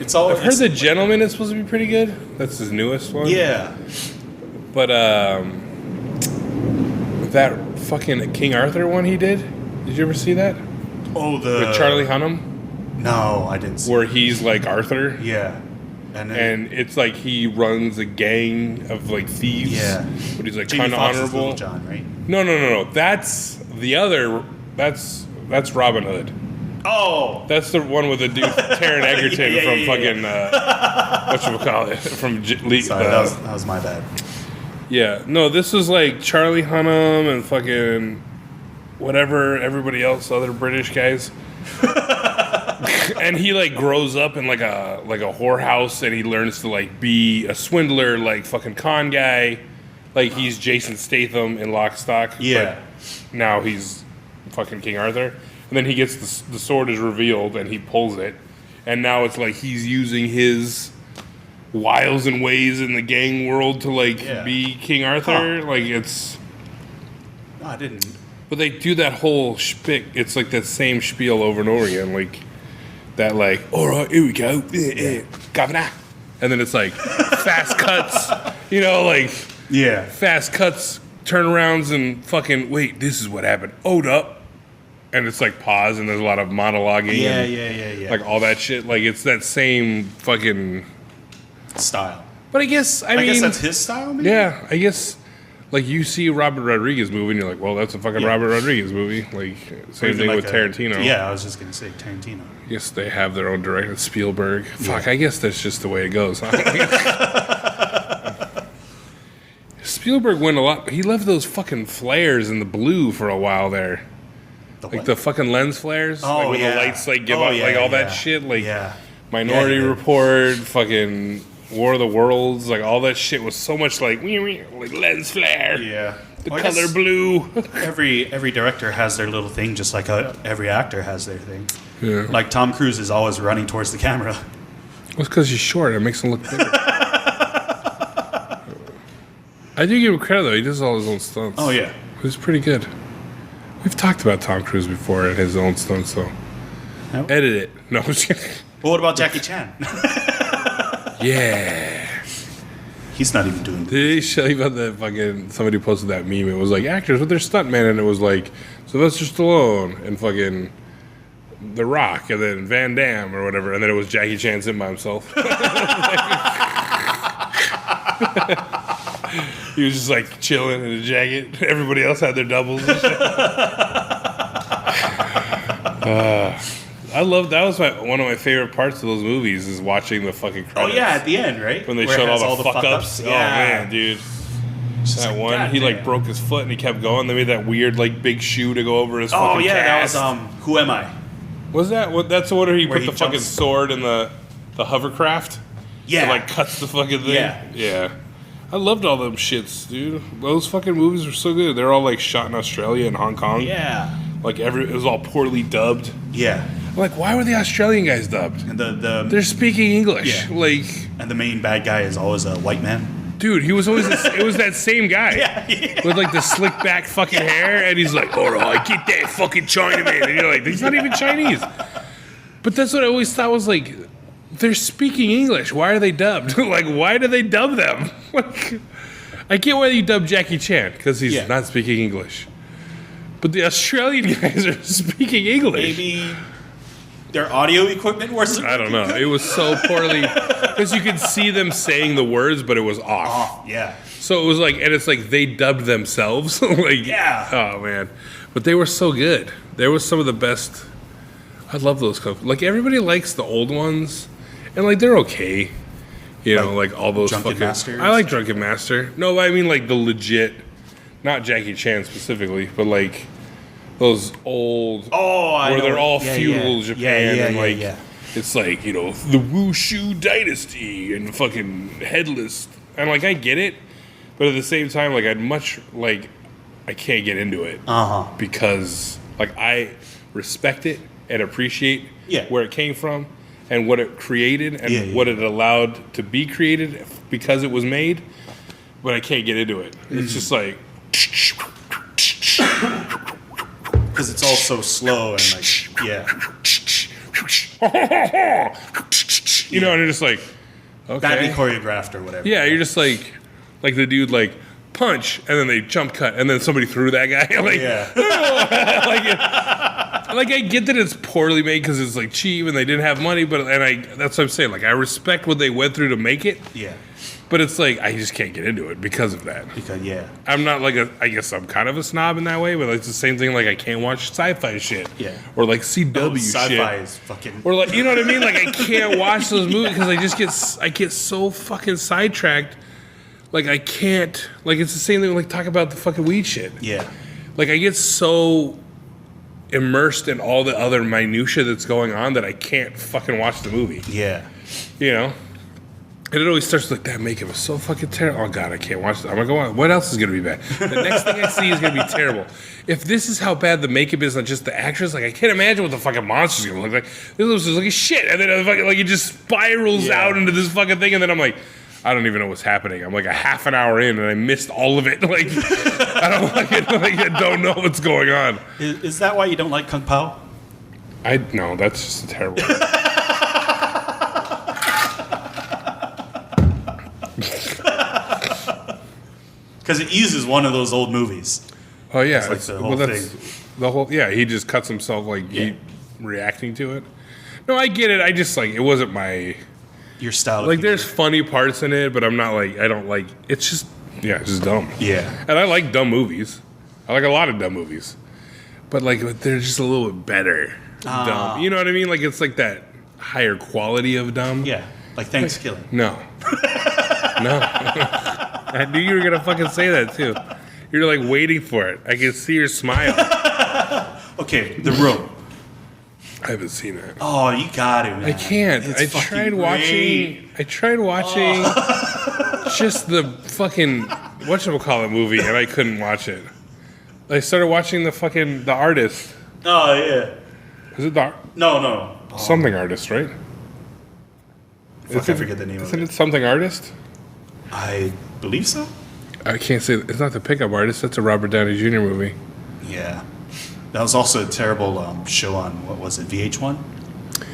It's all. I've heard The Gentleman is supposed to be pretty good. That's his newest one. Yeah. But that fucking King Arthur one he did you ever see that? Oh, With Charlie Hunnam? No, I didn't see. Where he's like Arthur? Yeah. And it's like he runs a gang of like thieves. Yeah. But he's like Jamie kind of Foxx's honorable. Little John, right? No. That's the other. That's Robin Hood. Oh. That's the one with the dude Taron Egerton from fucking whatchamacallit from Sorry, that was my bad. Yeah, no, this was like Charlie Hunnam and fucking whatever everybody else, other British guys. And he like grows up in like a whorehouse, and he learns to like be a swindler, like fucking con guy. Like he's Jason Statham in Lock, Stock. Yeah. But now he's fucking King Arthur. And then he gets the sword is revealed, and he pulls it, and now it's like he's using his wiles and ways in the gang world to like be King Arthur. Like it's. No, I didn't. But they do that whole spiel. It's like that same spiel over and over again, like that. Like, all right, here we go, governor, and then it's like fast cuts. You know, like fast cuts, turnarounds, and fucking wait. This is what happened. Hold up. And it's like pause, and there's a lot of monologuing. Yeah. Like all that shit. Like it's that same fucking style. But I guess I mean, guess that's his style. Maybe? Yeah, I guess like you see a Robert Rodriguez movie, and you're like, well, that's a fucking Robert Rodriguez movie. Like same thing with Tarantino. Yeah, I was just gonna say Tarantino. I guess they have their own director. Spielberg. Fuck, I guess that's just the way it goes. Huh? Spielberg went a lot. He left those fucking flares in the blue for a while there. Like the fucking lens flares, like when the lights like give up, like all that shit, like Minority Report, fucking War of the Worlds, like all that shit was so much like lens flare, the color blue. every director has their little thing, just like every actor has their thing. Yeah, like Tom Cruise is always running towards the camera. Well, it's because he's short. It makes him look bigger. I do give him credit though; he does all his own stunts. Oh yeah, he's pretty good. We've talked about Tom Cruise before and his own stunts, so edit it. No. Well, what about Jackie Chan? Yeah. He's not even doing. Did he show you about that fucking? Somebody posted that meme. It was like actors with their stuntman, and it was like Sylvester Stallone and fucking The Rock, and then Van Damme or whatever, and then it was Jackie Chan sitting by himself. He was just like chilling in a jacket. Everybody else had their doubles and shit. I love that. Was one of my favorite parts of those movies is watching the fucking credits. Oh yeah, at the end, right? When they showed all the fuck ups. Yeah. Oh man, dude. That one, God, he like broke his foot and he kept going. They made that weird like big shoe to go over his fucking cast. That was Who Am I? Was that what? That's the one where he put the fucking sword in the hovercraft. Yeah, it, like cuts the fucking thing. Yeah. I loved all them shits, dude. Those fucking movies were so good. They're all like shot in Australia and Hong Kong. Yeah. Like it was all poorly dubbed. Yeah. I'm like, why were the Australian guys dubbed? And they're speaking English. Yeah. Like, and the main bad guy is always a white man. Dude, he was always it was that same guy. Yeah. With like the slick back fucking hair, and he's like, all right, get that fucking Chinaman. And you're like, he's not even Chinese. But that's what I always thought was like, they're speaking English. Why are they dubbed? Like, why do they dub them? Like, I get why you dub Jackie Chan because he's not speaking English. But the Australian guys are speaking English. Maybe their audio equipment wasn't. I don't know. It was so poorly because you could see them saying the words, but it was off. Yeah. So it was like, and it's like they dubbed themselves. Like, oh man, but they were so good. There was some of the best. I love those. Like everybody likes the old ones, and like they're okay. You know, like all those Drunken fucking. Master? I like Drunken Master. No, I mean like the legit, not Jackie Chan specifically, but like those old. Oh, I where know. they're all Yeah, feudal yeah. Japan Yeah, and like. yeah. It's like, you know, the Wushu dynasty and fucking headless. And like I get it, but at the same time, like I'd much like I can't get into it because like I respect it and appreciate where it came from and what it created and what it allowed to be created because it was made, but I can't get into it. It's just like because it's all so slow and like you know, and you're just like okay, badly choreographed or whatever. Yeah, you're just like the dude like punch and then they jump cut and then somebody threw that guy like like I get that it's poorly made because it's like cheap and they didn't have money, but that's what I'm saying, like I respect what they went through to make it, but it's like I just can't get into it because of that. Because I'm not like I guess I'm kind of a snob in that way, but like it's the same thing, like I can't watch sci-fi shit or like CW sci-fi shit is fucking or like, you know what I mean, like I can't watch those movies because I get so fucking sidetracked. Like I can't, like it's the same thing like talk about the fucking weed shit. Like I get so immersed in all the other minutia that's going on that I can't fucking watch the movie. You know? And it always starts like that makeup is so fucking terrible. Oh god, I can't watch that. I'm gonna go, what else is gonna be bad? The next thing I see is gonna be terrible. If this is how bad the makeup is, not just the actress, like I can't imagine what the fucking monster's gonna look like. This looks just like shit, and then fucking, like it just spirals out into this fucking thing, and then I'm like, I don't even know what's happening. I'm like a half an hour in and I missed all of it. Like I don't like it. Like I don't know what's going on. Is that why you don't like Kung Pao? No, that's just terrible. Because it uses one of those old movies. Oh yeah, That's like the whole thing. The whole he just cuts himself like he reacting to it. No, I get it. I just like it wasn't my your style. Like there's funny parts in it, but I'm not like I don't like it's just it's just dumb. And I like dumb movies. I like a lot of dumb movies. But like they're just a little bit better dumb. You know what I mean? Like it's like that higher quality of dumb. Like Thanksgiving. No. No. I knew you were gonna fucking say that too. You're like waiting for it. I can see your smile. Okay, The Room. I haven't seen it. Oh, you got it, man. I can't. It's I fucking tried watching just the fucking whatchamacallit movie and I couldn't watch it. I started watching the Artist. Oh yeah. Is it the No. Something Artist, right? I forget the name of it. Isn't it Something Artist? I believe so. I can't say it's not the Pickup Artist. That's a Robert Downey Jr. movie. Yeah. That was also a terrible show on, what was it, VH1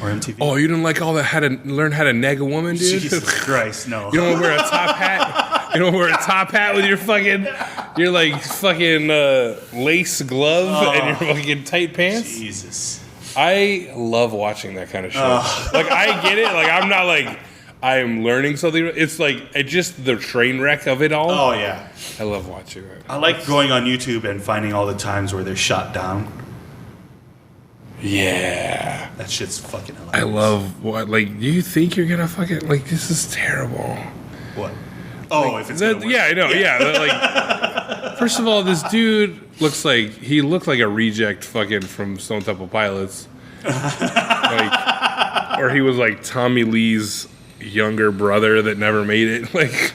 or MTV? Oh, you didn't like all that how to learn how to nag a woman, dude? Jesus Christ, no. You don't wear a top hat? You don't wear a top hat with your fucking lace glove and your fucking tight pants? Jesus. I love watching that kind of show. Like, I get it. Like, I'm not like, I'm learning something. It's like, just the train wreck of it all. Oh, yeah. I love watching it. I like going on YouTube and finding all the times where they're shot down. Yeah. That shit's fucking hilarious. I love what, like, do you think you're gonna fucking, like, this is terrible. What? Oh, like, if it's gonna work. Yeah, I know, like, first of all, this dude looked like a reject fucking from Stone Temple Pilots. Like, or he was like Tommy Lee's younger brother that never made it. Like,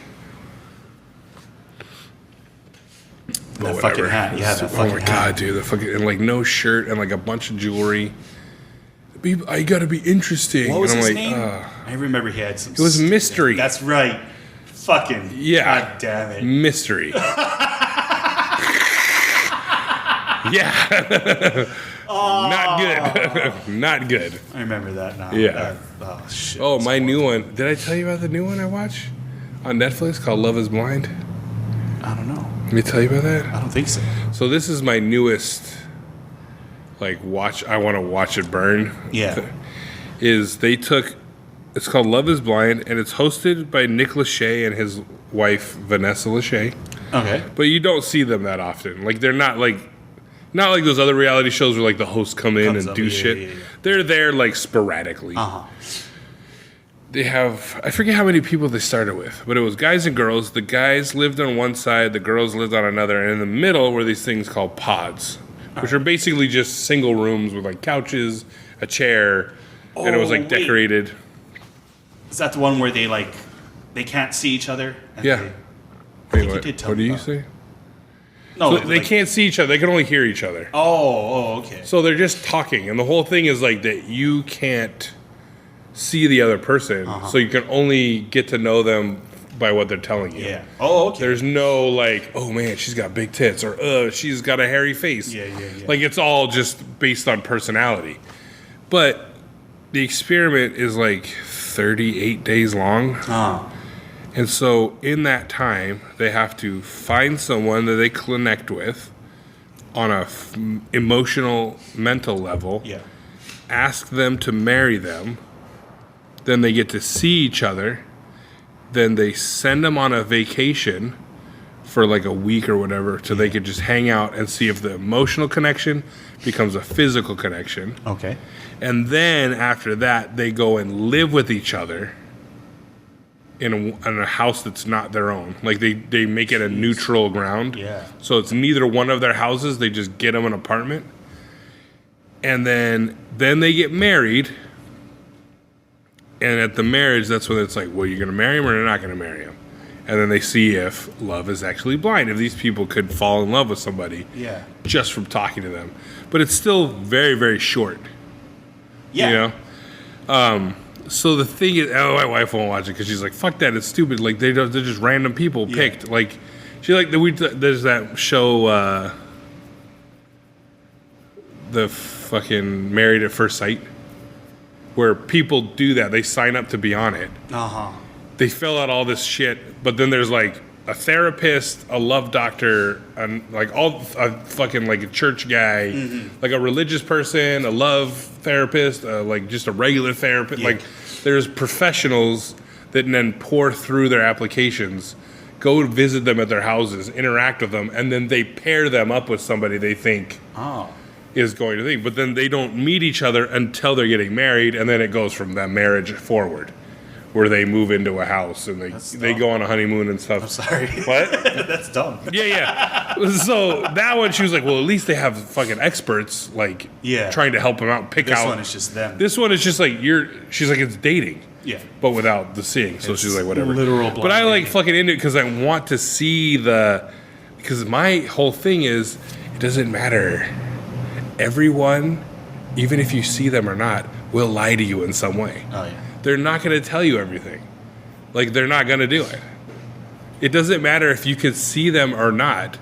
that fucking hat. Yeah, that fucking hat. Oh my god, dude, the fucking and like no shirt and like a bunch of jewelry. I gotta be interesting. What was and I'm his like, name? I remember he had some. It was Mystery. That's right. Fucking god damn it. Mystery. Yeah. Not good. Not good. I remember that now. Yeah. Oh shit. Oh, my new one. Did I tell you about the new one I watched on Netflix called Love Is Blind? I don't know. Let me tell you about that. I don't think so. So this is my newest, like, watch. I want to watch it burn. Yeah. It's called Love Is Blind, and it's hosted by Nick Lachey and his wife Vanessa Lachey. Okay. But you don't see them that often. Like, they're not like those other reality shows where like the hosts come in Comes and up, do yeah, shit. yeah, yeah. They're there like sporadically. They have, I forget how many people they started with, but it was guys and girls. The guys lived on one side, the girls lived on another, and in the middle were these things called pods, which are basically just single rooms with like couches, a chair, and it was like wait. decorated. Is that the one where they can't see each other? And Yeah. think Wait, you did tell what do me you about say? No, So they can't see each other. They can only hear each other. Oh, okay. So they're just talking, and the whole thing is like that you can't see the other person, so you can only get to know them by what they're telling you. Yeah. Oh, okay. There's no like, oh man, she's got big tits, or she's got a hairy face. Yeah. Like, it's all just based on personality. But the experiment is like 38 days long. And so in that time, they have to find someone that they connect with on a emotional, mental level, Yeah. ask them to marry them, then they get to see each other, then they send them on a vacation for like a week or whatever so they could just hang out and see if the emotional connection becomes a physical connection. Okay. And then after that, they go and live with each other in a house that's not their own. Like, they make it a neutral ground. Yeah. So it's neither one of their houses. They just get them an apartment. And then they get married. And at the marriage, that's when it's like, well, you're going to marry him or you're not going to marry him. And then they see if love is actually blind, if these people could fall in love with somebody Yeah. just from talking to them. But it's still very, very short. Yeah. You know? So the thing is, my wife won't watch it because she's like, fuck that, it's stupid. Like, they're just random people picked. Like, she like, there's that show, the fucking Married at First Sight, where people do that. They sign up to be on it. They fill out all this shit, but then there's like a therapist, a love doctor, and like a fucking like a church guy, like a religious person, a love therapist, like just a regular therapist. Yeah. Like, there's professionals that then pour through their applications, go visit them at their houses, interact with them, and then they pair them up with somebody they think is going to think. But then they don't meet each other until they're getting married, and then it goes from that marriage forward, where they move into a house and they go on a honeymoon and stuff. I'm sorry. What? That's dumb. Yeah. So that one, she was like, well, at least they have fucking experts, like, trying to help them out, pick This out. one is just them. This one is just like, she's like, it's dating. Yeah. But without the seeing. So she's like, whatever. Literal blind But I like dating. fucking into it because I want to see because my whole thing is, it doesn't matter. Everyone, even if you see them or not, will lie to you in some way. Oh, yeah. They're not going to tell you everything. Like, they're not going to do it. It doesn't matter if you can see them or not.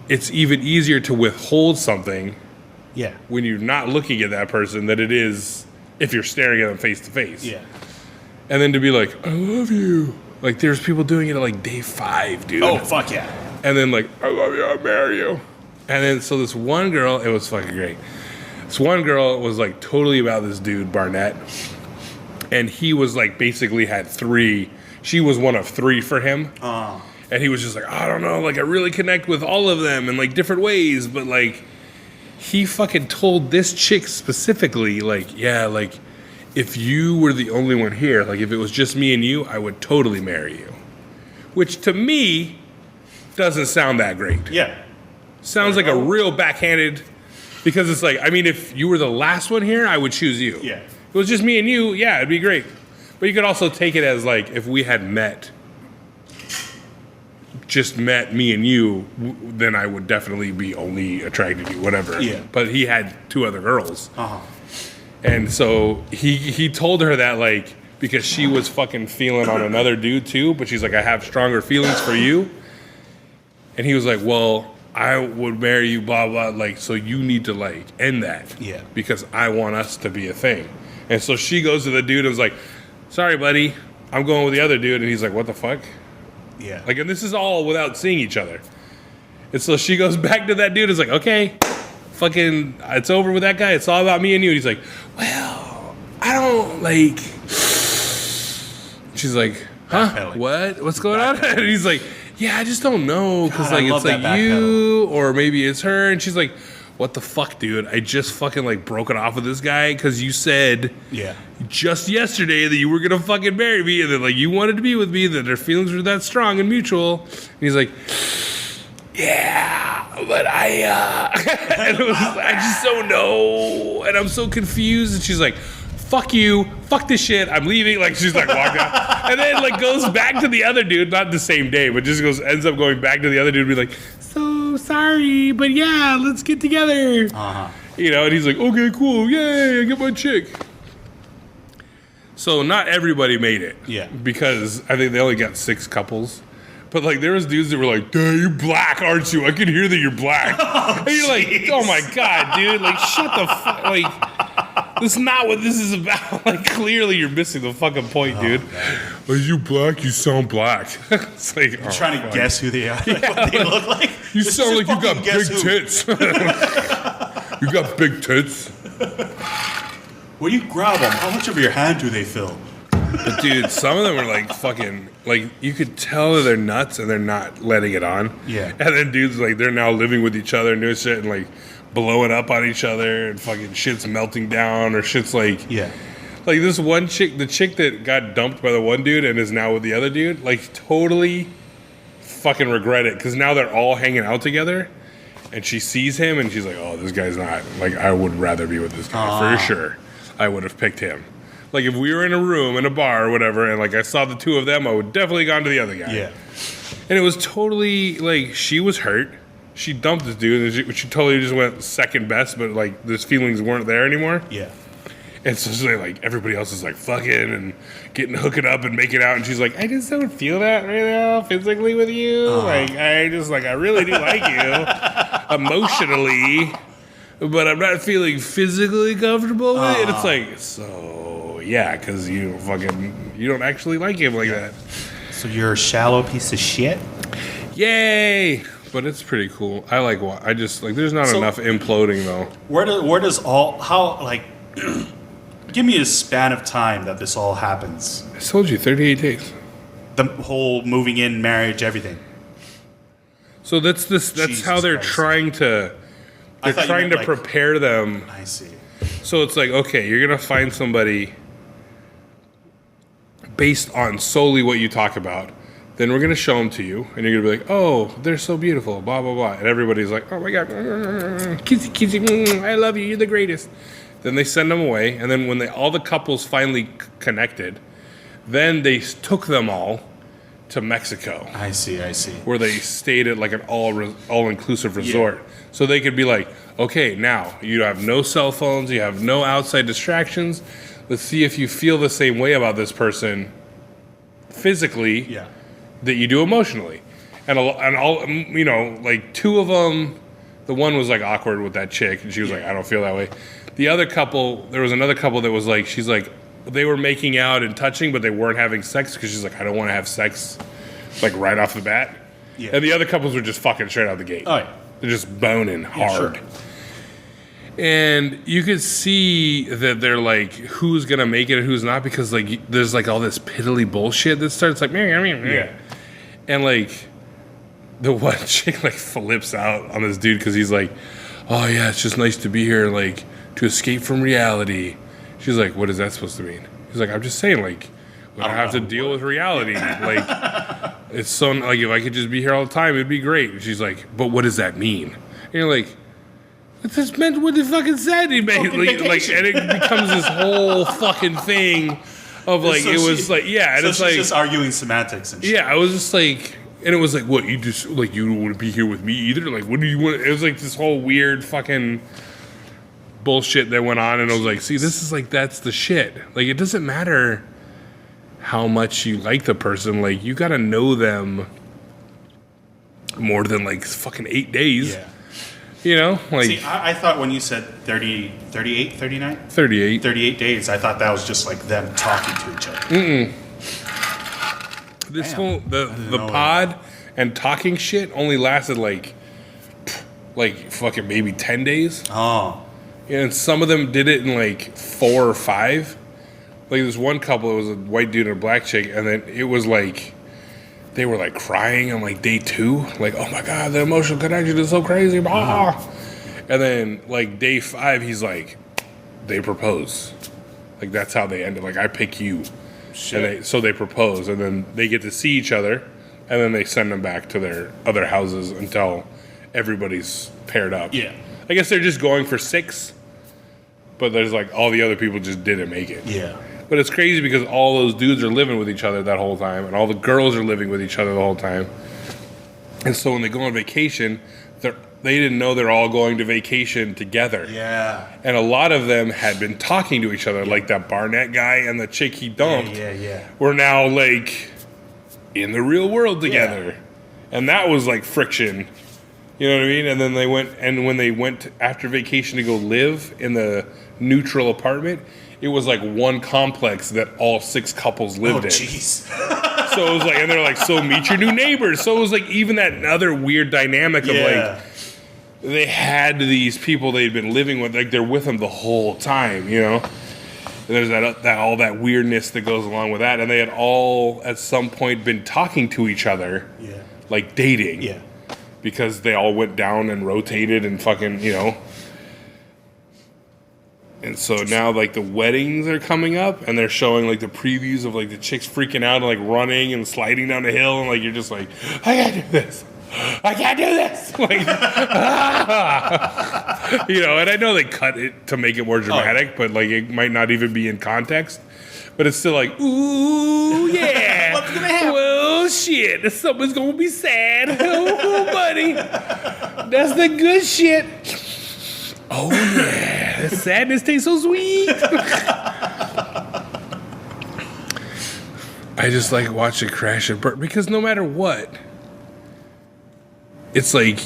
It's even easier to withhold something Yeah. when you're not looking at that person than it is if you're staring at them face to face. Yeah. And then to be like, I love you. Like, there's people doing it at like day 5, dude. Oh, fuck yeah. And then like, I love you, I'll marry you. And then so this one girl, it was fucking great. This one girl was like totally about this dude, Barnett. And he was like basically had 3. She was one of 3 for him. And he was just like, I don't know, like I really connect with all of them in like different ways. But like, he fucking told this chick specifically, like, yeah, like if you were the only one here, like if it was just me and you, I would totally marry you. Which to me doesn't sound that great. Yeah. Sounds like a real backhanded, because it's like, I mean, if you were the last one here, I would choose you. Yeah. If it was just me and you, yeah, it'd be great. But you could also take it as like, if we had just met me and you, then I would definitely be only attracted to you, whatever. Yeah. But he had 2 other girls. And so he told her that, like, because she was fucking feeling on another dude too, but she's like, I have stronger feelings for you. And he was like, well, I would marry you, blah, blah. Like, so you need to, like, end that. Yeah. Because I want us to be a thing. And so she goes to the dude and was like, sorry, buddy, I'm going with the other dude. And he's like, what the fuck? Yeah. Like, and this is all without seeing each other. And so she goes back to that dude and is like, okay, fucking, it's over with that guy. It's all about me and you. And he's like, well, I don't, like... She's like, huh? Backpedaling. What? What's going on? And he's like, yeah, I just don't know. Because, God, I like, love it's that like you, or maybe it's her. And she's like, what the fuck, dude? I just fucking, like, broke it off with this guy because you said Yeah. just yesterday that you were going to fucking marry me. And then, like, you wanted to be with me, that their feelings were that strong and mutual. And he's like, yeah, but and it was, I just don't know. And I'm so confused. And she's like, fuck you, fuck this shit, I'm leaving. Like, she's like, walked out. And then, like, goes back to the other dude, not the same day, but just ends up going back to the other dude and be like, so sorry, but yeah, let's get together. Uh-huh. You know, and he's like, okay, cool, yay, I get my chick. So not everybody made it. Yeah. Because I think they only got 6 couples. But, like, there was dudes that were like, dude, you're black, aren't you? I can hear that you're black. And you're like, oh my God, dude, like, shut the fuck, like... That's not what this is about. Like, clearly you're missing the fucking point, dude. Are you black? You sound black. It's like, You're trying to guess who they are, like, what they look like. You Just sound like you got fucking guess big who. tits. You got big tits. When you grab them, how much of your hand do they fill? But, dude, some of them are like fucking, like, you could tell that they're nuts and they're not letting it on. Yeah. And then dudes, like, they're now living with each other and doing shit and, like, blowing up on each other and fucking shit's melting down or shit's like... Yeah. Like, this one chick, the chick that got dumped by the one dude and is now with the other dude, like, totally fucking regret it because now they're all hanging out together and she sees him and she's like, oh, this guy's not... Like, I would rather be with this guy for sure. I would have picked him. Like, if we were in a room, in a bar or whatever, and, like, I saw the two of them, I would definitely gone to the other guy. Yeah. And it was totally, like, she was hurt. She dumped this dude, and she totally just went second best, but, like, those feelings weren't there anymore. Yeah. And so, she's like, everybody else is, like, fucking and hooking up and making out, and she's like, I just don't feel that right now physically with you. Like, I really do like you emotionally, but I'm not feeling physically comfortable with it. And it's like, so, yeah, because you don't actually like him like that. So you're a shallow piece of shit? Yay! But it's pretty cool. I like what I just like. There's not enough imploding though. Where does all how like? Give me a span of time that this all happens. I told you 38 days. The whole moving in, marriage, everything. So that's Jesus how they're Christ. trying to. I They're thought you trying meant, to like- prepare them. I see. So it's like, okay, you're gonna find somebody based on solely what you talk about. Then we're gonna show them to you, and you're gonna be like, "Oh, they're so beautiful," blah blah blah, and everybody's like, "Oh my god, kissy kissy, I love you, you're the greatest." Then they send them away, and then when all the couples finally connected, then they took them all to Mexico, I see. where they stayed at like an all-inclusive resort, so they could be like, "Okay, now you have no cell phones, you have no outside distractions. Let's see if you feel the same way about this person physically." Yeah. That you do emotionally, and all you know, like 2 of them, the one was like awkward with that chick, and she was like, I don't feel that way. The other couple, there was another couple that was like, she's like, they were making out and touching, but they weren't having sex because she's like, I don't want to have sex, like right off the bat. Yeah. And the other couples were just fucking straight out the gate. Oh yeah. They're just boning hard. sure. And you could see that they're like, who's gonna make it and who's not, because like there's like all this piddly bullshit that starts like, Yeah. and like the one chick like flips out on this dude because he's like, oh yeah, it's just nice to be here, like to escape from reality. She's like, what is that supposed to mean? He's like, I'm just saying, like, we don't have to deal with reality. Like, it's so like if I could just be here all the time, it'd be great. And she's like, but what does that mean? And you're like, it just meant what it fucking said. He made like, and it becomes this whole fucking thing of like, So it was she- like, yeah, and So it's she's like, just arguing semantics and shit. yeah, I was just like, and it was like, what, you just like, you don't want to be here with me either? Like, what do you want? It was like this whole weird fucking bullshit that went on, and I was like, see, this is like, that's the shit. Like, it doesn't matter how much you like the person, like, you gotta know them more than like fucking 8 days. Yeah. You know, like See, I thought when you said 30, 38, 39? 38. 38 days, I thought that was just like them talking to each other. This Damn. whole the know pod and talking shit only lasted like fucking maybe 10 days. Oh. And some of them did it in like 4 or 5. Like this one couple, it was a white dude and a black chick, and then it was like they were like crying on like day 2, like, oh my god, the emotional connection is so crazy, blah. And then like day 5, he's like, they propose. Like that's how they ended. Like I pick you. Shit. So they propose, and then they get to see each other, and then they send them back to their other houses until everybody's paired up. Yeah. I guess they're just going for 6, but there's like all the other people just didn't make it. Yeah. But it's crazy because all those dudes are living with each other that whole time, and all the girls are living with each other the whole time. And so when they go on vacation, they didn't know they're all going to vacation together. Yeah. And a lot of them had been talking to each other, like that Barnett guy and the chick he dumped. Yeah. Were now like in the real world together. And that was like friction. You know what I mean? And then when they went after vacation to go live in the neutral apartment, it was like one complex that all 6 couples lived in. Jeez. So it was like, and they're like, so meet your new neighbors. So it was like even that other weird dynamic of like, they had these people they'd been living with, like they're with them the whole time, you know? And there's that all that weirdness that goes along with that. And they had all at some point been talking to each other, like dating. Yeah. Because they all went down and rotated and fucking, you know. And so now like the weddings are coming up and they're showing like the previews of like the chicks freaking out and like running and sliding down the hill, and like you're just like, I gotta do this. I can't do this. Like, you know, and I know they cut it to make it more dramatic, but like it might not even be in context. But it's still like, ooh, yeah. What's gonna happen? Well, shit, something's gonna be sad. Oh, buddy. That's the good shit. Oh, yeah. The sadness tastes so sweet. I just like watch it crash and burn because no matter what, it's like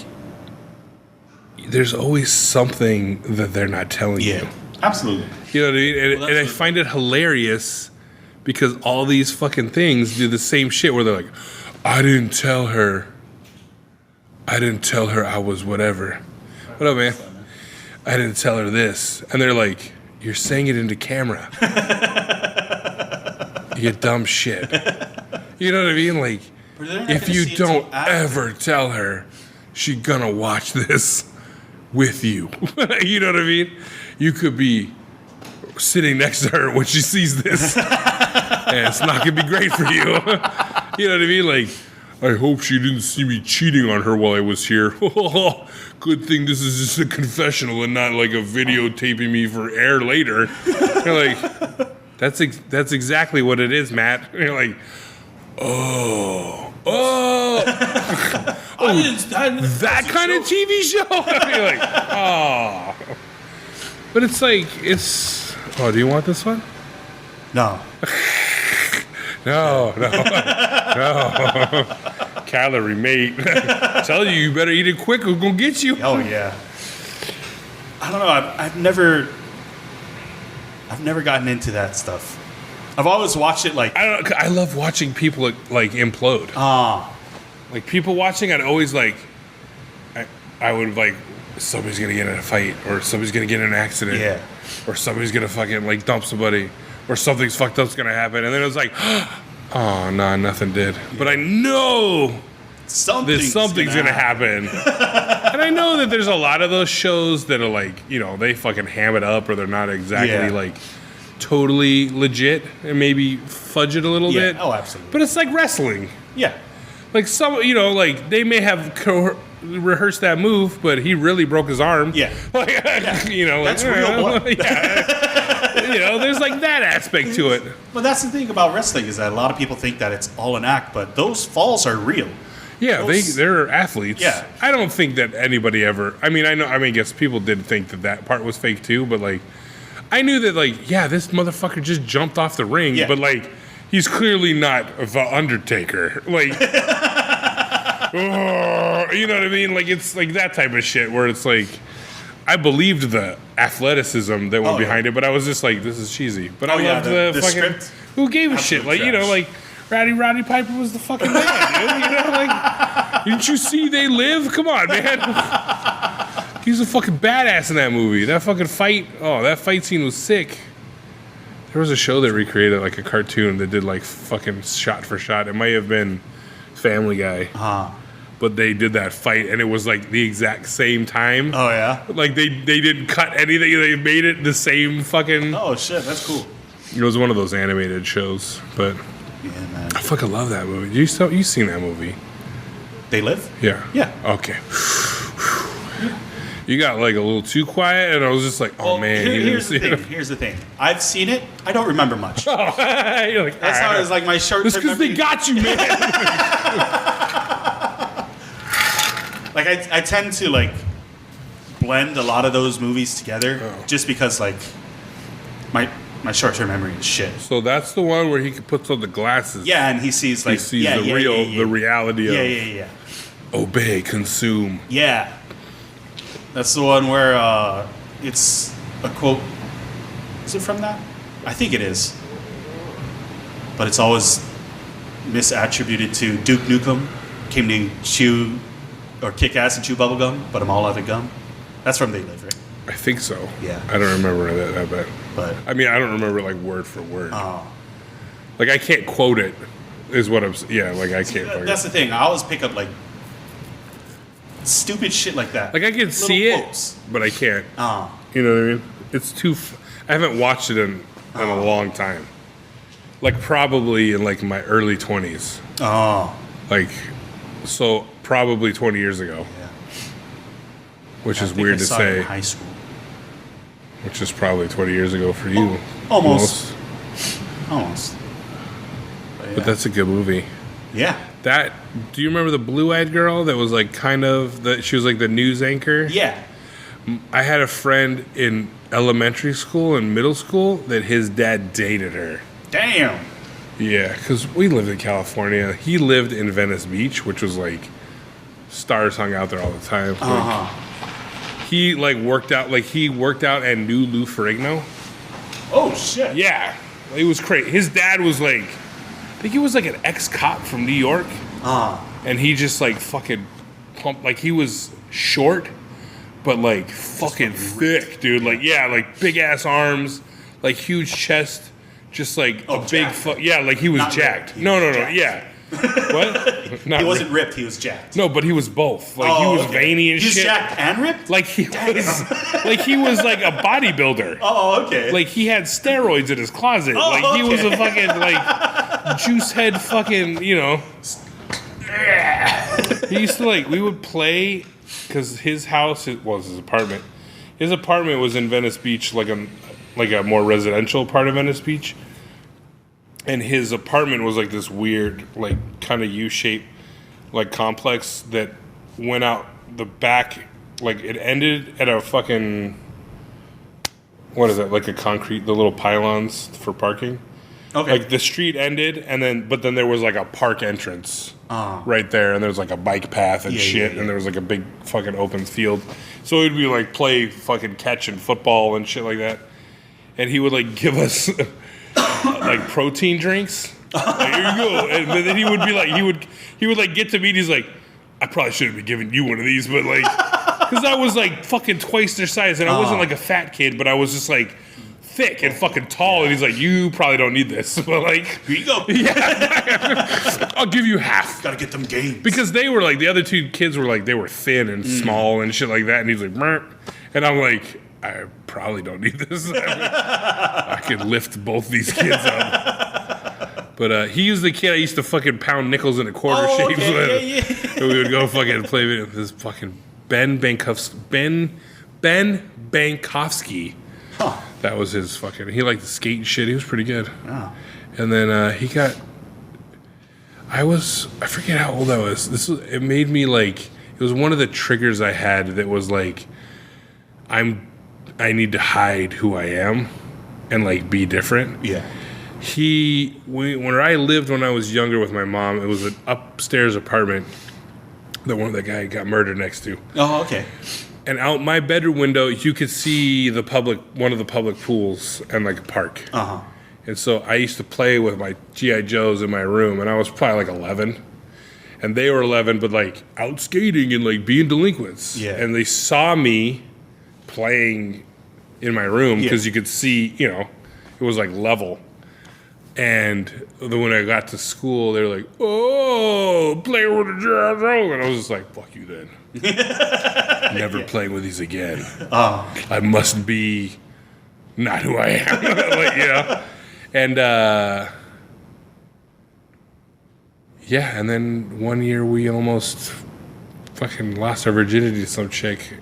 there's always something that they're not telling you. Absolutely. You know what I mean? And I find it hilarious because all these fucking things do the same shit where they're like, I didn't tell her I was whatever. What up, man? I didn't tell her this. And they're like, you're saying it into camera. You dumb shit. You know what I mean? Like, if you don't ever tell her, she's gonna watch this with you. You know what I mean? You could be sitting next to her when she sees this, and it's not gonna be great for you. You know what I mean? Like, I hope she didn't see me cheating on her while I was here. Good thing this is just a confessional and not like a videotaping me for air later. You're like, that's exactly what it is, Matt. You're like, oh, that kind of TV show. You're like, oh, but it's like Oh, do you want this one? No. No. Calorie, mate. Tell you better eat it quick or we're gonna get you. Oh yeah. I don't know. I've never gotten into that stuff. I've always watched it like I love watching people like implode. Like people watching, I'd always like. I would like somebody's gonna get in a fight or somebody's gonna get in an accident. Yeah. Or somebody's gonna fucking like dump somebody, or something's fucked up's gonna happen, and then it was like, oh no, nothing did. But I know something's gonna happen. And I know that there's a lot of those shows that are like, you know, they fucking ham it up, or they're not exactly like totally legit, and maybe fudge it a little bit. Oh, absolutely. But it's like wrestling. Yeah. Like some, you know, like they may have rehearsed that move, but he really broke his arm. Yeah. Like, you know, that's like, real blood. Yeah. You know, there's like that aspect to it. But that's the thing about wrestling is that a lot of people think that it's all an act, but those falls are real. Yeah, they're athletes. Yeah. I don't think that anybody ever. I mean, I guess people did think that part was fake too, but like, I knew that like, yeah, this motherfucker just jumped off the ring, but like, he's clearly not the Undertaker. Like, You know what I mean? Like, it's like that type of shit where it's like, I believed the athleticism that went behind it, but I was just like, this is cheesy. But I loved the fucking script. who gave a shit? Like, you know, like Roddy Piper was the fucking man, dude. You know, like, didn't you see They Live? Come on, man. He's a fucking badass in that movie. That fucking fight. Oh, that fight scene was sick. There was a show that recreated like a cartoon that did like fucking shot for shot. It might have been Family Guy. But they did that fight, and it was like the exact same time. Oh yeah. Like they didn't cut anything. They made it the same fucking. Oh shit, that's cool. It was one of those animated shows, but Yeah, man. I fucking love that movie. You seen that movie? They Live? Yeah. Yeah. Okay. You got like a little too quiet, and I was just like, "Oh man." Here's the thing. I've seen it. I don't remember much. You're like, That's how it's like my short. That's because they got you, man. Like I tend to like blend a lot of those movies together, just because like my short-term memory is shit. So that's the one where he puts on the glasses. Yeah, and he sees like He sees the reality of yeah. obey, consume. Yeah. That's the one where it's a quote. Is it from that? I think it is. But it's always misattributed to Duke Nukem. Came to chew or kick ass and chew bubble gum, but I'm all out of gum. That's from They Live, right? I think so. Yeah. I don't remember that bad. But I mean, I don't remember like word for word. oh, Like I can't quote it. Is what I'm. Yeah. Like I can't. that's the thing. I always pick up like stupid shit like that. Like I can Little see quotes. it, but I can't. Oh. You know what I mean? It's too. I haven't watched it in a long time. Like probably in like my early 20s. Oh. Like, so probably 20 years ago. Yeah. Which I is think weird I to saw it in say. high school. Which is probably 20 years ago for you. Almost. Almost. But that's a good movie. Yeah. That. Do you remember the blue-eyed girl that was like kind of she was like the news anchor? Yeah. I had a friend in elementary school and middle school that his dad dated her. Damn. Yeah, because we lived in California. He lived in Venice Beach, which was like stars hung out there all the time. Like, he worked out and knew Lou Ferrigno. Oh shit. Yeah, it was crazy. His dad was like, I think he was like an ex-cop from New York. And he just like fucking pumped, like he was short, but like fucking thick, dude. Like, yeah, like big ass arms, like huge chest, just like a big yeah, like he was Not jacked. ripped. No, Jacked. yeah. What? Not He wasn't ripped, he was jacked. No, but he was both. Like he was veiny and He's shit. jacked and ripped? Like he was like a bodybuilder. Oh, okay. Like he had steroids in his closet. Oh, like he was okay. a fucking like juice head fucking, you know. He used to we would play because his house was his apartment. His apartment was in Venice Beach, like a more residential part of Venice Beach. And his apartment was like this weird, like kind of U-shaped, like complex that went out the back. Like it ended at a fucking, what is that? Like a concrete, the little pylons for parking. Okay. Like the street ended, but then there was like a park entrance right there, and there was like a bike path and shit, and there was like a big fucking open field. So we'd be like play fucking catch and football and shit like that. And he would like give us like protein drinks. Like, here you go. And then he would be like, he would like get to me and he's like, I probably shouldn't be giving you one of these, but like, because I was like fucking twice their size, and I wasn't like a fat kid, but I was just like thick and fucking tall, and he's like, you probably don't need this, but like, Here you go. yeah, I'll give you half. Gotta get them games. Because they were like, the other two kids were like, they were thin and small and shit like that, and he's like, Meh. And I'm like, I probably don't need this. I could lift both these kids up. But he was the kid I used to fucking pound nickels into quarter shapes with. Yeah. And we would go fucking play with this fucking Ben Bankovsky. Huh. That was his fucking, he liked to skate and shit. He was pretty good. Oh. And then I forget how old I was. It made me like, it was one of the triggers I had that was like, I need to hide who I am and like be different. Yeah. When I lived when I was younger with my mom, it was an upstairs apartment, The one that guy got murdered next to. Oh, okay. And out my bedroom window, you could see one of the public pools and like a park. Uh-huh. And so I used to play with my G.I. Joes in my room, and I was probably like 11. And they were 11, but like out skating and like being delinquents. Yeah. And they saw me playing in my room because you could see, it was like level. And then when I got to school, they were like, "Oh, playing with a G.I. Joe." And I was just like, "Fuck you then." Never playing with these again. I must be not who I am. And and then one year we almost fucking lost our virginity to some chick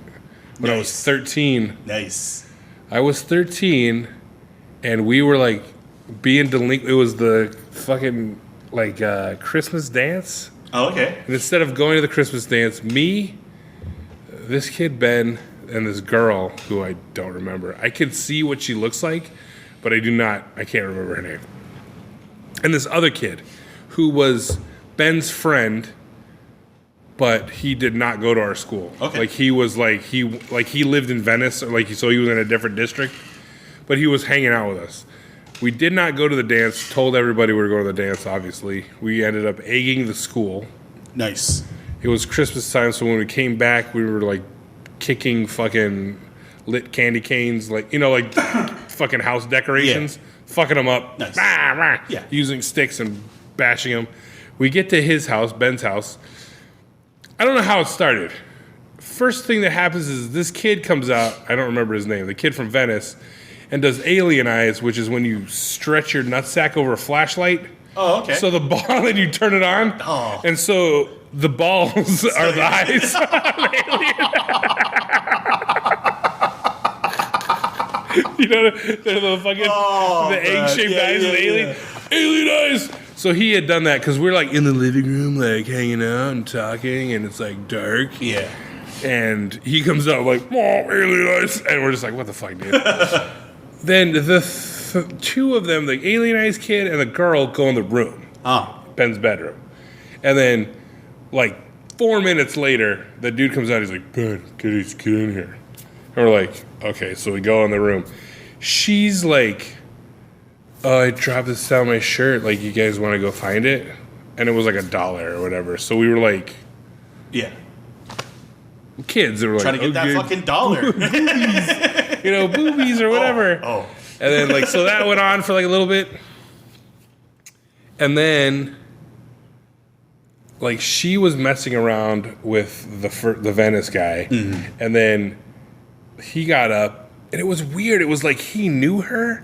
when I was 13. Nice. I was 13, and we were like being delinquent. It was the fucking like Christmas dance. Oh, okay. And instead of going to the Christmas dance, me, this kid Ben, and this girl who I don't remember. I can see what she looks like, but I can't remember her name. And this other kid who was Ben's friend, but he did not go to our school. Okay. Like he was he lived in Venice, so he was in a different district, but he was hanging out with us. We did not go to the dance, told everybody we were going to the dance, obviously. We ended up egging the school. Nice. It was Christmas time, so when we came back, we were like kicking fucking lit candy canes, like fucking house decorations, fucking them up, Nice. Using sticks and bashing them. We get to his house, Ben's house. I don't know how it started. First thing that happens is this kid comes out, I don't remember his name, the kid from Venice, and does alien eyes, which is when you stretch your nutsack over a flashlight. Oh, okay. So the ball, and you turn it on. Oh. And so the balls are the eyes. They're the fucking egg-shaped eyes of the alien. Alien eyes! So he had done that because we're like in the living room, like hanging out and talking, and it's like dark. Yeah. And he comes out like, "Oh, alien eyes," and we're just like, "What the fuck, dude?" Then the two of them, the alien eyes kid and the girl, go in the room, Ben's bedroom, and then like 4 minutes later, the dude comes out. He's like, "Ben, get in here," and we're like, "Okay." So we go in the room. She's like, "Oh, I dropped this down my shirt. Like, you guys want to go find it?" And it was like $1 or whatever. So we were like, yeah, kids. They were like, trying to get that fucking dollar. Boobies or whatever. Oh. And then like, so that went on for like a little bit. And then like she was messing around with the Venice guy. Mm-hmm. And then he got up and it was weird. It was like he knew her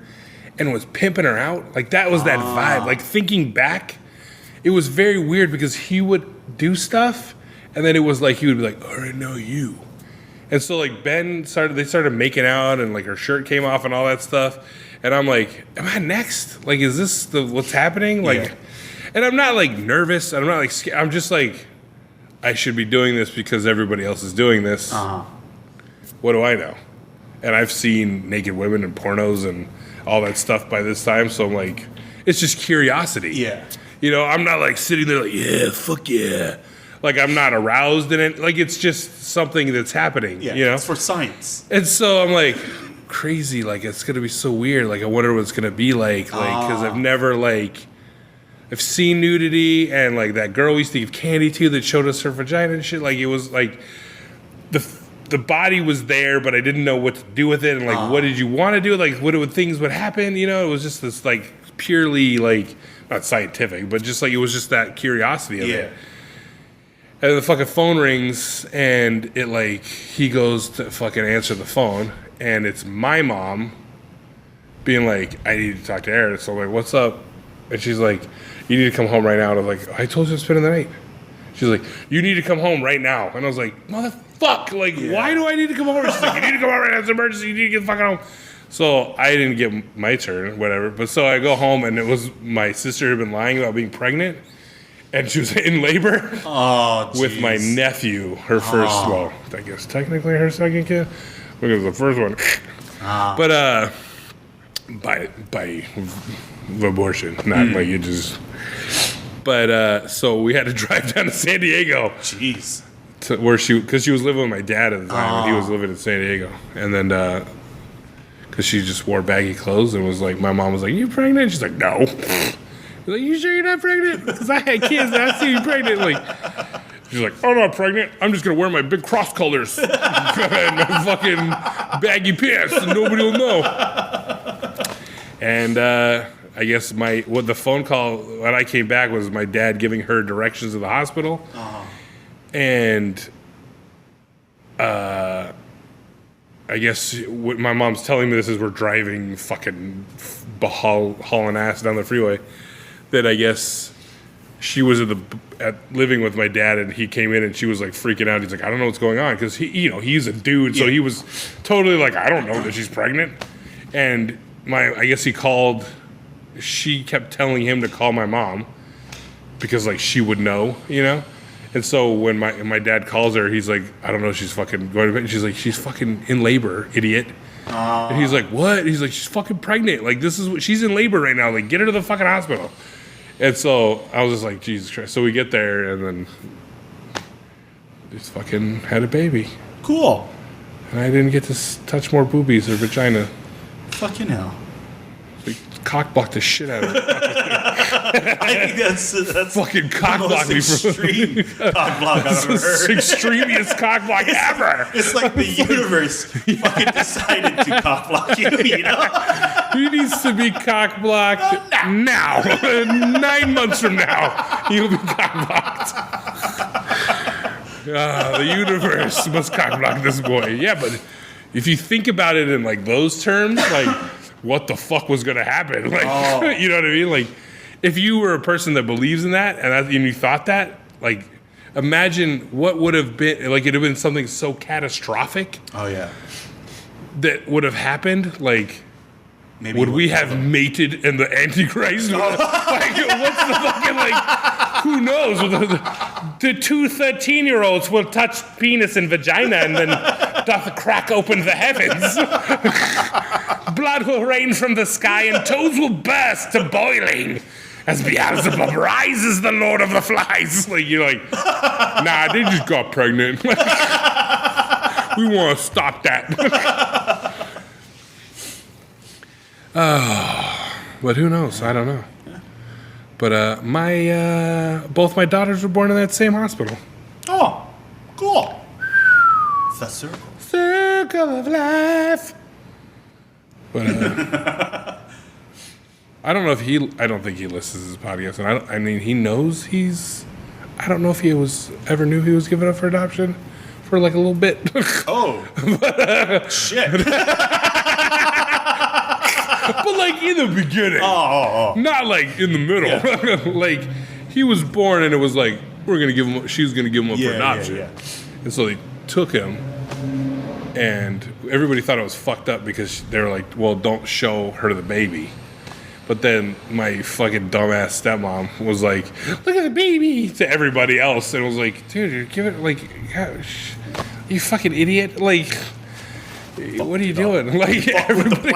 and was pimping her out. Like that was that vibe. Like thinking back, it was very weird because he would do stuff and then it was like he would be like, "All right, now you." And so like they started making out and like her shirt came off and all that stuff. And I'm like, am I next? Like, is this what's happening? Like, and I'm not like nervous. I'm not like scared. I'm just like, I should be doing this because everybody else is doing this. What do I know? And I've seen naked women in pornos and all that stuff by this time. So I'm like, it's just curiosity. Yeah. I'm not like sitting there like, yeah, fuck yeah. Like, I'm not aroused in it. Like, it's just something that's happening. Yeah, it's for science. And so I'm like, crazy. Like, it's going to be so weird. Like, I wonder what it's going to be like. Like, because I've never, like, I've seen nudity. And, like, that girl we used to give candy to that showed us her vagina and shit. Like, it was, like, the body was there, but I didn't know what to do with it. And, like, what did you want to do? Like, what things would happen? It was just this, like, purely, like, not scientific, but just, like, it was just that curiosity of it. And the fucking phone rings, and it like he goes to fucking answer the phone, and it's my mom being like, "I need to talk to Aaron." So I'm like, "What's up?" And she's like, "You need to come home right now." And I was like, "I told you to spend the night." She's like, "You need to come home right now." And I was like, "Motherfuck! Like, why do I need to come home?" She's like, "You need to come home right now. It's an emergency. You need to get the fucking home." So I didn't get my turn, whatever. But so I go home, and it was my sister had been lying about being pregnant. And she was in labor with my nephew, her first, well, I guess technically her second kid, because the first one. But by abortion, not like you just. But so we had to drive down to San Diego. Jeez. where because she was living with my dad at the time, and he was living in San Diego, and then because she just wore baggy clothes and was like, my mom was like, "You pregnant?" She's like, "No." He's like, "You sure you're not pregnant?" Because I had kids and I see you pregnant. Like, she's like, "I'm not pregnant. I'm just gonna wear my big cross colors and my fucking baggy pants, and nobody will know." And I guess the phone call when I came back was my dad giving her directions to the hospital, and I guess what my mom's telling me this is we're driving fucking hauling ass down the freeway. That I guess she was living with my dad, and he came in and she was like freaking out. He's like, "I don't know what's going on," because he's a dude, so he was totally like, "I don't know that she's pregnant." And I guess he called. She kept telling him to call my mom because like she would know, And so when my dad calls her, he's like, "I don't know, she's fucking going to bed." And she's like, "She's fucking in labor, idiot." And he's like, "What?" He's like, "She's fucking pregnant. Like she's in labor right now. Like get her to the fucking hospital." And so I was just like, Jesus Christ. So we get there and then just fucking had a baby. Cool. And I didn't get to touch more boobies or vagina. Fucking hell. Like, cock-blocked the shit out of it. I think that's fucking cock-blocked me from extreme cock-block I've ever heard. Extremest cock-block ever. It's like the universe fucking decided to cock-block you, He needs to be cock-blocked now. 9 months from now, he'll be cock-blocked. The universe must cock-block this boy. Yeah, but if you think about it in like those terms, like what the fuck was going to happen? Like, you know what I mean? Like, if you were a person that believes in that and you thought that, like, imagine what would have been, like, it'd have been something so catastrophic. Oh, yeah. That would have happened, like, maybe would we have mated in the Antichrist? Like, what's the fucking, like, who knows? The two 13-year-olds will touch penis and vagina and then doth crack open the heavens. Blood will rain from the sky and toes will burst to boiling as Beelzebub rises the Lord of the Flies. Like, you're like, nah, they just got pregnant. We want to stop that. But who knows? I don't know. But both my daughters were born in that same hospital. Oh, cool. It's that circle. Circle of life. But I don't know if I don't think he listens to his podcast, and I mean he knows I don't know if he ever knew he was given up for adoption for like a little bit. Oh, shit. But like in the beginning, not like in the middle. Yeah. Like he was born, and it was like she was gonna give him up for adoption, and so they took him, and everybody thought it was fucked up because they were like, "Well, don't show her the baby." But then my fucking dumbass stepmom was like, "Look at the baby," to everybody else, and was like, "Dude, you're giving it like, you fucking idiot!" Like. What are you doing? Like everybody,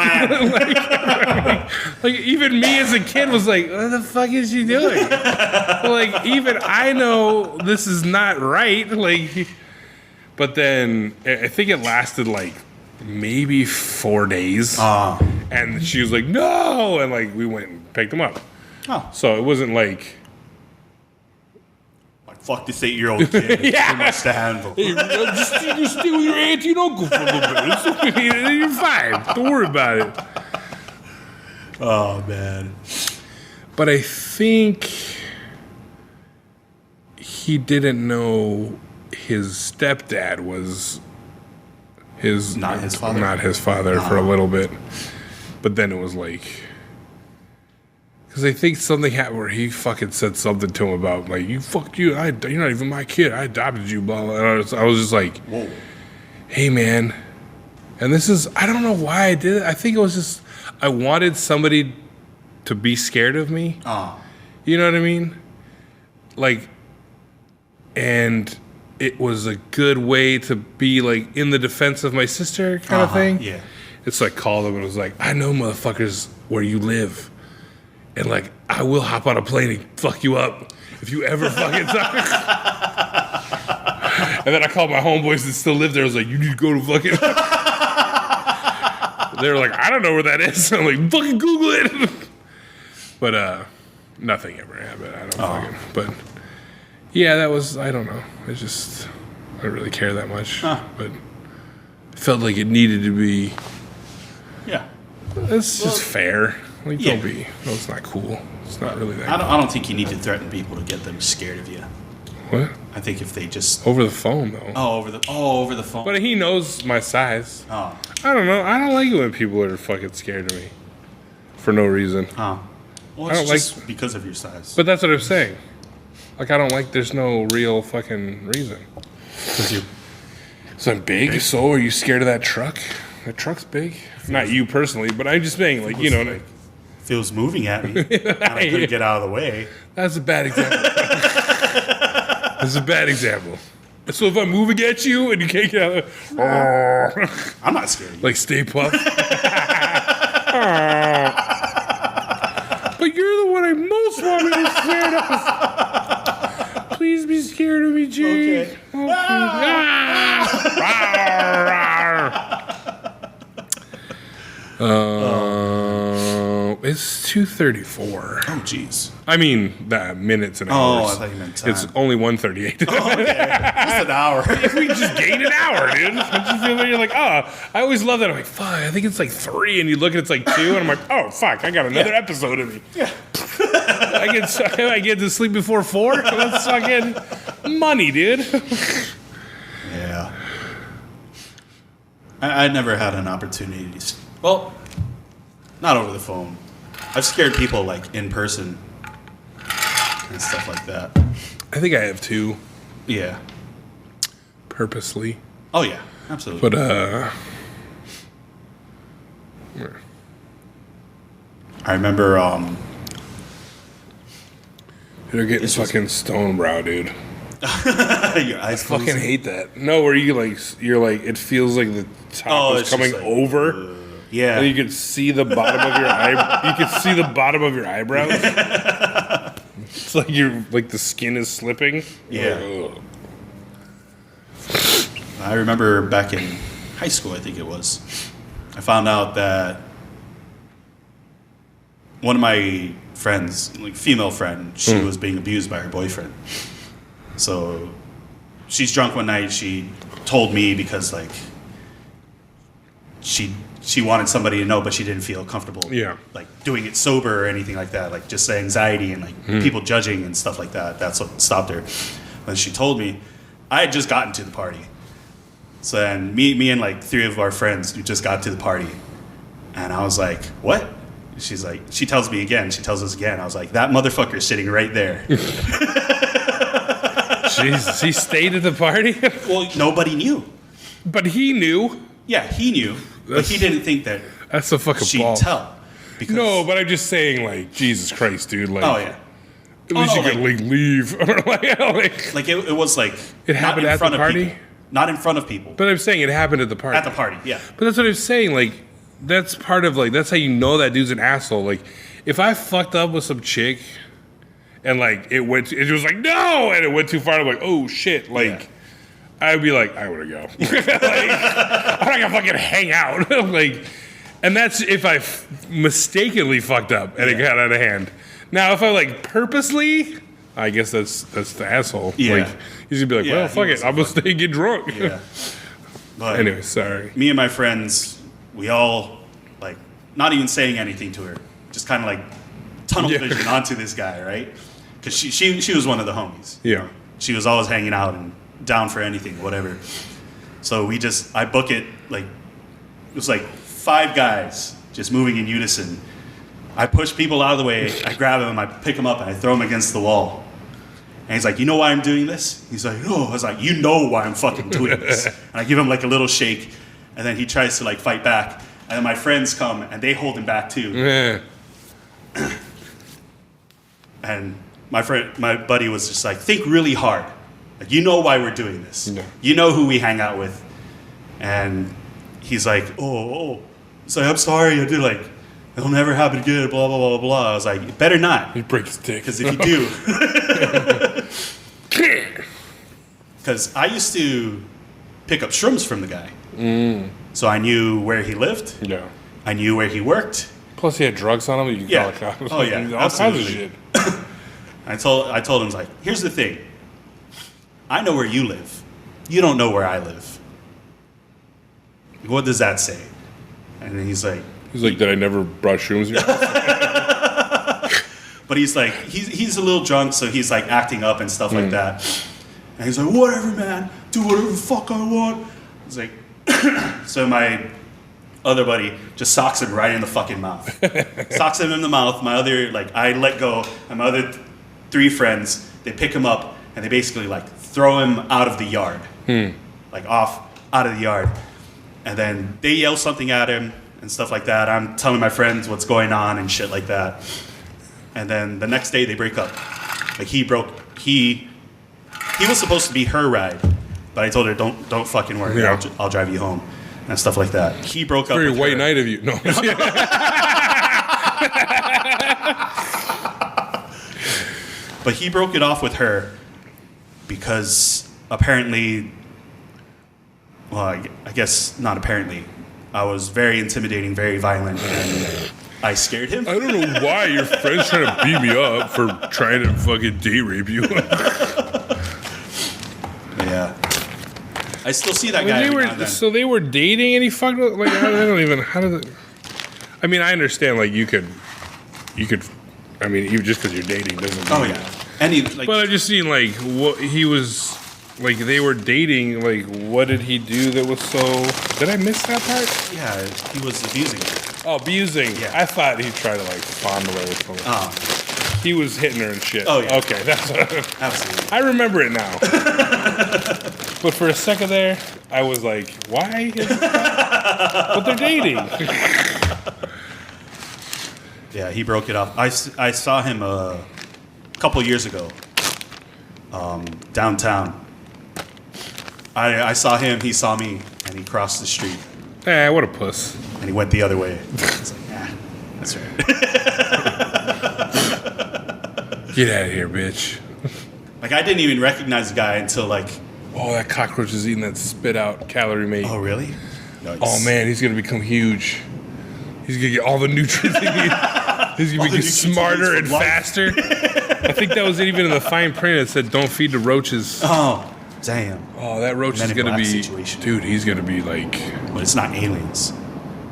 like even me as a kid was like, "What the fuck is she doing?" Like even I know this is not right. Like, but then I think it lasted like maybe 4 days, and she was like, "No," and like we went and picked him up. Oh, so it wasn't like. Fuck this 8-year-old kid. It's too much to handle. Hey, just stay with your auntie and uncle for a little bit. It's okay. You're fine. Don't worry about it. Oh, man. But I think he didn't know his stepdad was not his father. Not his father for a little bit. But then it was like... Because I think something happened where he fucking said something to him about, like, "You fucked you. You're not even my kid. I adopted you, blah, blah." And I was just like, whoa. Hey, man. And this is, I don't know why I did it. I think it was just, I wanted somebody to be scared of me. You know what I mean? Like, and it was a good way to be, like, in the defense of my sister kind of thing. Yeah. It's like, called him and was like, "I know motherfuckers where you live. And, like, I will hop on a plane and fuck you up if you ever fucking talk." And then I called my homeboys that still live there. I was like, you need to go to fucking... They were like, I don't know where that is. I'm like, fucking Google it. But nothing ever happened. I don't fucking... But yeah, that was... I don't know. I don't really care that much. But it felt like it needed to be... Yeah. It's just fair. Like, Yeah. don't be... No, it's not cool. It's not really that I don't think you need to threaten people to get them scared of you. What? I think if they just... Over the phone, though. over the phone. But he knows my size. Oh. I don't know. I don't like it when people are fucking scared of me. For no reason. Oh. Well, I it's don't just because of your size. But that's what I'm saying. Like, I don't like there's no real fucking reason. Because you... So I'm big, so are you scared of that truck? That truck's big. Not you personally, but I'm just saying, like, you know... Like, if it was moving at me, and I couldn't get out of the way. That's a bad example. That's a bad example. So if I'm moving at you and you can't get out of the... I'm not scared of you. Like Stay Puft. But you're the one I most want me to be scared of. Please be scared of me, Jake. Okay. It's 2:34. Oh, jeez. I mean, minutes and Oh, hours. I thought you meant time. It's only 1:38. Just an hour. We just gained an hour, dude. Don't you feel like you're like, I always love that. I'm like, fuck, I think it's like 3, and you look and it's like 2, and I'm like, oh, fuck, I got another episode of me. Yeah. I get to sleep before 4. That's fucking money, dude. Yeah. I never had an opportunity to... Well, not over the phone. I've scared people, like, in person and stuff like that. I think I have 2 Yeah. purposely. Oh, yeah. Absolutely. But, I remember, you're getting fucking stone brow, dude. your eyes Fucking closing. hate that. No, where you're like, it feels like the top is it's coming just like, over. Yeah. And you can see the bottom of your eye. You can see the bottom of your eyebrows. It's like the skin is slipping. Yeah. Ugh. I remember back in high school, I think it was, I found out that one of my friends, like female friend, she was being abused by her boyfriend. So she's drunk one night. She told me because like she wanted somebody to know, but she didn't feel comfortable. Yeah. Like doing it sober or anything like that. Like just the anxiety and like people judging and stuff like that. That's what stopped her. When she told me, I had just gotten to the party. So then me and like 3 of our friends who just got to the party, and I was like, "What?" She's like, she tells us again. I was like, "That motherfucker's sitting right there." Jesus, he stayed at the party? Well, nobody knew. But he knew. Yeah, he knew, but he didn't think that That's a fucking she'd ball. tell. Because, No, but I'm just saying, like, Jesus Christ, dude. Like, oh yeah, at least you no, could like leave. Or like it was like It not happened in at front the of party? people. Not in front of people. But I'm saying it happened at the party. At the party, yeah. But that's what I'm saying. Like, that's part of like that's how you know that dude's an asshole. Like, if I fucked up with some chick, and like it was like no, and it went too far. I'm like, oh shit. Like, Yeah. I'd be like, I want to go. Like, I'm not gonna fucking hang out. Like, and that's if I mistakenly fucked up and it got out of hand. Now, if I like purposely, I guess that's the asshole. Yeah. Like, he's gonna be like, Yeah, well, he fuck was it, I'm gonna stay and get drunk. Yeah. But Anyway, sorry. me and my friends, we all like not even saying anything to her, just kind of like tunnel Yeah. vision onto this guy, right? Because she was one of the homies. Yeah. She was always hanging out and down for anything, whatever. So I book it like it was like 5 guys just moving in unison. I push people out of the way. I grab them. I pick them up and I throw them against the wall. And he's like, "You know why I'm doing this?" He's like, "No." I was like, "You know why I'm fucking doing this." And I give him like a little shake, and then he tries to like fight back. And then my friends come and they hold him back too. Yeah. And my buddy was just like, "Think really hard. Like, you know why we're doing this. Yeah. You know who we hang out with." And he's like, "Oh." He's like, "I'm sorry. I did like, it'll never happen again, blah, blah, blah, blah." I was like, "You better not. He breaks his dick. Because if you do..." because I used to pick up shrooms from the guy. So I knew where he lived. Yeah. I knew where he worked. Plus, he had drugs on him. You could Yeah. call the cops. Oh, yeah. All kinds of Absolutely. shit. I told him, like, here's the thing. I know where you live. You don't know where I live. What does that say? And then he's like, Did I never brought shrooms here? but he's like, he's a little drunk, so he's like acting up and stuff like that. And he's like, whatever, man. Do whatever the fuck I want. He's like, so my other buddy just socks him right in the fucking mouth. Socks him in the mouth. My other, like, I let go. And my other 3 friends, they pick him up and they basically like throw him out of the yard. Like off out of the yard. And then they yell something at him and stuff like that. I'm telling my friends what's going on and shit like that. And then the next day they break up. Like he was supposed to be her ride, but I told her don't fucking worry. Yeah. I'll drive you home and stuff like that. He broke up Very with white her. knight of you. No. But he broke it off with her because apparently, well, I guess not apparently, I was very intimidating, very violent, and I scared him. I don't know why your friend's trying to beat me up for trying to fucking date rape you. Yeah. I still see that guy every now and then. So they were dating and he fucked with, like, I don't even, how did it, I mean, I understand, like, you could, I mean, even just because you're dating doesn't mean. Oh, yeah. And he, like, But I just seen, like, what he was, like, they were dating, like, what did he do that was so, did I miss that part? yeah, he was abusing her. Oh, abusing. Yeah. I thought he tried to, like, fondle her or something. Oh, He was hitting her and shit. Oh, yeah. Okay, that's absolutely. I remember it now. But for a second there, I was like, why? But they're dating. Yeah, he broke it off. I saw him a couple years ago downtown. I saw him, he saw me, and he crossed the street, What a puss. and he went the other way. I was like, yeah, that's right. Get out of here, bitch. Like, I didn't even recognize the guy until, like, Oh, that cockroach is eating that spit out calorie mate. oh, really? Nice. Oh, man, he's going to become huge. He's going to get all the nutrients he needs. He's going to be smarter and faster. I think that was even in the fine print. It said, don't feed the roaches. Oh, damn. Oh, that roach Men is in going to Black be... situation. Dude, he's going to be like... But it's not aliens.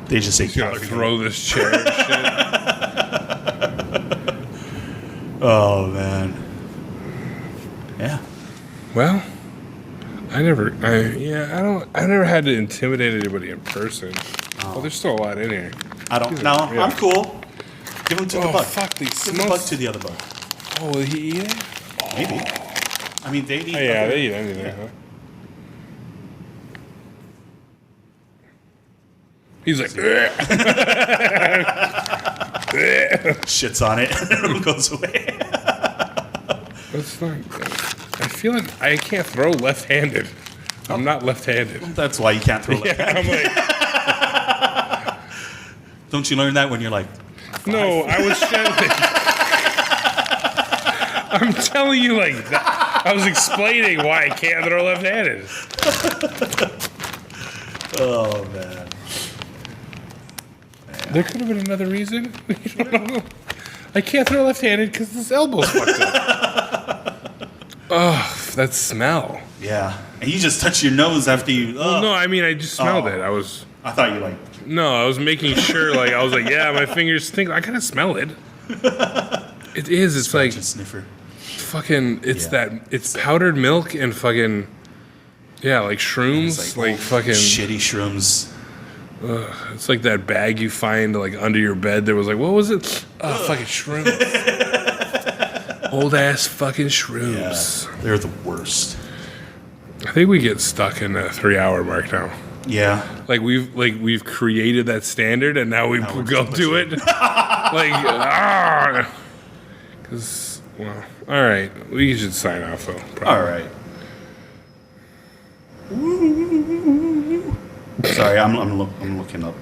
They just say He's going to calorie throw this chair and shit. Oh, man. Yeah. Well, I never had to intimidate anybody in person. Oh, there's still a lot in here. I don't know. Yeah. I'm cool. Give him to the Oh, bug. fuck, these Give the bug smokes. to the other bug. Oh, will he eat it? Maybe. I mean, they eat. Oh, yeah, other- they eat anything, huh? He's like, "Ugh." shits on it and it goes away. That's not. I feel like I can't throw left-handed. I'm not left-handed. That's why you can't throw left. Yeah, I'm like, Don't you learn that when you're like, no, I was trying to. I'm telling you, like, that. I was explaining why I can't throw left-handed. oh man. There could have been another reason. You don't know. I can't throw left-handed because this elbow's fucked up. Ugh, that smell. Yeah. And you just touch your nose after you. Well, no, I mean, I just smelled Oh. it. I thought you like. was making sure, like, I was like, yeah, my fingers stink. I gotta smell it. It is. It's like Just sniffer. fucking. It's Yeah. It's powdered milk and fucking. Yeah, like shrooms, It's like fucking. shitty shrooms. It's like that bag you find like under your bed. There was like, what was it? Fucking shrooms. Old ass fucking shrooms. Yeah. They're the worst. I think we get stuck in a 3-hour mark now. Yeah. Like we've created that standard, and now we we're go just to it. Because all right, we should sign off though. Probably. All right. Sorry, I'm looking up.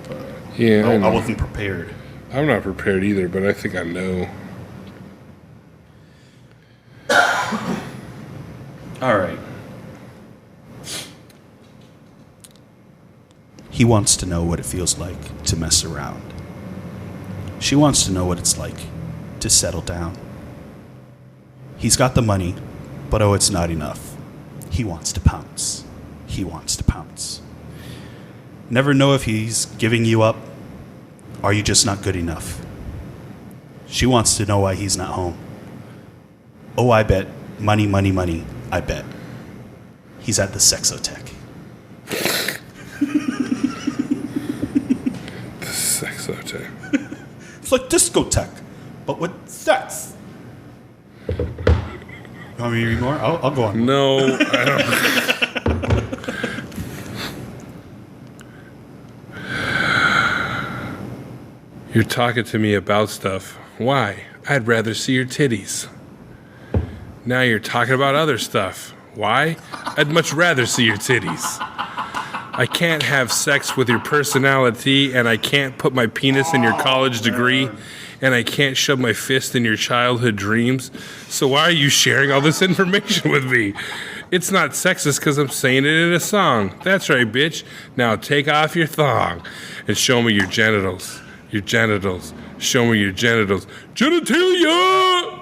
Yeah, I know. I wasn't prepared. I'm not prepared either, but I think I know. All right. He wants to know what it feels like to mess around. She wants to know what it's like to settle down. He's got the money, but oh, it's not enough. He wants to pounce. He wants to pounce. Never know if he's giving you up. Are you just not good enough? She wants to know why he's not home. Oh, I bet. Money, money, money. I bet. He's at the Sexotech. The Sexotech. It's like discotheque, but with sex. You want me to read more? I'll go on. No, I don't. You're talking to me about stuff. Why? I'd rather see your titties. Now you're talking about other stuff. Why? I'd much rather see your titties. I can't have sex with your personality, and I can't put my penis in your college degree, and I can't shove my fist in your childhood dreams. So why are you sharing all this information with me? It's not sexist because I'm saying it in a song. That's right, bitch. Now take off your thong and show me your genitals. Your genitals. Show me your genitals. Genitalia!